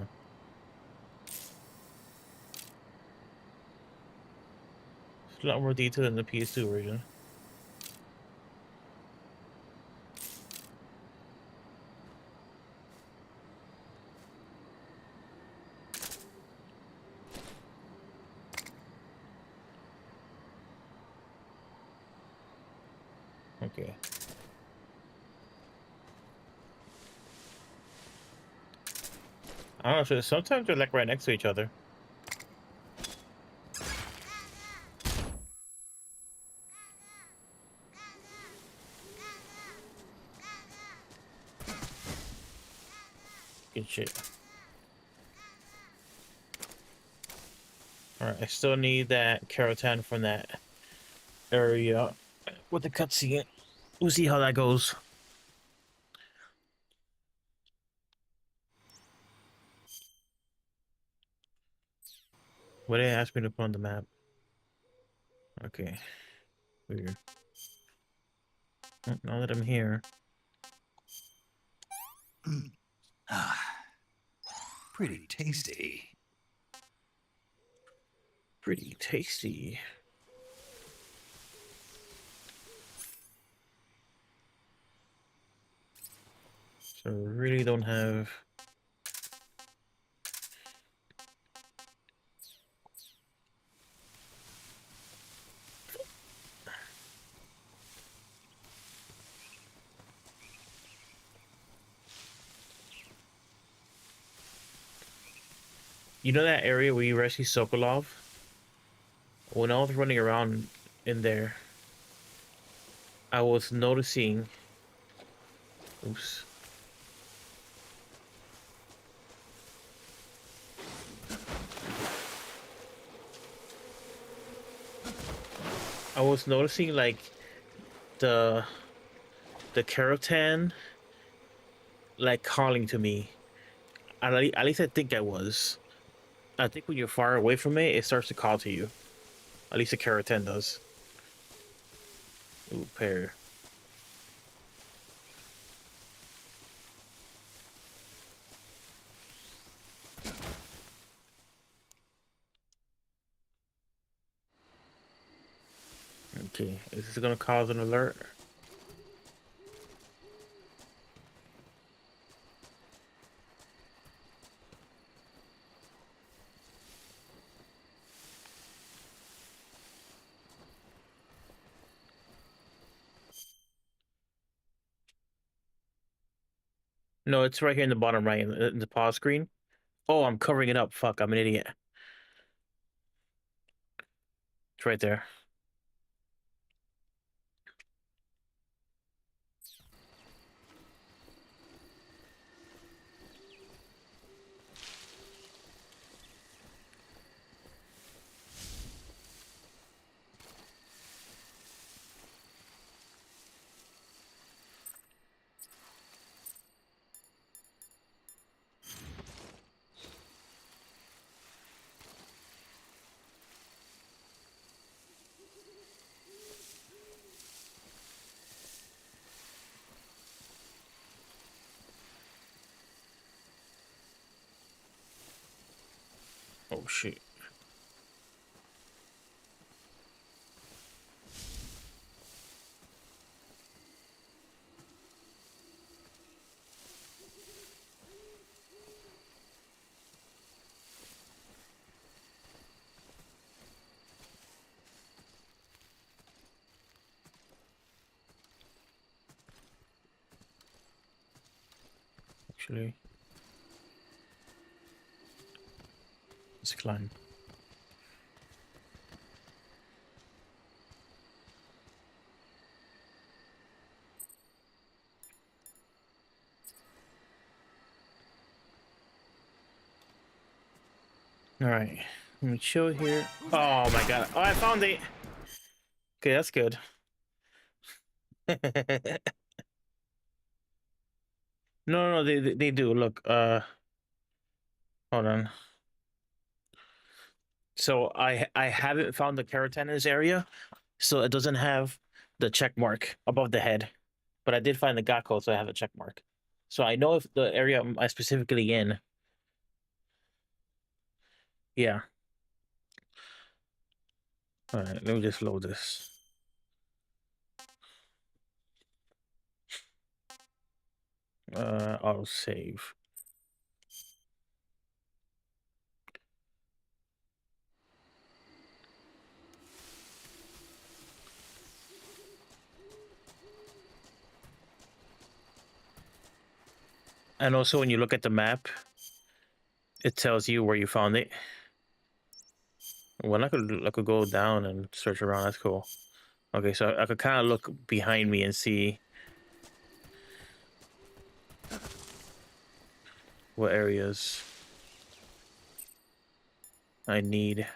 It's a lot more detail than the PS2 version. Okay. I don't know, so sometimes they're like right next to each other. Good shit. Alright, I still need that Carotan from that area with the cutscene. We'll see how that goes. What did they ask me to put on the map? Okay. Weird. Well, now that I'm here. Pretty tasty. Pretty tasty. So we really don't have... You know that area where you rescue Sokolov? When I was running around in there, I was noticing... Oops. I was noticing like the Carotan like calling to me. At least I think I was. I think when you're far away from it, it starts to call to you. At least the Carotan does. Ooh, pear. Okay, is this gonna cause an alert? No, it's right here in the bottom right, in the pause screen. Oh, I'm covering it up. Fuck, I'm an idiot. It's right there. Oh shit. Actually, let's climb. All right, let me chill here. Oh my god! Oh, I found it. Okay, that's good. No, they do. Look, hold on. So I haven't found the Keratinus area, so it doesn't have the check mark above the head. But I did find the Gakko, so I have a check mark. So I know if the area I'm specifically in. Yeah. All right, let me just load this. I'll save. And also, when you look at the map, it tells you where you found it. Well, I could go down and search around. That's cool. Okay, so I could kind of look behind me and see what areas I need.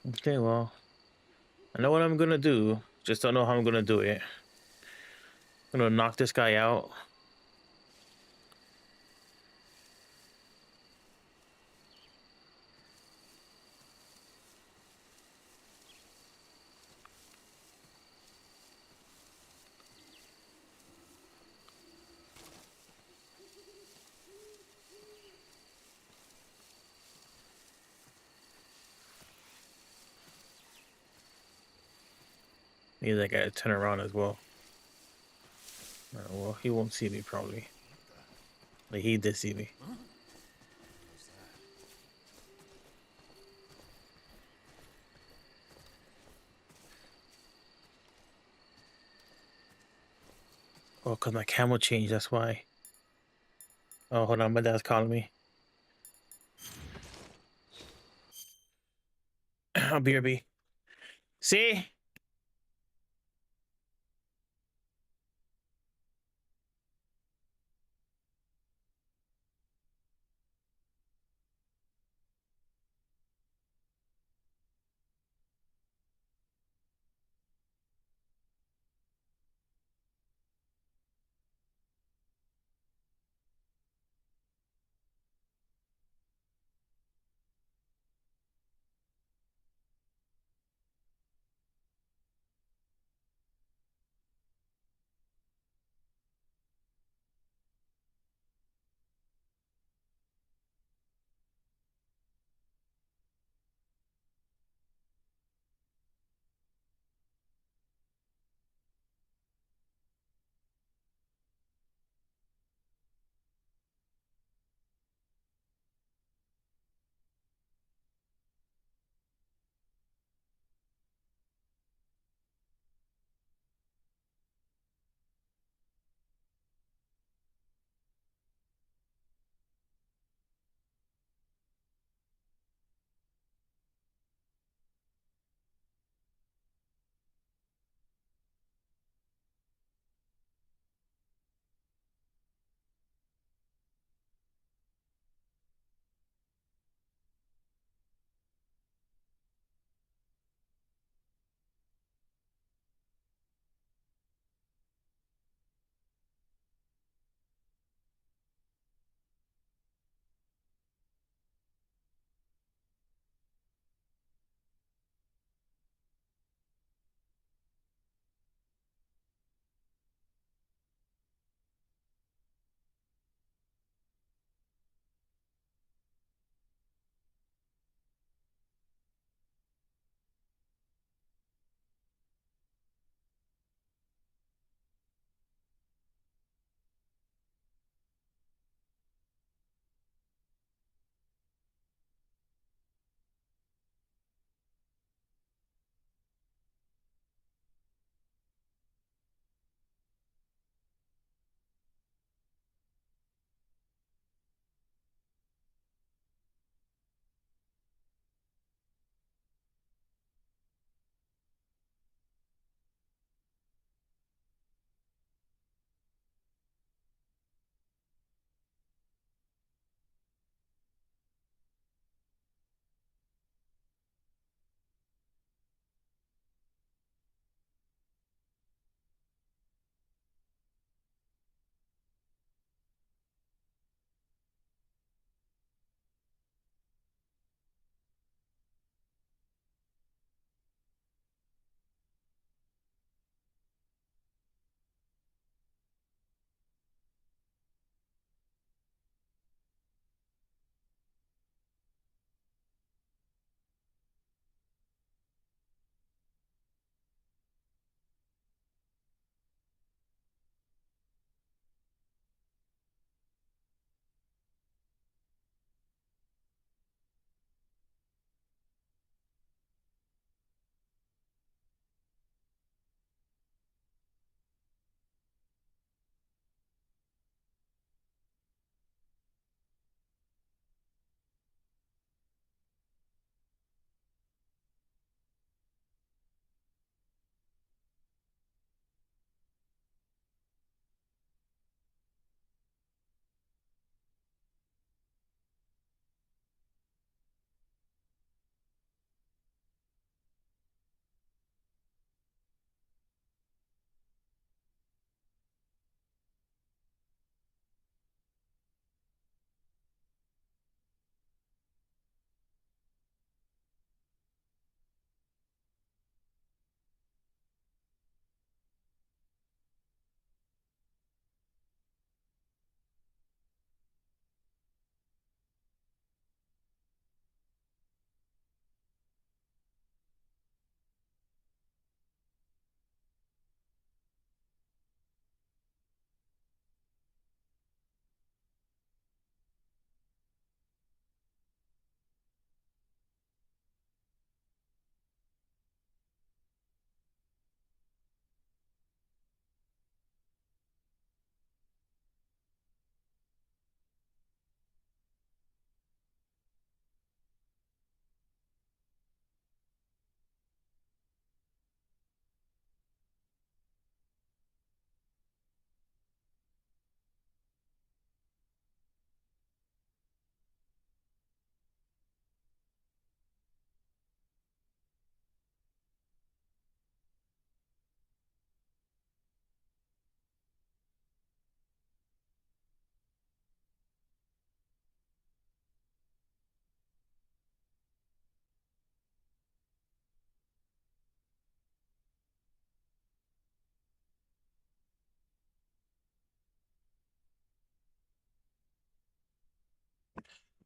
Okay, well, I know what I'm gonna do. Just don't know how I'm gonna do it. I'm gonna knock this guy out. Maybe I gotta turn around as well. Well, he won't see me probably. Like he did see me. Oh, cause my camel changed. That's why. Oh, hold on, my dad's calling me. BRB. See?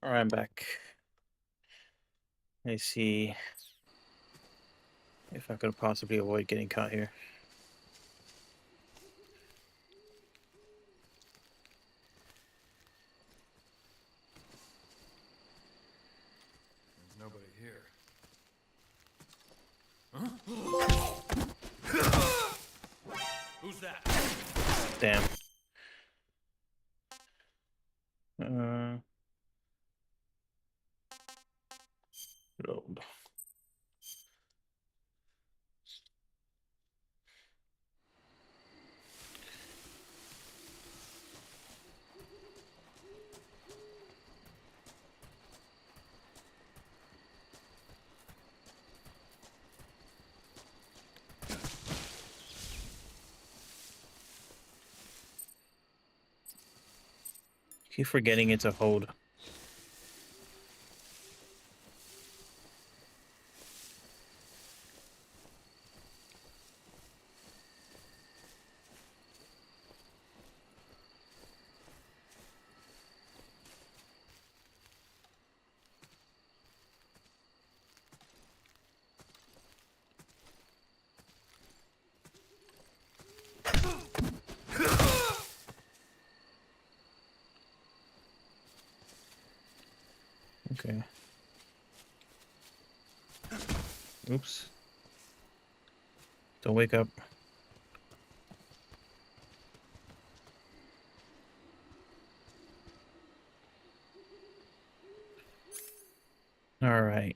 All right, I'm back. Let's see if I could possibly avoid getting caught here. There's nobody here. Who's that? Damn. Load. Keep forgetting it's a hold. Okay. Oops. Don't wake up. All right.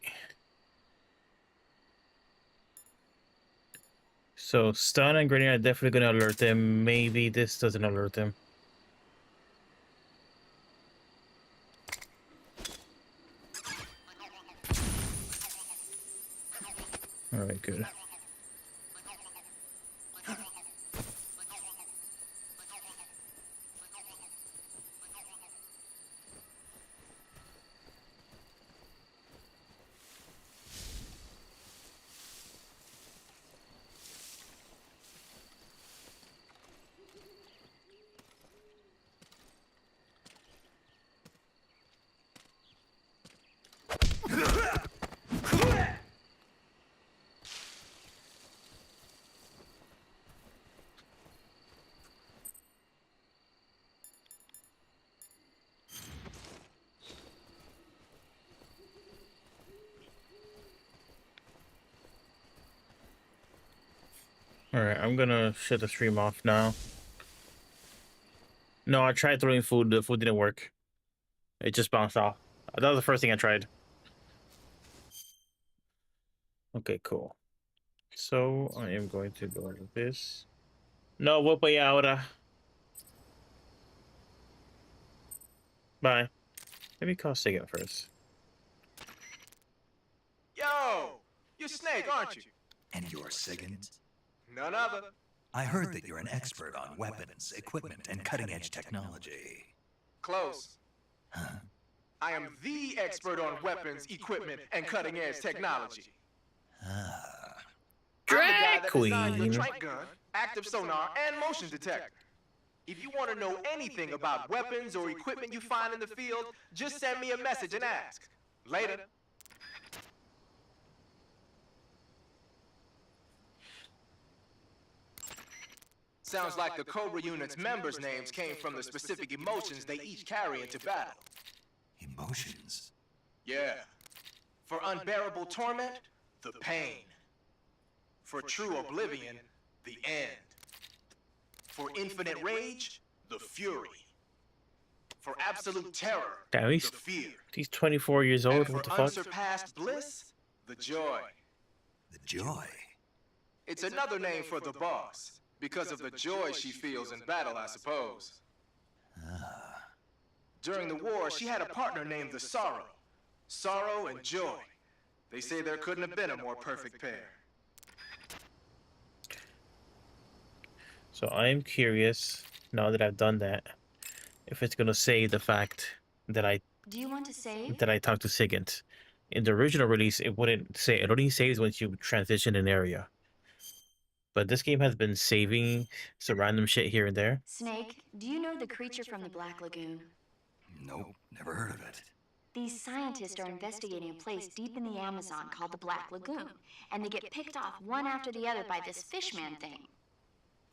So stun and grenade are definitely gonna alert them. Maybe this doesn't alert them. All right, good. Alright, I'm gonna shut the stream off now. No, I tried throwing food. The food didn't work. It just bounced off. That was the first thing I tried. Okay, cool. So I am going to go like this. No, voy para allá ahora. Bye. Let me call Sigint first. Yo! You're Snake, aren't you? And you're Sigint? None other. I heard that you're an expert on weapons, equipment, and cutting-edge technology. Close. I am the expert on weapons, equipment, and cutting-edge technology. Drag Queen. Queen. Trank gun, active sonar, and motion detector. If you want to know anything about weapons or equipment you find in the field, just send me a message and ask. Later. Sounds like the Cobra unit's members' names came from the specific emotions they each carry into battle. Emotions? Yeah. For unbearable torment, the pain. For true oblivion, the end. For infinite rage, the fury. For absolute terror, Damn, the fear. he's 24 years old. And What the for fuck? unsurpassed bliss, the joy. The joy? It's another name for the boss, because of the joy she feels in battle, I suppose. During the war, she had a partner named the Sorrow. Sorrow and joy. They say there couldn't have been a more perfect pair. So I'm curious, now that I've done that, if it's gonna say the fact that I Do you want to save? talked to Sigint. In the original release, it wouldn't say. It only saves once you transition an area. But this game has been saving some random shit here and there. Snake, do you know the creature from the Black Lagoon? Nope, never heard of it. These scientists are investigating a place deep in the Amazon called the Black Lagoon, and they get picked off one after the other by this fishman thing.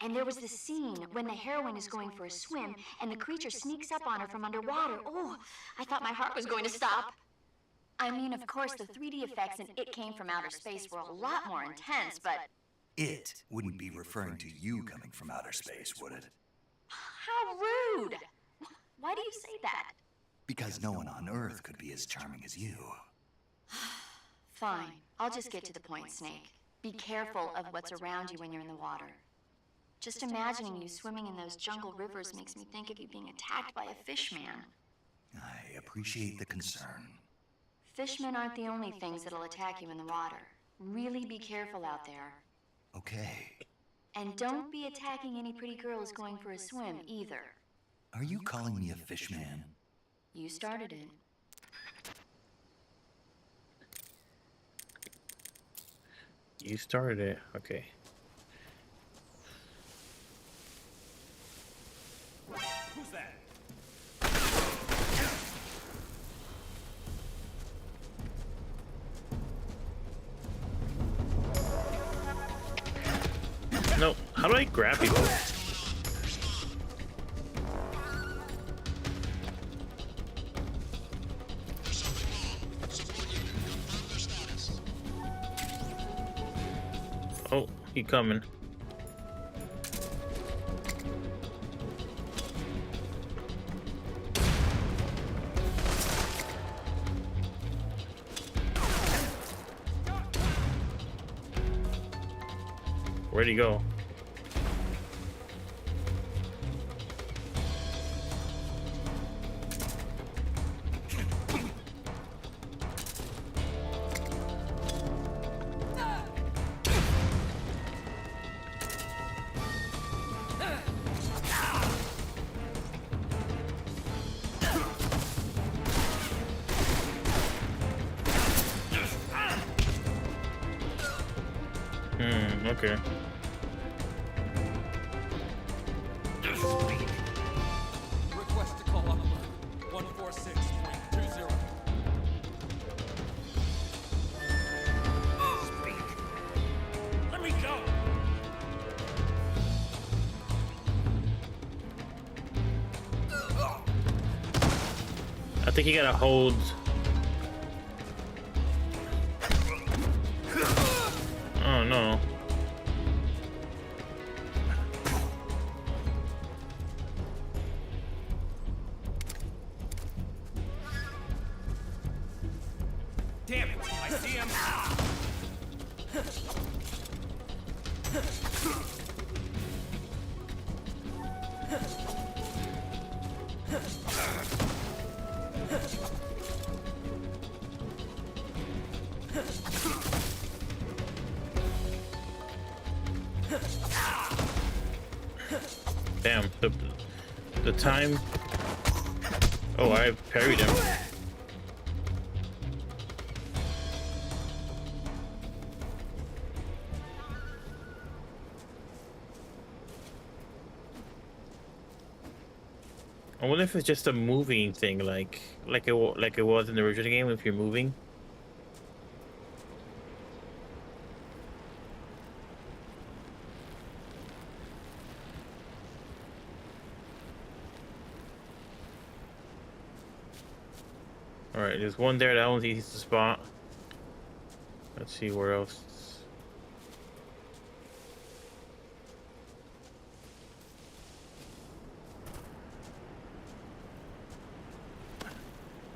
And there was this scene when the heroine is going for a swim, and the creature sneaks up on her from underwater. Oh, I thought my heart was going to stop. I mean, of course, the 3D effects in It Came from Outer Space were a lot more intense, but... It wouldn't be referring to you coming from outer space, would it? How rude! Why do you say that? Because no one on Earth could be as charming as you. Fine, I'll just get to the point, Snake. Be careful of what's around you when you're in the water. Just imagining you swimming in those jungle rivers makes me think of you being attacked by a fishman. I appreciate the concern. Fishmen aren't the only things that'll attack you in the water. Really be careful out there. Okay. And don't be attacking any pretty girls going for a swim, either. Are you calling me a fishman? You started it. You started it. Okay. Who's that? No, how do I grab people? Oh, he coming. Where'd he go? Okay. Request to call up 146.20. Let me go. I think you gotta hold. Oh no. Damn it! I see him. Damn, the time. Oh, I parried him. I wonder if it's just a moving thing, like it was in the original game. If you're moving. All right, there's one there. That one's easy to spot. Let's see where else.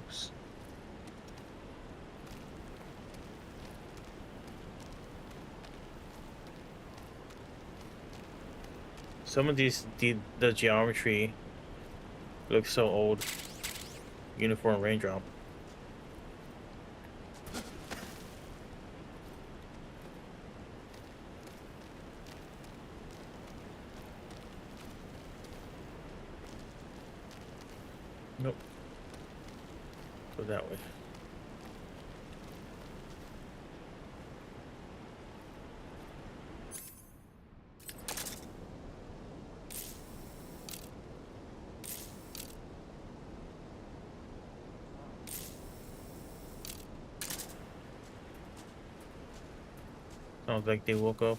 Oops. Some of these, the geometry looks so old. Uniform raindrop. Nope. Go that way. Sounds like they woke up.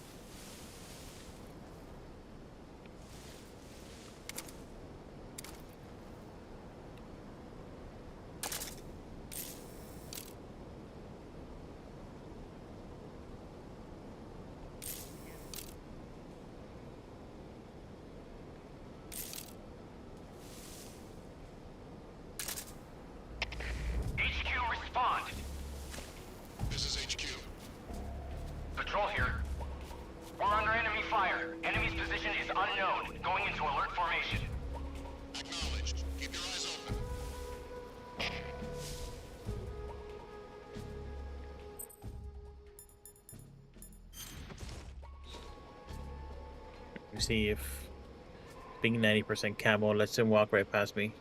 HQ, respond. This is HQ. Patrol here. We're under enemy fire. Enemy's position is unknown. Going into alert formation. Acknowledged. Keep your eyes open. Let me see if being 90% camo lets him walk right past me.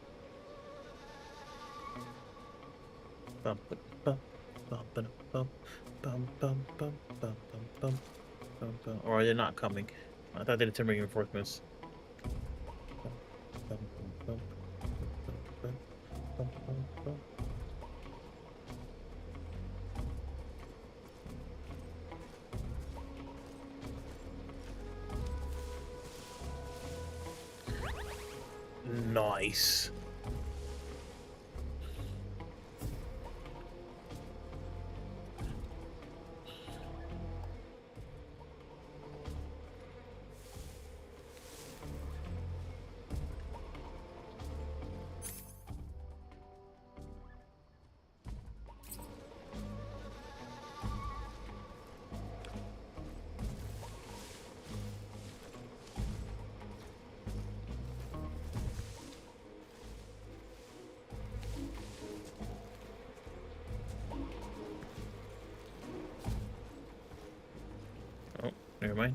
Bum, ba, bum, bum, ba, bum, bum, bum, bum, bum, bum, bum, bum, bum. Or they're not coming. I thought they had some reinforcements. Bum, bum, bum, bum, bum, bum, bum, bum. Nice. Oh, never mind.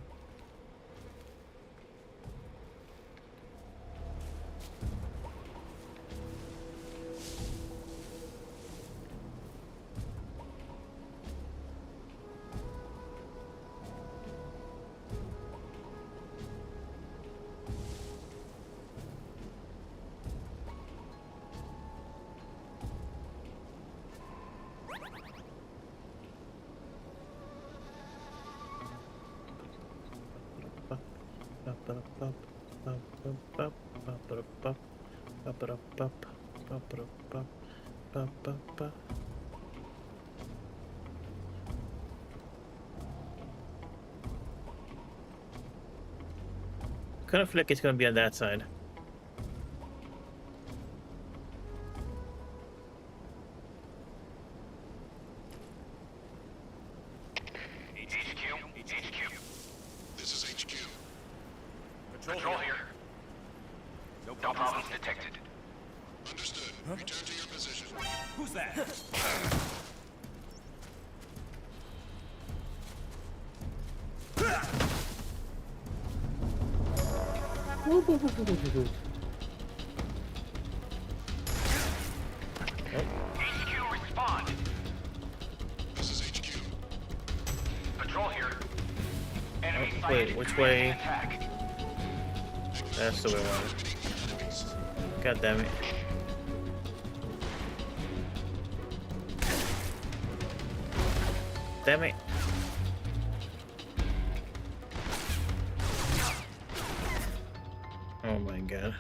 Kind of feel like it's gonna be on that side. HQ. This is HQ. Patrol here. No problems detected. Understood. Return to your position. Who's that? HQ, respond. This is HQ. Patrol here. Enemy Wait, sighted. which Commencing way? Attack. That's the way I want it. God damn it. Damn it. Oh my god.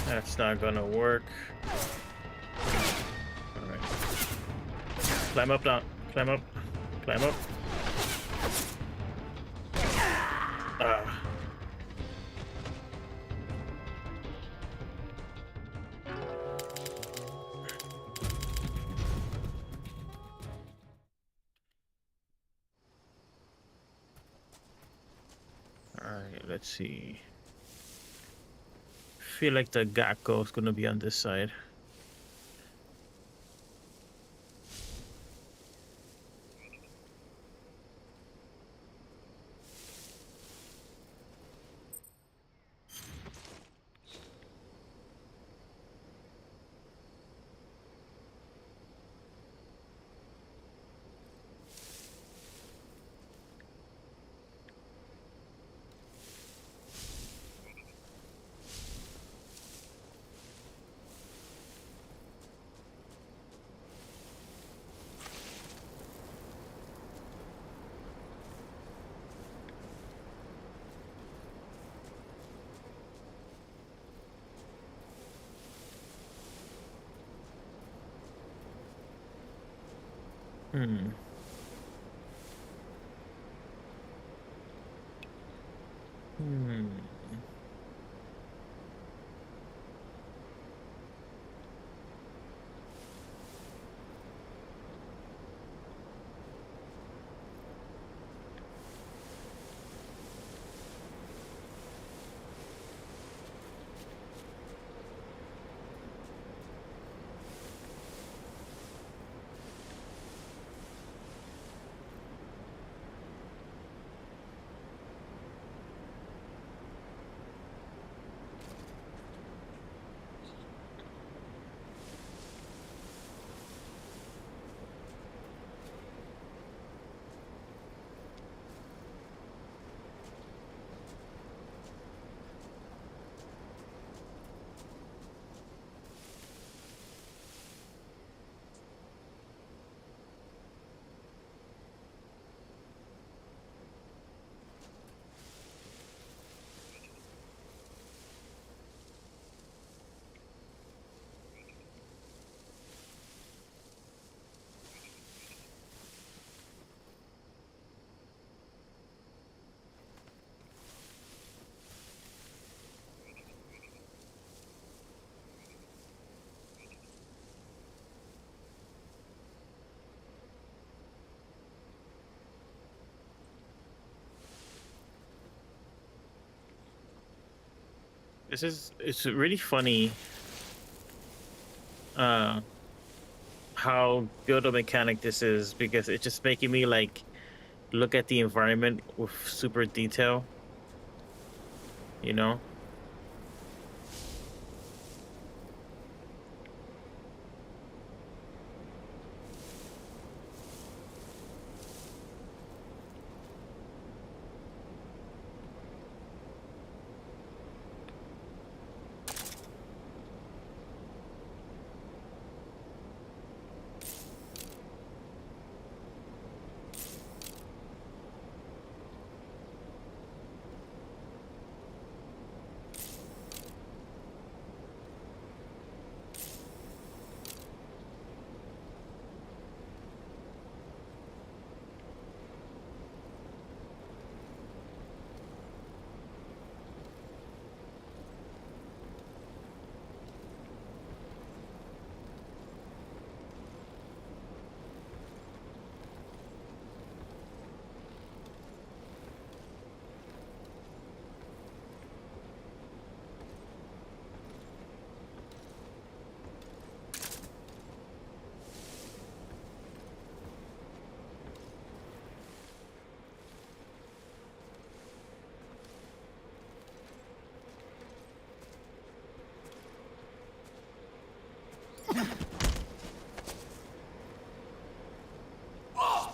That's not gonna work. Alright. Climb up now. Climb up. Climb up. Ah. Alright, let's see. Feel like the Gakko is gonna be on this side. Hmm. Hmm. It's really funny uh how good a mechanic this is, because it's just making me like look at the environment with super detail, you know?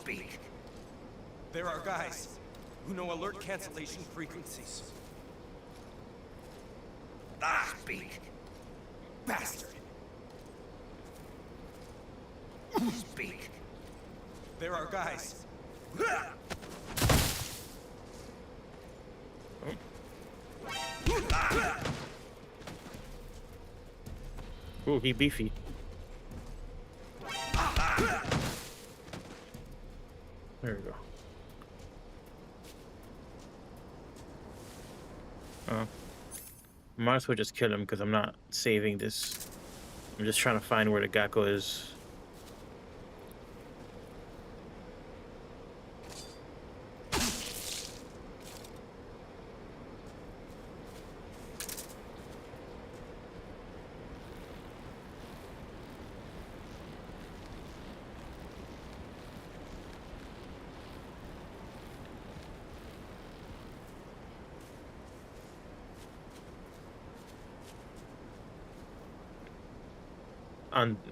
Speak! There are guys who know alert cancellation frequencies. Speak! Bastard! Speak! There are guys. Ooh, he beefy. There we go. Might as well just kill him because I'm not saving this. I'm just trying to find where the Gakko is.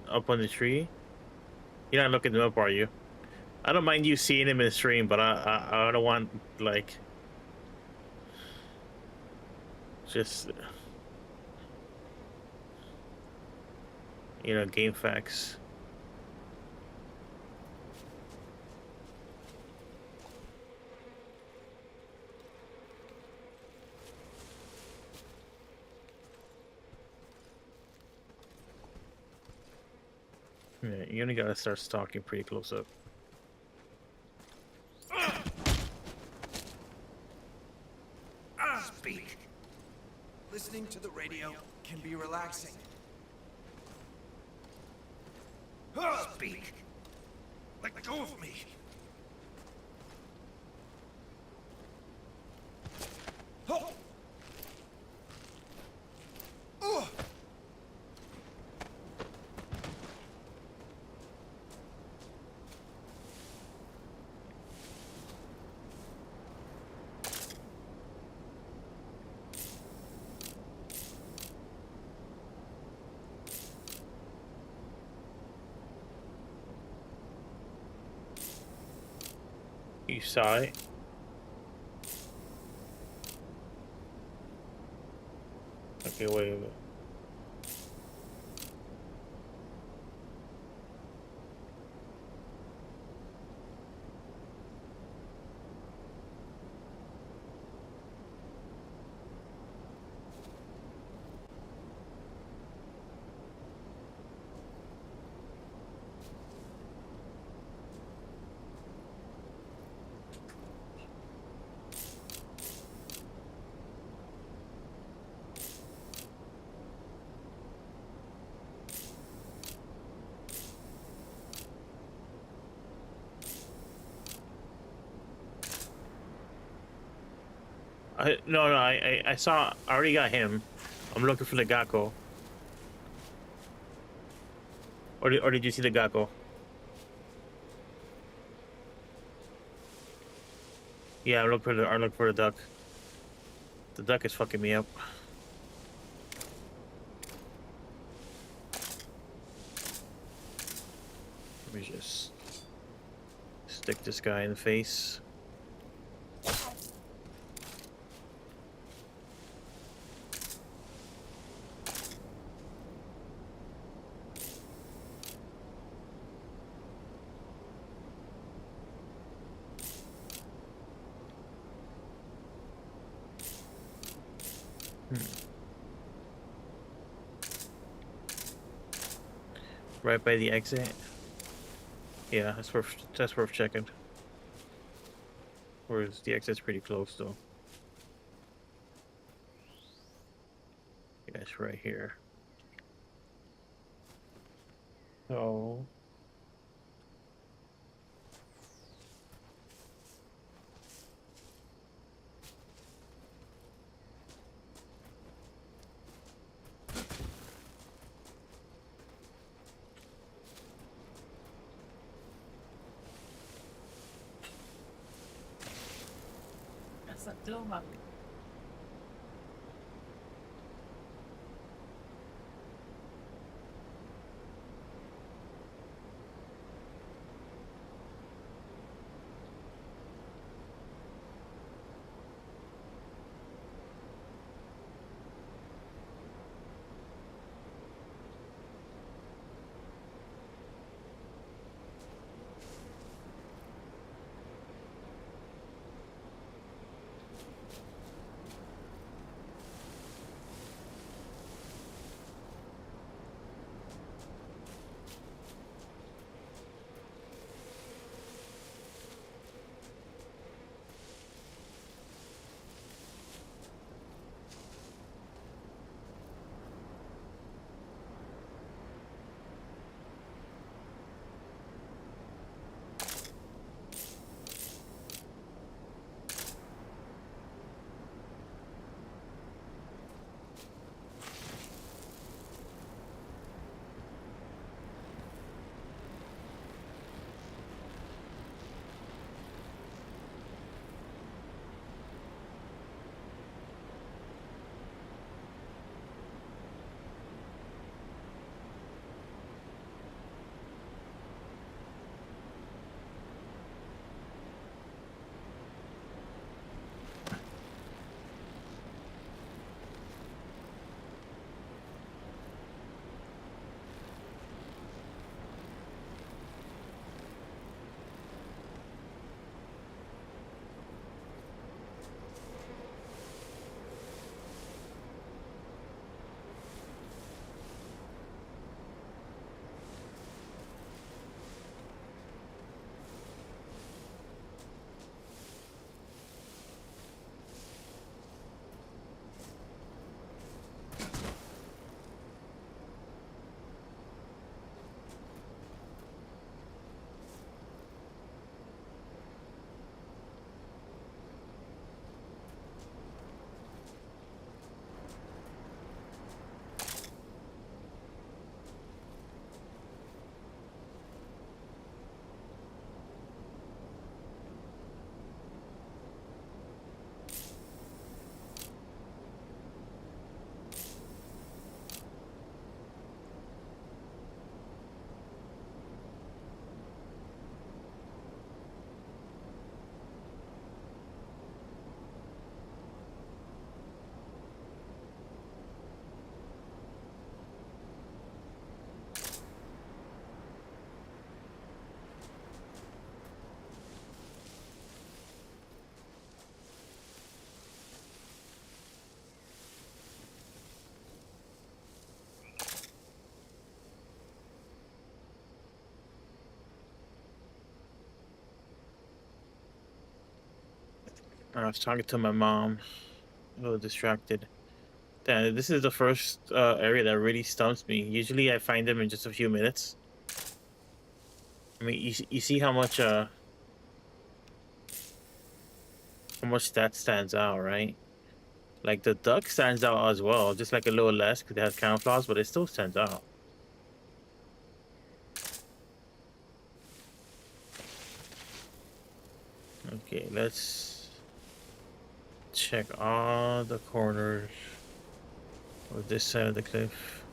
Up on the tree. You're not looking them up, are you? I don't mind you seeing him in the stream, but I don't want like just game facts. Yeah, you only gotta start stalking pretty close up. Speak. Listening to the radio can be relaxing. Speak. Let go of me. Oh. Oh. You saw it. Okay, wait. I saw. I already got him. I'm looking for the Gakko. Or did you see the Gakko? Yeah, I'm looking for the duck. The duck is fucking me up. Let me just stick this guy in the face. Right by the exit. Yeah, that's worth checking. Whereas the exit's pretty close though. Yeah, it's right here. So I was talking to my mom. A little distracted. Damn, this is the first area that really stumps me. Usually I find them in just a few minutes. I mean, you see how much that stands out, right? Like the duck stands out as well, just like a little less because it has camouflage, but it still stands out. Okay, let's check all the corners of this side of the cliff.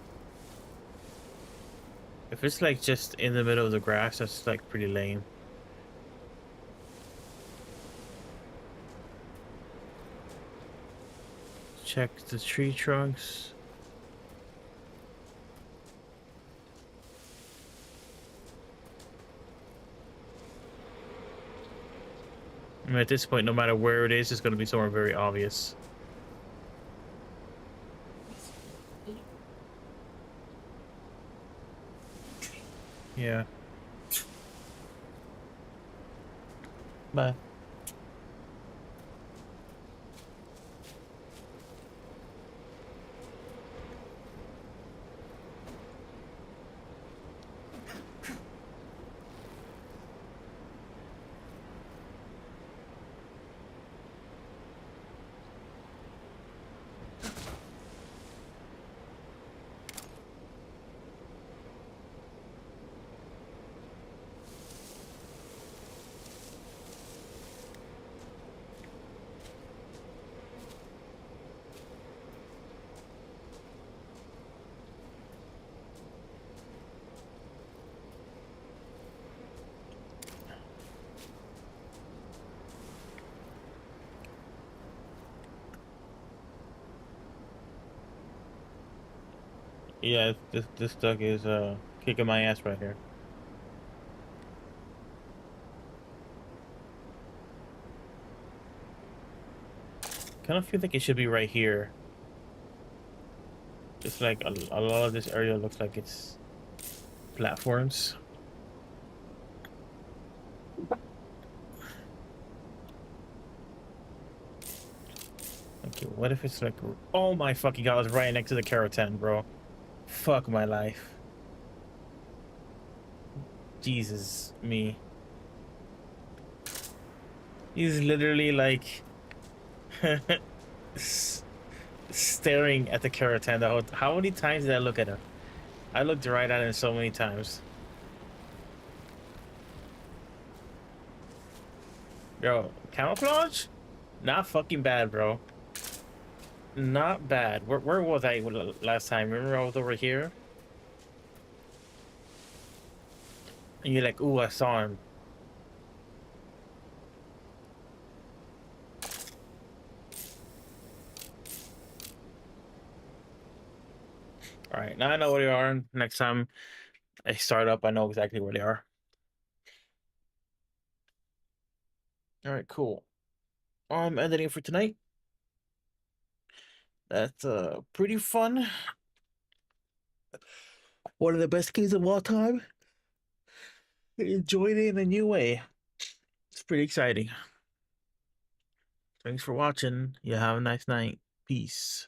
If it's like just in the middle of the grass, that's like pretty lame. Check the tree trunks. I mean, at this point, no matter where it is, it's going to be somewhere very obvious. Yeah. Bye. Yeah, this duck is kicking my ass right here. Kind of feel like it should be right here. Just like a lot of this area looks like it's platforms. Okay, what if it's like, oh my fucking god, it's right next to the Keratin, bro. Fuck my life. Jesus me. He's literally like staring at the Keratin. How many times did I look at him? I looked right at him so many times. Yo, camouflage? Not fucking bad, bro. Not bad. Where was I last time? Remember I was over here? And you're like, ooh, I saw him. Alright, now I know where they are. Next time I start up, I know exactly where they are. Alright, cool. Ending it for tonight. That's pretty fun. One of the best games of all time. Enjoyed it in a new way. It's pretty exciting. Thanks for watching. You have a nice night. Peace.